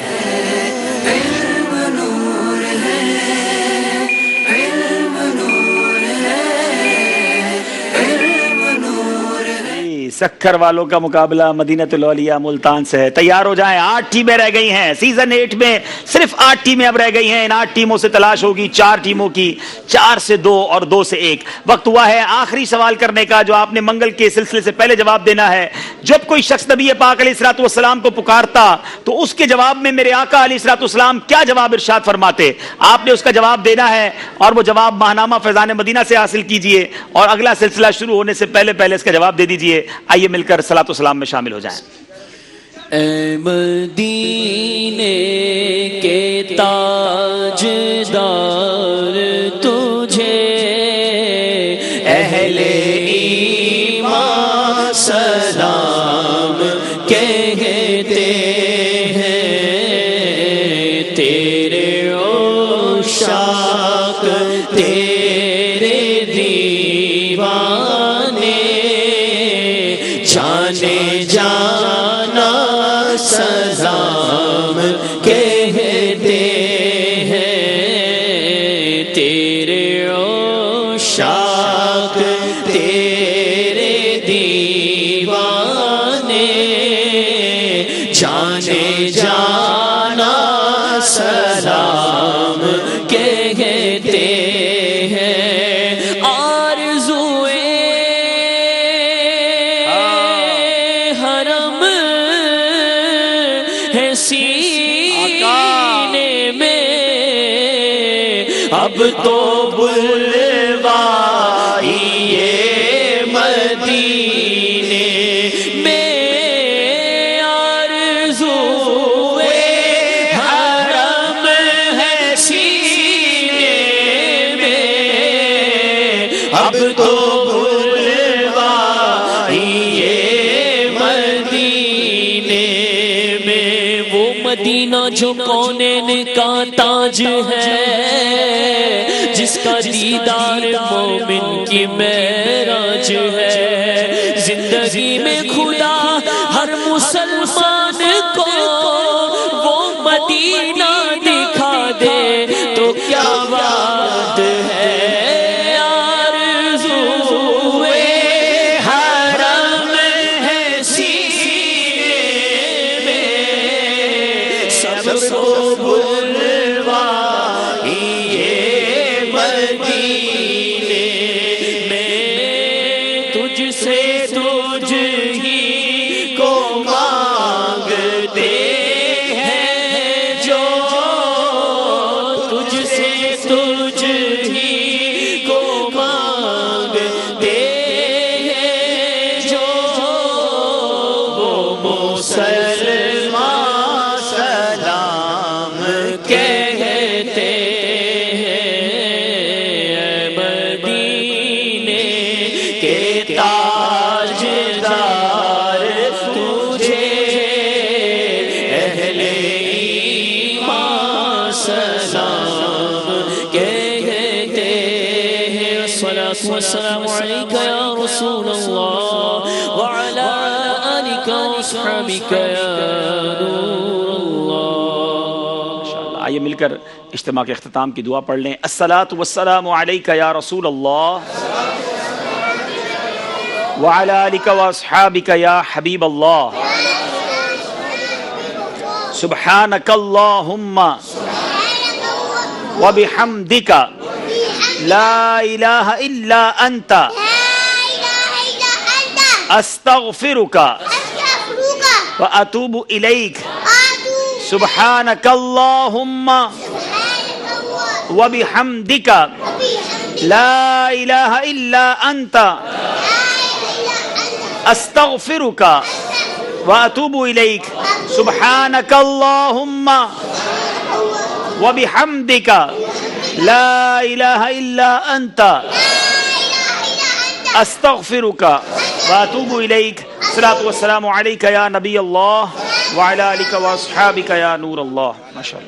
سکھر والوں کا مقابلہ مدینۃ الاولیاء ملتان سے ہے. تیار ہو جائیں. 8 ٹیمیں رہ گئی ہیں. سیزن 8 میں صرف 8 ٹیمیں اب رہ گئی ہیں. ان 8 ٹیموں سے تلاش ہوگی 4 ٹیموں کی، 4 سے 2 اور 2 سے 1. وقت ہوا ہے آخری سوال کرنے کا، جو آپ نے منگل کے سلسلے سے پہلے جواب دینا ہے. جب کوئی شخص نبی پاک علیہ الصلوۃ والسلام کو پکارتا تو اس کے جواب میں میرے آقا علیہ الصلوۃ والسلام کیا جواب ارشاد فرماتے؟ آپ نے اس کا جواب دینا ہے اور وہ جواب ماہنامہ فیضان مدینہ سے حاصل کیجئے اور اگلا سلسلہ شروع ہونے سے پہلے اس کا جواب دے دیجئے. آئیے مل کر صلاۃ و سلام میں شامل ہو جائیں. اے مدینے کے تاجدار تجھے اہل ایمان سلام کہتے ہیں، تیرے عشاق تیرے دیوانے جانے جانا سلام کہتے ہیں، تیرے عشاق تیرے دیوانے جانے جانا سلام کہتے ہیں، آرزوئے حرم ہے سینے میں، اب تو بلوائیے مدینے میں، آرزوئے حرم ہے سینے میں، اب تو بلوائیے مدینے میں، وہ مدینہ جو کونین کا تاج ہے، جس کا دیدار مومن کی معراج ہے، زندگی میں خدا ہر مسلمان کو وہ مدینہ دکھا دے تو کیا بات ہے، آرزوئے حرم ہے سینے میں، سب کو بلوائیے مدینے میں، تجھ سے تجھ ہی کو مانگتے ہیں جو، تجھ سے تجھ ہی کو مانگتے ہیں جو، وہ مسلمان سلام کہتے ہیں، اے مدینے کے تاجدار تجھے اہل ایمان سلام کہتے ہیں، الصلاۃ والسلام علیک یا رسول اللہ وعلی آلک واصحابک یا نور اللہ۔ آئیے مل کر اجتماع کے اختتام کی دعا پڑھ لیں۔ الصلاۃ والسلام علیک یا رسول اللہ وعلی آلک واصحابک یا حبیب اللہ، سبحانک اللہم وبحمدک لا الہ الا انت استغفرک واتوب الیک، سبحانک اللہم وبحمدک لا الہ الا انت استغفرک واتوب الیک، سبحانک اللہم وبحمدک لا الہ الا انت استغفرک واتوب الیک۔ الصلاۃ والسلام علیک یا نبی اللہ وعلی آلک واصحابک یا نور اللہ۔ ماشاء اللہ۔